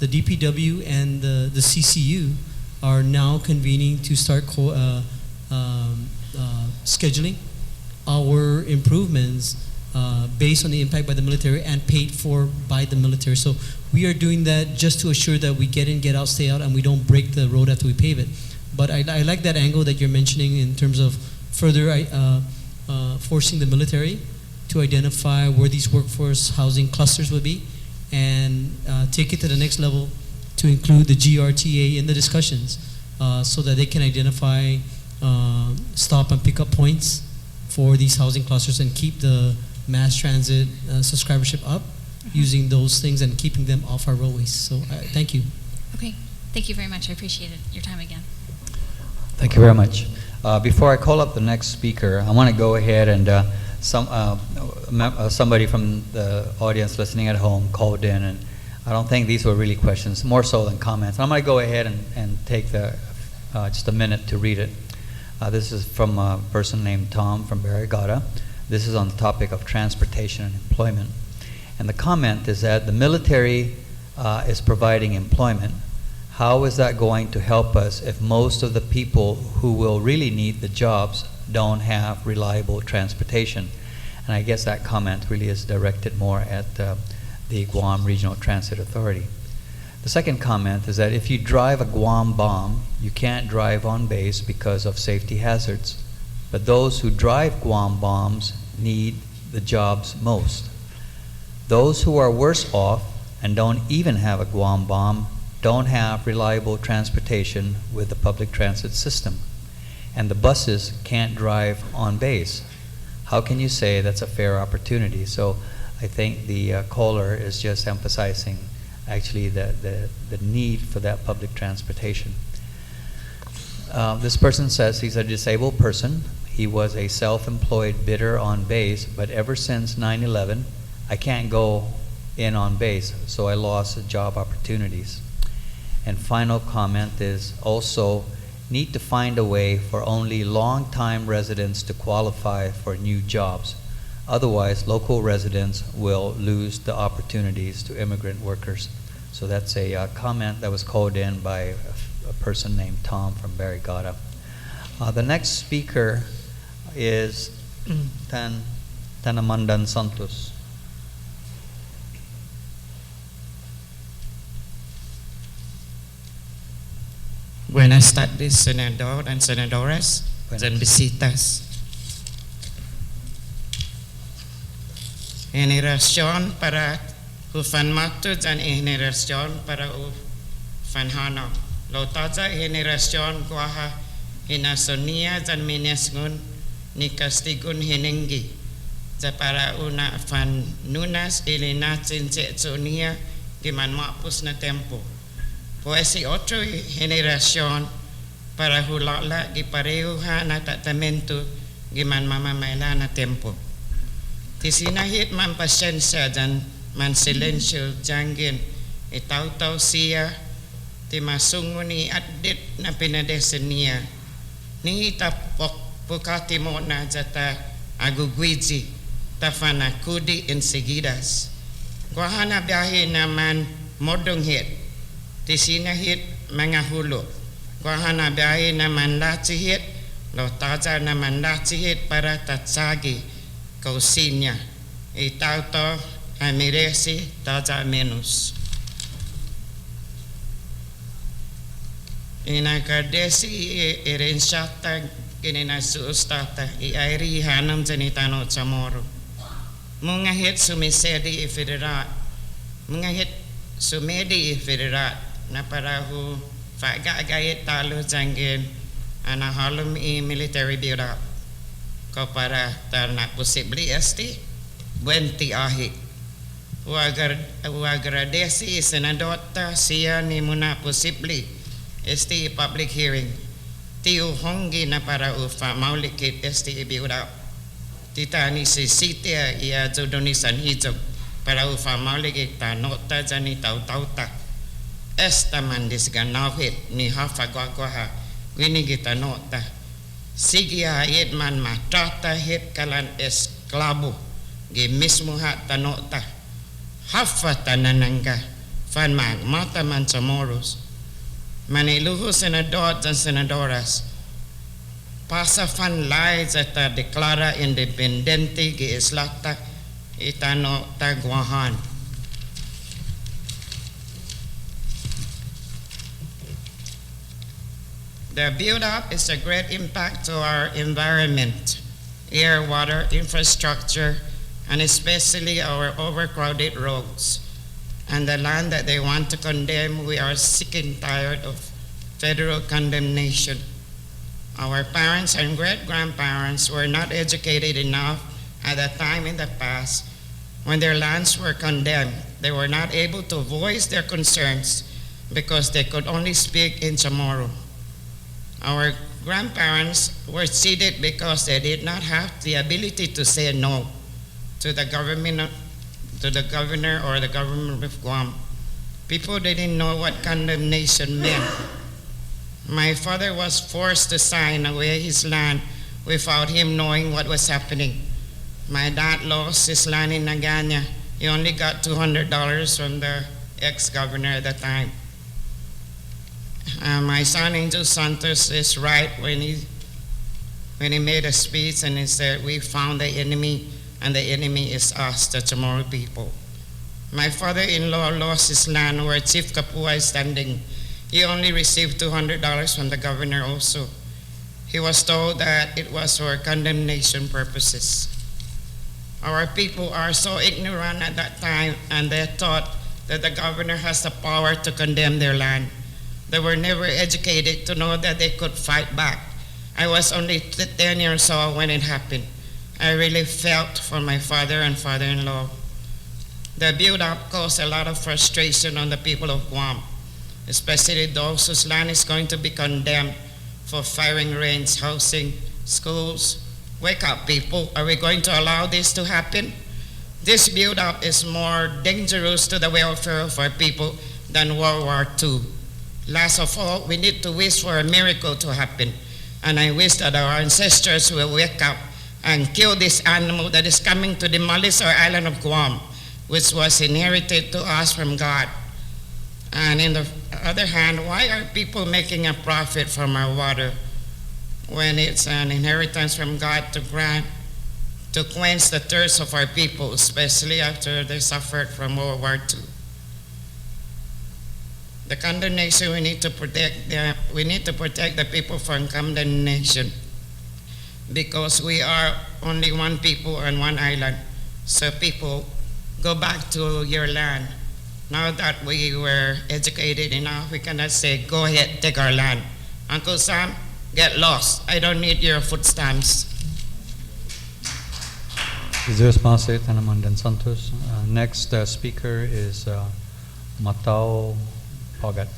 the DPW and the CCU are now convening to start scheduling our improvements based on the impact by the military and paid for by the military. So we are doing that just to assure that we get in, get out, stay out, and we don't break the road after we pave it. But I like that angle that you're mentioning in terms of further forcing the military to identify where these workforce housing clusters would be, and take it to the next level to include the GRTA in the discussions, so that they can identify stop and pick up points for these housing clusters and keep the mass transit subscribership up using those things and keeping them off our roadways. So thank you. Okay, thank you very much. I appreciate it. Your time again. Thank you very much. Before I call up the next speaker, I want to go ahead and somebody from the audience listening at home called in, and I don't think these were really questions, more so than comments. I'm going to go ahead and take just a minute to read it. This is from a person named Tom from Barrigada. This is on the topic of transportation and employment. And the comment is that the military is providing employment. How is that going to help us if most of the people who will really need the jobs don't have reliable transportation? And I guess that comment really is directed more at the Guam Regional Transit Authority. The second comment is that if you drive a Guam bomb, you can't drive on base because of safety hazards. But those who drive Guam bombs need the jobs most. Those who are worse off and don't even have a Guam bomb don't have reliable transportation with the public transit system. And the buses can't drive on base. How can you say that's a fair opportunity? So I think the caller is just emphasizing actually the need for that public transportation. This person says he's a disabled person. He was a self-employed bidder on base, but ever since 9/11, I can't go in on base, so I lost job opportunities. And final comment is also need to find a way for only long-time residents to qualify for new jobs. Otherwise, local residents will lose the opportunities to immigrant workers. So that's a comment that was called in by a person named Tom from Barrigada. The next speaker is Tanamandan Santos. Buenas tardes, senador and senadoras, and visitas. Generación para ufan matu dan generación para ufan hano. Lotaja generación guaha hinasonia dan minesgun nikastigun hinengi. Para una fan nunas ilinatin setsonia giman mapus na tempo. Pues y otra generación para hulala y pareuha na tratamiento giman mama maila na tempo. Tisinahit man pasensya dan man silensyo jangin itaw-taw siya ti masungo ni adit na pinadesenia ni itapok pukati mo na jata agugwidzi tafana kudi ensegidas. Kuahana biyahe naman modong hit tisinahit mga hulo. Kuahana biyahe naman latihit lo taja naman latihit para tatsagi kausinya itaw-taw amiresi taja menus. Inakadesi irensyata kininasusustata iairi hanam janitano chamoro. Mungahit sumisedi ifederat. Mungahit sumedi ifederat na parahu fagagayit talo jangin anahalum i military build-up. Kau para tarna posibli esti buenti ahi. Agradeci senadota siya ni muna posibli esti public hearing. Tiu hongi na para ufa maulikit esti build-up. Tita ni si sitia ia jodonisan hijau para ufa maulikit ta nota jani tau-tauta. Esta mandis ganawit ni hafa gwa-gwaha wini kita nota. Sige hayat man matata hit kalan esklabo ge mismo hat tanota hafa tanananga fan mag mata man samoros maniluho senador dan senadoras pasa fan lai zata deklara independente ge islata itano tagwahan. The build-up is a great impact to our environment, air, water, infrastructure, and especially our overcrowded roads. And the land that they want to condemn, we are sick and tired of federal condemnation. Our parents and great-grandparents were not educated enough at a time in the past when their lands were condemned. They were not able to voice their concerns because they could only speak in Chamorro. Our grandparents were seated because they did not have the ability to say no to the government, to the governor or the government of Guam. People didn't know what condemnation meant. My father was forced to sign away his land without him knowing what was happening. My dad lost his land in Nagana. He only got $200 from the ex-governor at the time. My son, Angel Santos, is right when he made a speech and he said, we found the enemy, and the enemy is us, the Chamorro people. My father-in-law lost his land where Chief Kapua is standing. He only received $200 from the governor also. He was told that it was for condemnation purposes. Our people are so ignorant at that time, and they thought that the governor has the power to condemn their land. They were never educated to know that they could fight back. I was only 10 years old when it happened. I really felt for my father and father-in-law. The build-up caused a lot of frustration on the people of Guam, especially those whose land is going to be condemned for firing range, housing, schools. Wake up, people. Are we going to allow this to happen? This build-up is more dangerous to the welfare of our people than World War II. Last of all, we need to wish for a miracle to happen. And I wish that our ancestors will wake up and kill this animal that is coming to demolish our island of Guam, which was inherited to us from God. And in the other hand, why are people making a profit from our water when it's an inheritance from God to grant, to quench the thirst of our people, especially after they suffered from World War II? The condemnation, we need to protect the people from condemnation, because we are only one people on one island. So people, go back to your land. Now that we were educated enough, we cannot say, go ahead, take our land. Uncle Sam, get lost. I don't need your food stamps. Is there a response to Tanamandan Santos? Next speaker is Matao Pagat.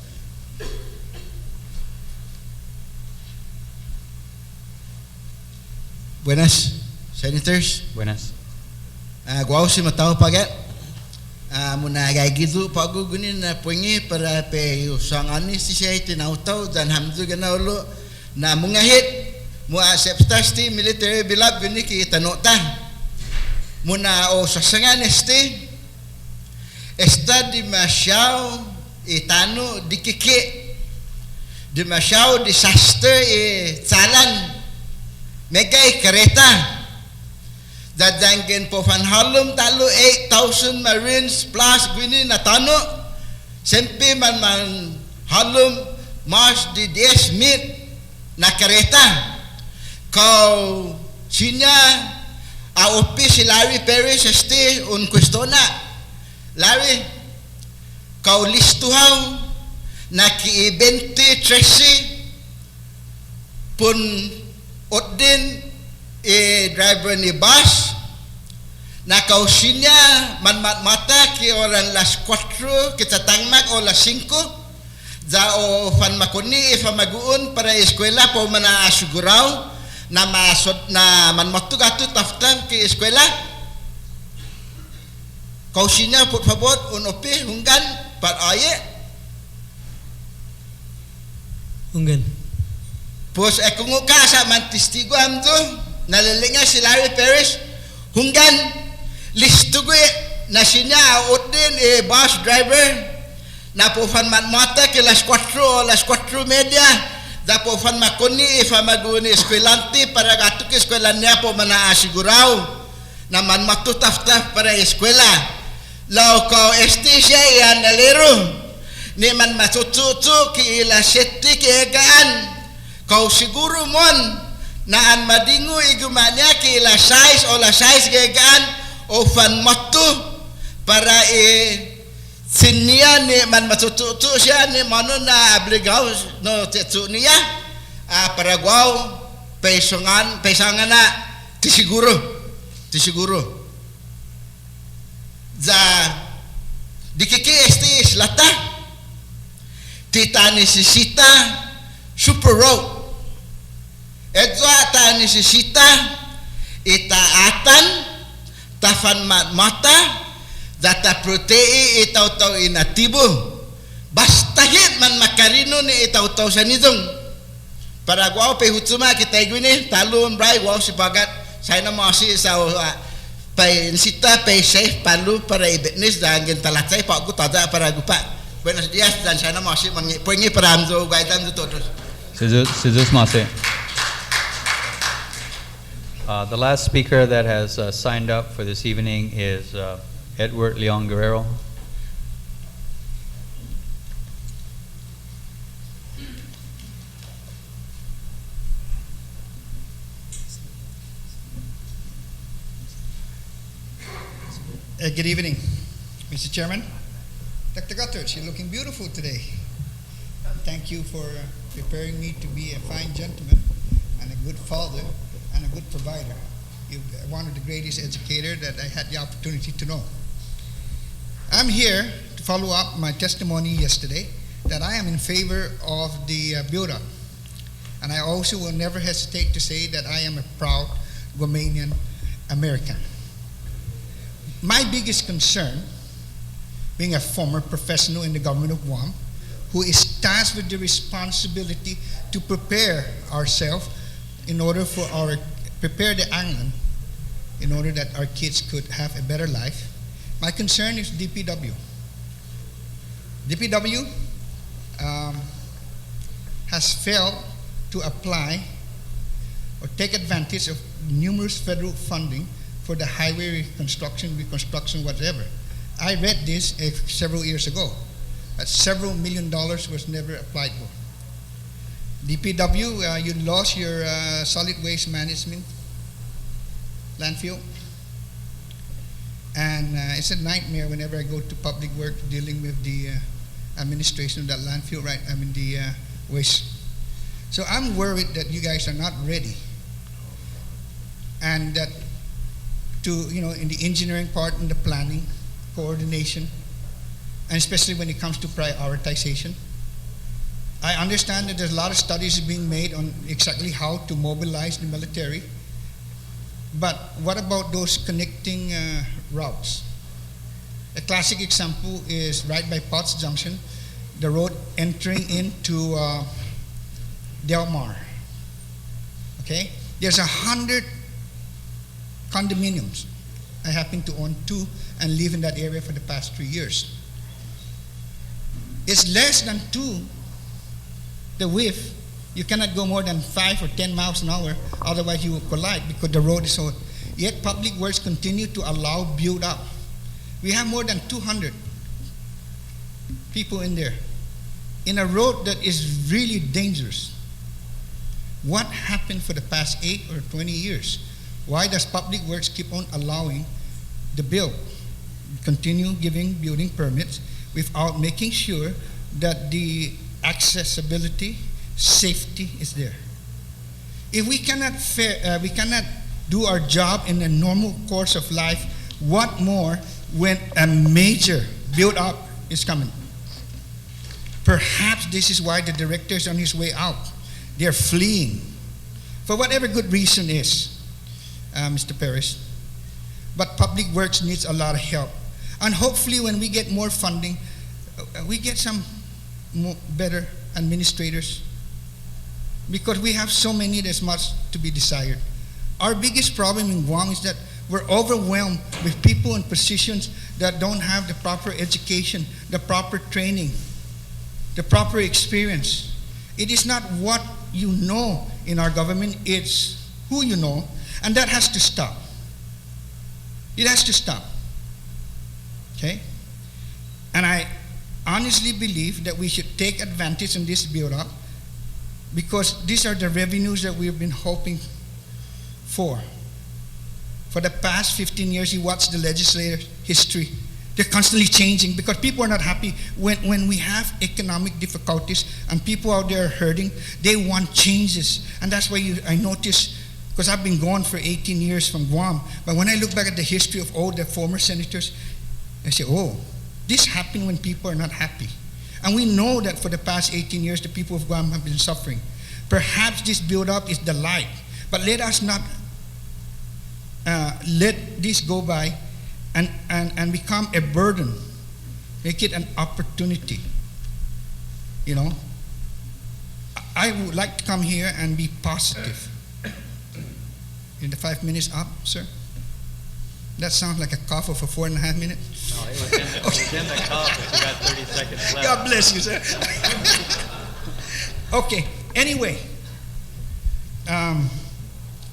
Buenas, Senators. Buenas. Guau si Matao Pagat. Muna gagidu pagugunin na pungi para pe usangani si siya tinautaw dan hamdu ganaulo na mungahit mo acceptasti military bilab guni ki tanota muna o sasangan está demasiado itano dikiki demasiado disaster jalan megay kereta dadangin po van halum talo 8,000 Marines plus gwini na tano sempi man halum mas di 10 mit na kereta kau sinya a opi si Larry Perez este un questona Larry kau listuhaw na ki-20 Tracy pun odin driver ni bus na kausinya mata ki orang las 4 kita tangmak o las 5 za o fan makuni ifamaguun para eskwela po mana asuguraw na masod na manmatugatu taftang ki eskwela kausinya por favor unopi hunggan par aye hunggan pues ekunguka sa mantistigo amdo nalalinga si Larry Perez hunggan listugue na sinya odin bus driver na po fan mata ke las 4 media da po fan makoni ifamaguni eskwelante para gatuk eskwela niya po mana asiguraw na man matutaf-taf para eskwela lao ko siya yan nalero ni man matututu ki ila seti ki egaan kau siguro mon na an madingo igumanya ki la size o la size gegaan o fan matu para sinia ni man matututu siya ni mano na abligaw no tetsu niya para guaw paisangan na tisiguro za dikiki estis lata tita necesita super road edzo ta necesita itaatan tafan mata data protei itaw-taw inatibo basta hit man makarino ni itaw-taw sa nitong para guaw pe hutsuma kita igwini talon bray guaw si bagat saya na masi sa pay sita pay safe palu para ibetnis dan gen talatsay pa gutada para gupa buenos dias dan saya na masi mangi poingi para amzo gaitan do todos Sizus Mase. The last speaker that has signed up for this evening is Edward Leon Guerrero. Good evening, Mr. Chairman. Dr. Gutters, you're looking beautiful today. Thank you for preparing me to be a fine gentleman and a good father and a good provider. You're one of the greatest educators that I had the opportunity to know. I'm here to follow up my testimony yesterday that I am in favor of the build-up. And I also will never hesitate to say that I am a proud Guamanian American. My biggest concern, being a former professional in the government of Guam, who is tasked with the responsibility to prepare ourselves in order for prepare the island in order that our kids could have a better life. My concern is DPW. DPW has failed to apply or take advantage of numerous federal funding for the highway reconstruction, whatever. I read this several years ago, that several $1 million was never applied for. DPW, you lost your solid waste management landfill. And it's a nightmare whenever I go to public work dealing with the administration of that landfill, right? I mean the waste. So I'm worried that you guys are not ready. And that in the engineering part and the planning, coordination, and especially when it comes to prioritization. I understand that there's a lot of studies being made on exactly how to mobilize the military, but what about those connecting routes? A classic example is right by Potts Junction, the road entering into Del Mar. Okay? There's 100 condominiums. I happen to own 2 and live in that area for the past 3 years. It's less than 2, the width. You cannot go more than 5 or 10 miles an hour, otherwise you will collide because the road is so. Yet Public Works continue to allow build up. We have more than 200 people in there, in a road that is really dangerous. What happened for the past 8 or 20 years? Why does Public Works keep on allowing the bill, continue giving building permits without making sure that the accessibility, safety is there? If we cannot do our job in a normal course of life, what more when a major build-up is coming? Perhaps this is why the director is on his way out. They're fleeing, for whatever good reason is, Mr. Perez. But Public Works needs a lot of help. And hopefully when we get more funding, we get some better administrators, because we have so many, there's much to be desired. Our biggest problem in Guam is that we're overwhelmed with people in positions that don't have the proper education, the proper training, the proper experience. It is not what you know in our government, it's who you know, and that has to stop. It has to stop. Okay? And I honestly believe that we should take advantage in this build-up, because these are the revenues that we've been hoping for For the past 15 years, you watch the legislative history. They're constantly changing because people are not happy. When we have economic difficulties and people out there are hurting, they want changes. And that's why I notice, because I've been gone for 18 years from Guam, but when I look back at the history of all the former senators, I say, oh, this happened when people are not happy. And we know that for the past 18 years, the people of Guam have been suffering. Perhaps this build-up is the light, but let us not let this go by and become a burden. Make it an opportunity. You know, I would like to come here and be positive. In the 5 minutes up, sir? That sounds like a cough for 4.5 minutes. No, it was in the cup, but you got 30 seconds left. God bless you, sir. Okay, anyway,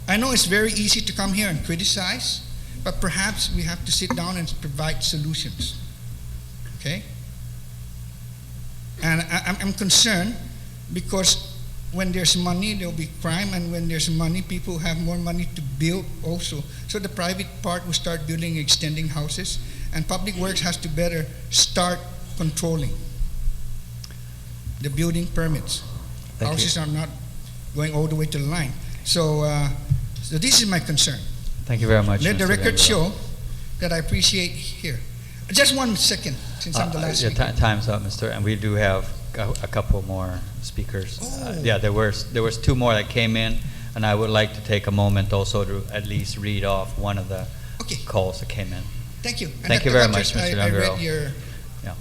I know it's very easy to come here and criticize, but perhaps we have to sit down and provide solutions. Okay? And I'm concerned because when there's money, there'll be crime, and when there's money, people have more money to build also. So the private part will start building, extending houses, and Public Works has to better start controlling the building permits. Houses are not going all the way to the line. So, so this is my concern. Thank you very much. Let the Mr. record Gandara. show that I appreciate here. Just 1 second, since I'm the last yeah, speaker. time's up, Mr. And we do have a couple more speakers. Yeah, there was 2 more that came in, and I would like to take a moment also to at least read off one of the calls that came in. Thank you. And Thank you very much, Mr. I Gandara. read your... Yeah.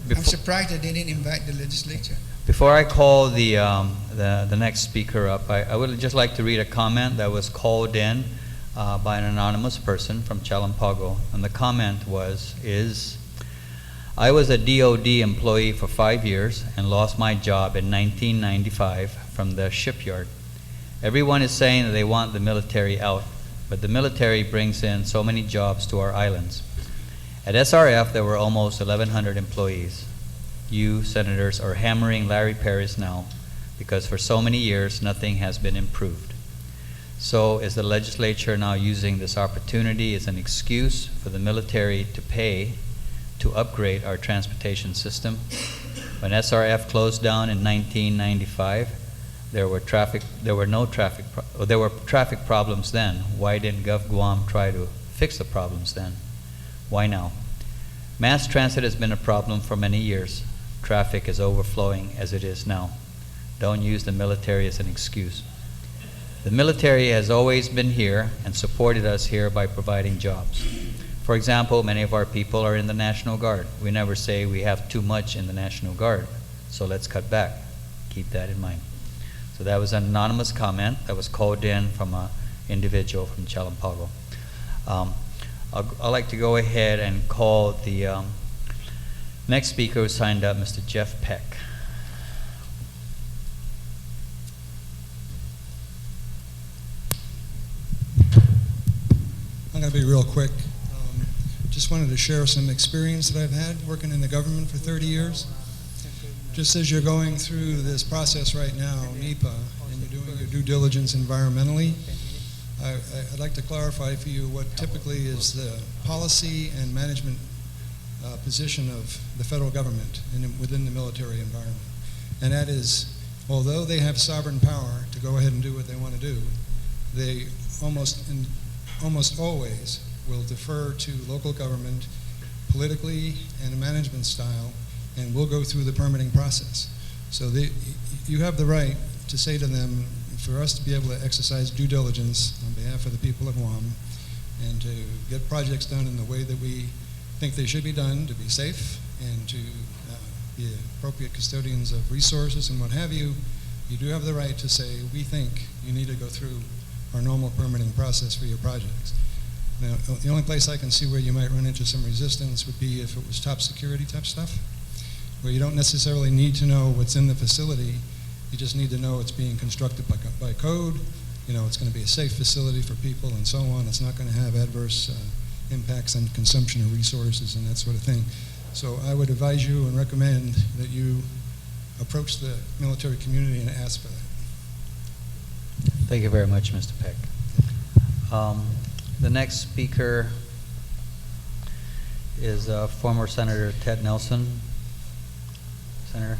I'm surprised that they didn't invite the legislature. Before I call the next speaker up, I would just like to read a comment that was called in by an anonymous person from Chalampago, and the comment is, I was a DOD employee for 5 years and lost my job in 1995 from the shipyard. Everyone is saying that they want the military out, but the military brings in so many jobs to our islands. At SRF, there were almost 1,100 employees. You, senators, are hammering Larry Paris now because for so many years, nothing has been improved. So is the legislature now using this opportunity as an excuse for the military to pay to upgrade our transportation system? When SRF closed down in 1995, there were traffic problems then. Why didn't Gov Guam try to fix the problems then? Why now? Mass transit has been a problem for many years. Traffic is overflowing as it is now. Don't use the military as an excuse. The military has always been here and supported us here by providing jobs. For example, many of our people are in the National Guard. We never say we have too much in the National Guard, so let's cut back. Keep that in mind. So that was an anonymous comment that was called in from an individual from Chalampago. I'd like to go ahead and call the next speaker who signed up, Mr. Jeff Peck. I'm going to be real quick. Just wanted to share some experience that I've had working in the government for 30 years. Just as you're going through this process right now, NEPA, and you're doing your due diligence environmentally, I'd like to clarify for you what typically is the policy and management position of the federal government within the military environment. And that is, although they have sovereign power to go ahead and do what they want to do, they almost always will defer to local government politically and a management style, and will go through the permitting process. So you have the right to say to them, for us to be able to exercise due diligence on behalf of the people of Guam and to get projects done in the way that we think they should be done, to be safe and to be appropriate custodians of resources and what have you, you do have the right to say, we think you need to go through our normal permitting process for your projects. Now, the only place I can see where you might run into some resistance would be if it was top security type stuff, where you don't necessarily need to know what's in the facility, you just need to know it's being constructed by code, you know, it's going to be a safe facility for people and so on, it's not going to have adverse impacts on consumption of resources and that sort of thing. So I would advise you and recommend that you approach the military community and ask for that. Thank you very much, Mr. Peck. The next speaker is former Senator Ted Nelson. Senator.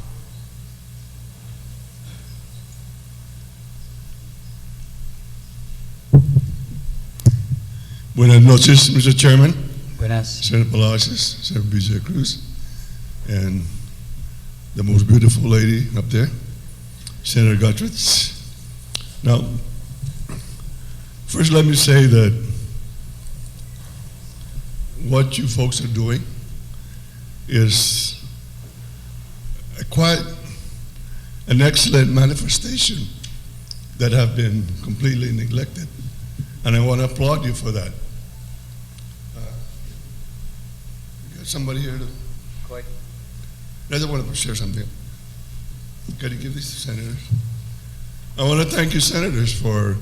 Buenas noches, Mr. Chairman. Buenas. Senator Palacios, Senator BJ Cruz, and the most beautiful lady up there, Senator Guthridge. Now, first let me say that what you folks are doing is quite an excellent manifestation that have been completely neglected, and I want to applaud you for that. You got somebody here to? Quite. I just want to share something. Can you give these to senators? I want to thank you, senators, for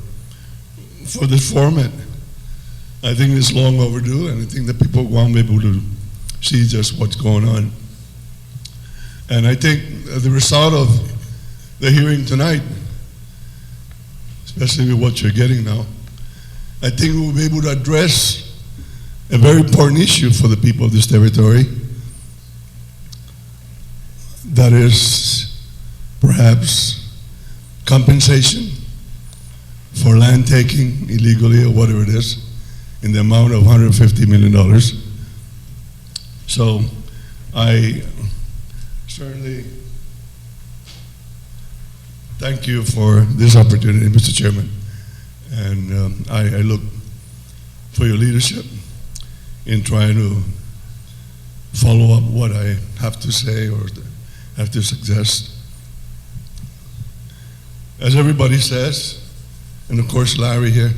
this format. I think it's long overdue, and I think that people want to be able to see just what's going on. And I think the result of the hearing tonight, especially with what you're getting now, I think we'll be able to address a very important issue for the people of this territory. That is perhaps compensation for land taking illegally or whatever it is in the amount of $150 million. So I certainly thank you for this opportunity, Mr. Chairman. And I look for your leadership in trying to follow up what I have to say or have to suggest. As everybody says, and of course Larry here,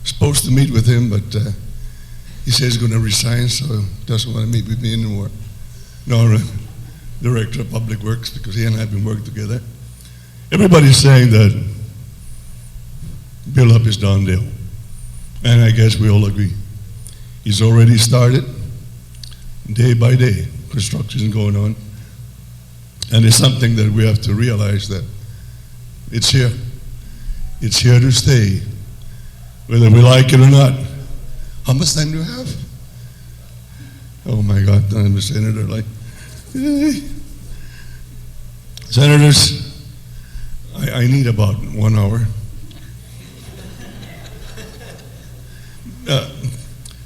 supposed to meet with him, but he says he's going to resign, so doesn't want to meet with me anymore. No, Director of Public Works, because he and I have been working together. Everybody's saying that build up is done deal. And I guess we all agree. He's already started, day by day, construction is going on. And it's something that we have to realize that it's here. It's here to stay, whether we like it or not. How much time do you have? Oh my God, I'm a senator, like, hey. Senators, I need about 1 hour.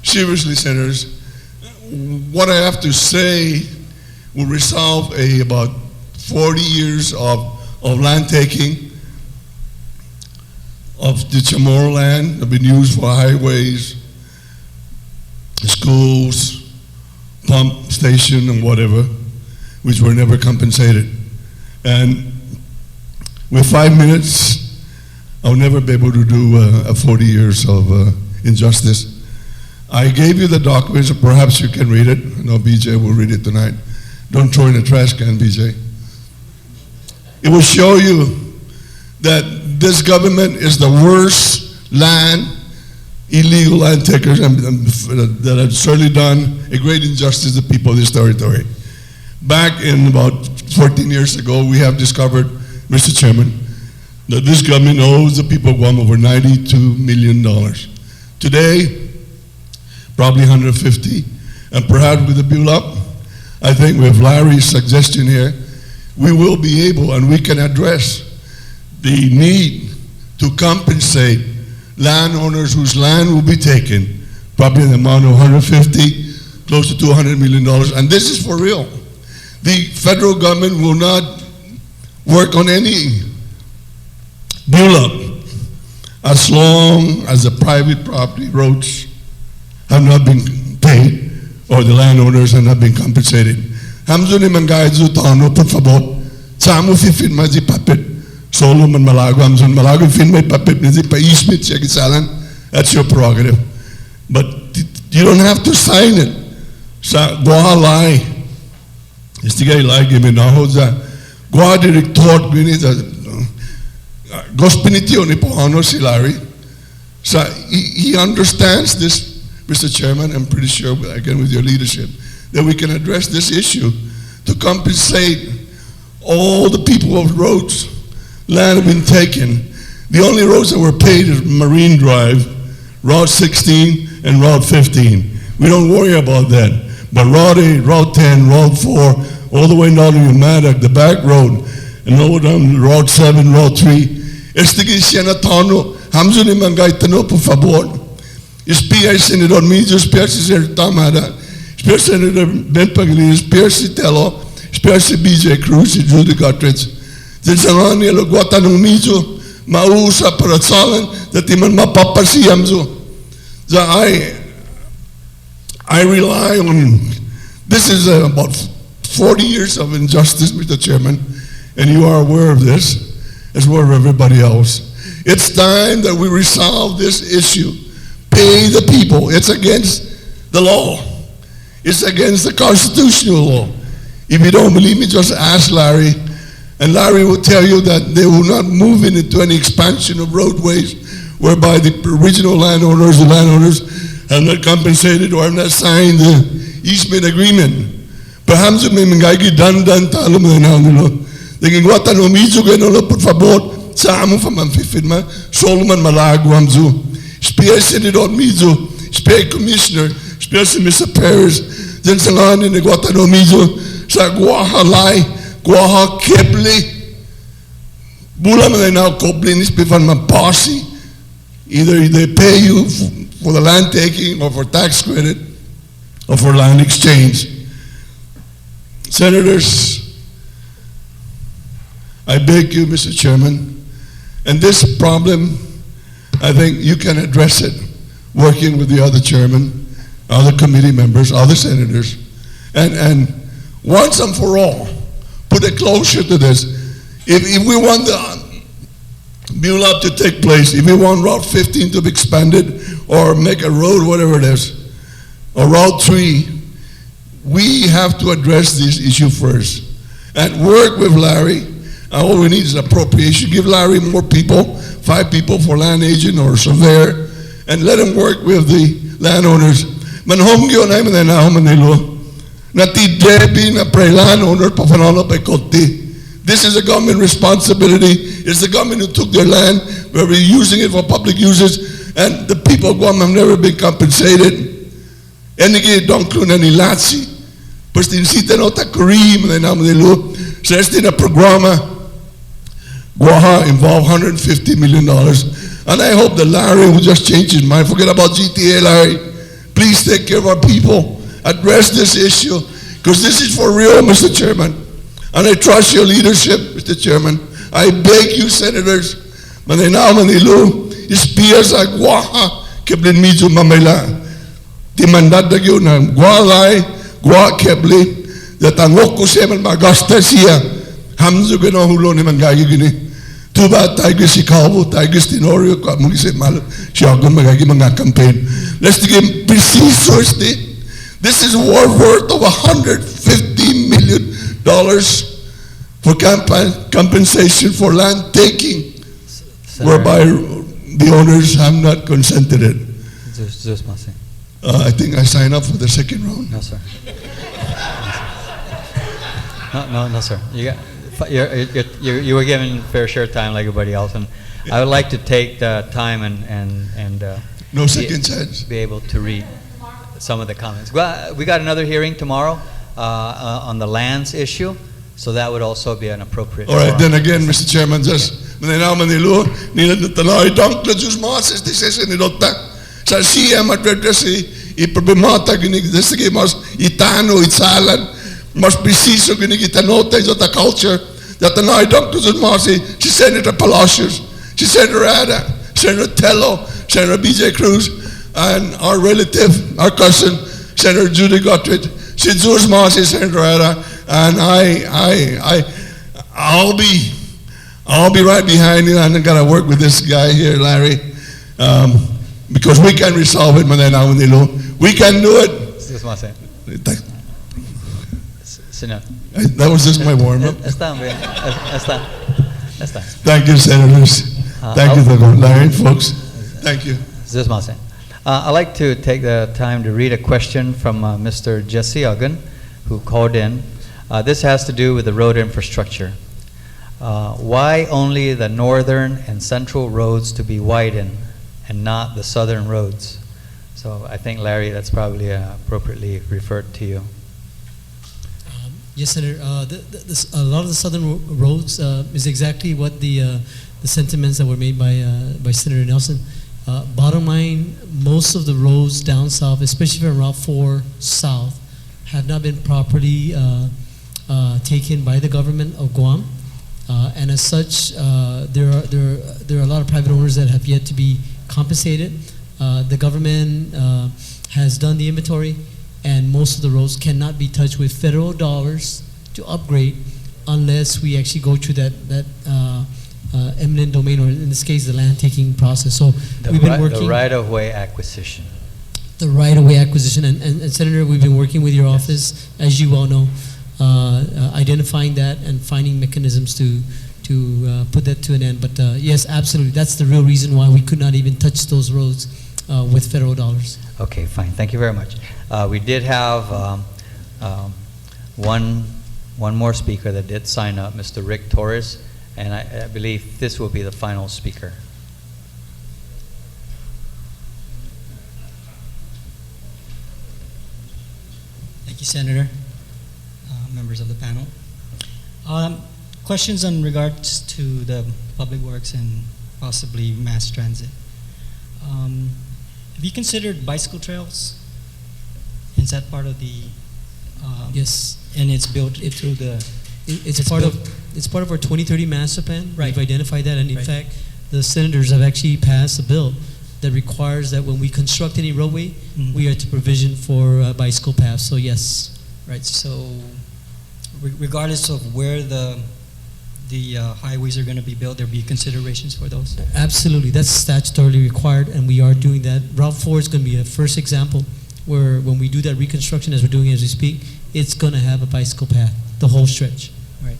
Seriously, senators, what I have to say will resolve about 40 years of land taking of the Chamorro land that have been used for highways, schools, pump station, and whatever, which were never compensated. And with 5 minutes, I'll never be able to do 40 years of injustice. I gave you the documents, perhaps you can read it. No, BJ will read it tonight. Don't throw in the trash can, BJ. It will show you that this government is the worst illegal land takers that have certainly done a great injustice to the people of this territory. Back in about 14 years ago, we have discovered, Mr. Chairman, that this government owes the people of Guam over $92 million. Today, probably 150, and perhaps with the build-up, I think with Larry's suggestion here, we will be able and we can address the need to compensate landowners whose land will be taken, probably in the amount of 150, close to $200 million, and this is for real. The federal government will not work on any build-up as long as the private property roads have not been paid or the landowners have not been compensated. Hamzo ni mangay zu tano, por favor, samu fifin maji papit, solo man malago, hamzo malago fin may papit nizi pa ismit siya kisalan, that's your prerogative. But you don't have to sign it. Sa goha lai, istigay lai giminaho za, goha director gwini za, gospinitio ni pohano si Larry. So he understands this, Mr. Chairman. I'm pretty sure, again with your leadership, that we can address this issue to compensate all the people of roads. Land have been taken. The only roads that were paid is Marine Drive, Route 16, and Route 15. We don't worry about that. But Route 8, Route 10, Route 4, all the way down to Umanak, the back road, and over down Route 7, Route 3. Estigin siya na tono, hamzo ni mangay tano por favor. Spear Senator Mijo, Spear Senator Tamada, Spear Senator Ben Pagli, Spear Tello, Spear BJ Cruz, Judy Guttridge. Then sa nga nila guwata ng Mijo, mausa para salan, dati man mapapasiyam zo. So I rely on, this is about 40 years of injustice, Mr. Chairman, and you are aware of this, as well as everybody else. It's time that we resolve this issue. Pay the people. It's against the law. It's against the constitutional law. If you don't believe me, just ask Larry, and Larry will tell you that they will not move into any expansion of roadways whereby the original landowners, the landowners, have not compensated or have not signed the easement agreement. Perhaps may mangagi dandan talo mo na nilo. Daging watan o miso gano por favor sa among pamamfifirma Solomon Malago hamzu. Spear Senator Mizo, Spear Commissioner, Spear Mr. Paris, then sa nganin ni watan o miso sa Guaha Lai, Guaha Keble. Bula man na Keble ni Spifan Mampasi. Either they pay you for the land taking or for tax credit or for land exchange. Senators, I beg you, Mr. Chairman, and this problem, I think you can address it working with the other chairman, other committee members, other senators, and once and for all, put a closure to this. If we want the build-up to take place, if we want Route 15 to be expanded or make a road, whatever it is, or Route 3, we have to address this issue first and work with Larry. All we need is appropriation. Give Larry more people, 5 people for land agent or surveyor, and let him work with the landowners. Manhomgyo na yung na Manilo, na ti Debbie na pre landowner pa fanalo pa kotti. This is a government responsibility. It's the government who took their land, where we're using it for public uses, and the people of Guam have never been compensated. Enigi don't clue na nilatsi. Pues tinsita no ta Kareem na naman nilo. So este na programa, Guaha involved $150 million. And I hope that Larry will just change his mind. Forget about GTA, Larry. Please take care of our people. Address this issue. Because this is for real, Mr. Chairman. And I trust your leadership, Mr. Chairman. I beg you, senators, maninaw manilu, ispiyas sa Guaha, keblin medyo mamayla. Timandadag yun na Gualay, Gua kebli, datangok ko siya man magasta siya. Hamzo gano hulo ni mangagi gini. Tuba tayo si Calvo, tayo si Tenorio, ko mong isip malo, siya ako magagi mga campaign. Let's begin precisely. This is worth of $150 million for compensation for land taking, whereby the owners have not consented it. I think I signed up for the second round. No, sir. No, sir. You were given fair share time like everybody else, and I would like to take the time and no second chance. Be able to read some of the comments. Well, we got another hearing tomorrow on the lands issue, so that would also be an appropriate. All right, then again, Mr. Chairman, just maninaman nilo nila natanay dunk na just masses this is ni Dota sa CM addressy iproblemata ginig desige mas itano itsalan mas preciso ginig itanota is the culture that tanay dunk to just masses si Senator Palacios, si Senator Ada, Senator Tello, Senator BJ Cruz, and our relative, our cousin, Senator Judy Guttridge, si Zeus Masi, Senator Ada, and I'll be right behind you, and I gotta work with this guy here, Larry, because we can resolve it, we can do it. That was just my warm-up. Thank you, senators. Thank you, Larry, folks. Thank you. I'd like to take the time to read a question from Mr. Jesse Uggan, who called in. This has to do with the road infrastructure. Why only the northern and central roads to be widened and not the southern roads? So I think, Larry, that's probably appropriately referred to you. Yes, Senator. A lot of the southern roads is exactly what the sentiments that were made by Senator Nelson. Bottom line, most of the roads down south, especially from Route 4 south, have not been properly taken by the government of Guam. And as such, there are a lot of private owners that have yet to be compensated. The government has done the inventory, and most of the roads cannot be touched with federal dollars to upgrade unless we actually go through that eminent domain, or in this case, the land taking process. So we've been working. The right-of-way acquisition. The right-of-way acquisition, and Senator, we've been working with your office, as you well know, identifying that and finding mechanisms to put that to an end. But yes, absolutely, that's the real reason why we could not even touch those roads with federal dollars. Okay, fine. Thank you very much. We did have one more speaker that did sign up, Mr. Rick Torres, and I believe this will be the final speaker. Thank you, Senator. Members of the panel. Questions in regards to the public works and possibly mass transit. Have you considered bicycle trails? Is that part of the? Yes. And it's built through the. It's part of our 2030 master plan. Right. We've identified that, and in Right. fact, the senators have actually passed a bill that requires that when we construct any roadway, we are to provision for bicycle paths. So yes. Right. So, regardless of where the highways are going to be built, there'll be considerations for those. Absolutely, that's statutorily required, and we are doing that. Route 4 is going to be a first example where when we do that reconstruction, as we're doing as we speak, it's going to have a bicycle path, the whole stretch. Right.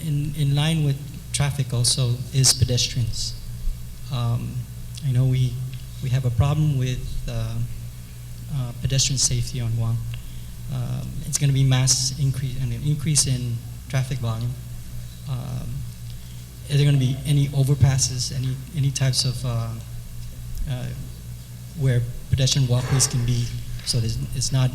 In line with traffic also is pedestrians. I know we have a problem with pedestrian safety on Guam. It's going to be mass increase and an increase in traffic volume. Are there going to be any overpasses, any types of where pedestrian walkways can be, so that it's not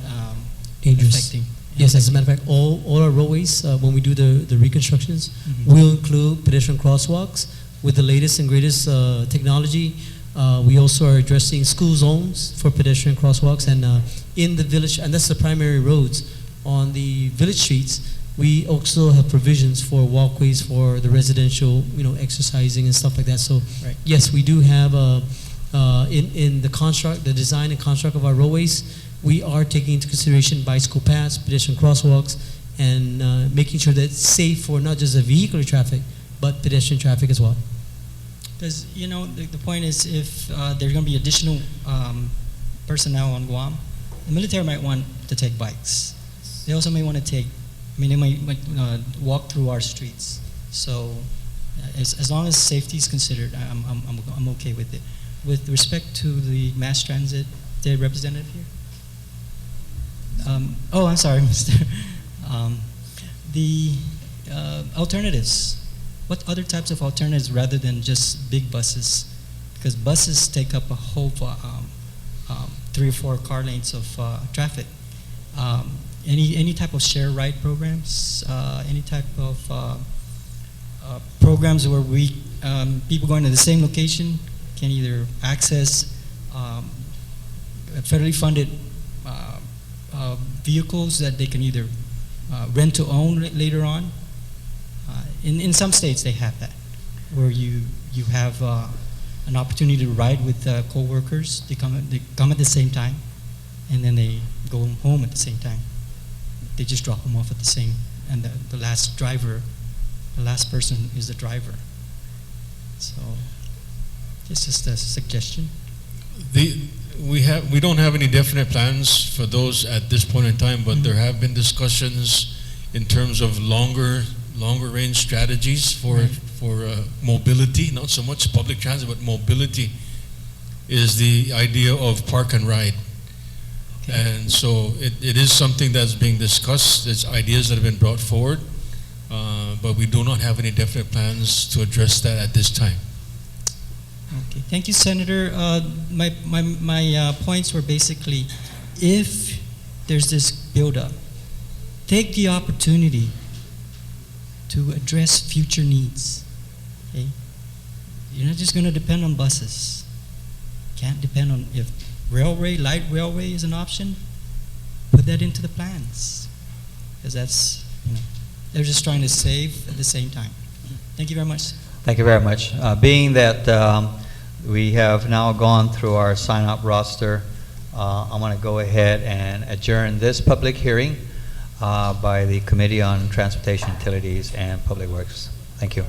Dangerous. affecting? Yes, as a matter of fact, all our roadways, when we do the reconstructions, will include pedestrian crosswalks with the latest and greatest technology. We also are addressing school zones for pedestrian crosswalks, and in the village, and that's the primary roads. On the village streets, we also have provisions for walkways for the residential, exercising and stuff like that. So, Right. yes, we do have in the construct, the design and construct of our roadways, we are taking into consideration bicycle paths, pedestrian crosswalks, and making sure that it's safe for not just the vehicular traffic, but pedestrian traffic as well. Because, the point is, if there's going to be additional personnel on Guam, the military might want to take bikes. They also may want to they might walk through our streets. So, as long as safety is considered, I'm okay with it. With respect to the mass transit, the representative here? I'm sorry, Mr. The alternatives. What other types of alternatives rather than just big buses? Because buses take up a whole 3 or 4 car lanes of traffic. Any type of share ride programs? Any type of programs where people going to the same location can either access federally funded vehicles that they can either rent to own later on? In some states, they have that, where you have an opportunity to ride with co-workers. They come at the same time, and then they go home at the same time. They just drop them off at the same, and the last person is the driver. So, it's just a suggestion. We don't have any definite plans for those at this point in time, but there have been discussions in terms of longer range strategies for mobility. Not so much public transit, but mobility is the idea of park and ride. And so it is something that's being discussed. It's ideas that have been brought forward, but we do not have any definite plans to address that at this time. Okay, thank you, Senator. My points were basically, if there's this buildup, take the opportunity to address future needs. Okay? You're not just going to depend on buses. Can't depend on, if light railway is an option, put that into the plans. Because that's, they're just trying to save at the same time. Thank you very much. Thank you very much. Being that we have now gone through our sign-up roster, I'm going to go ahead and adjourn this public hearing by the Committee on Transportation, Utilities, and Public Works. Thank you.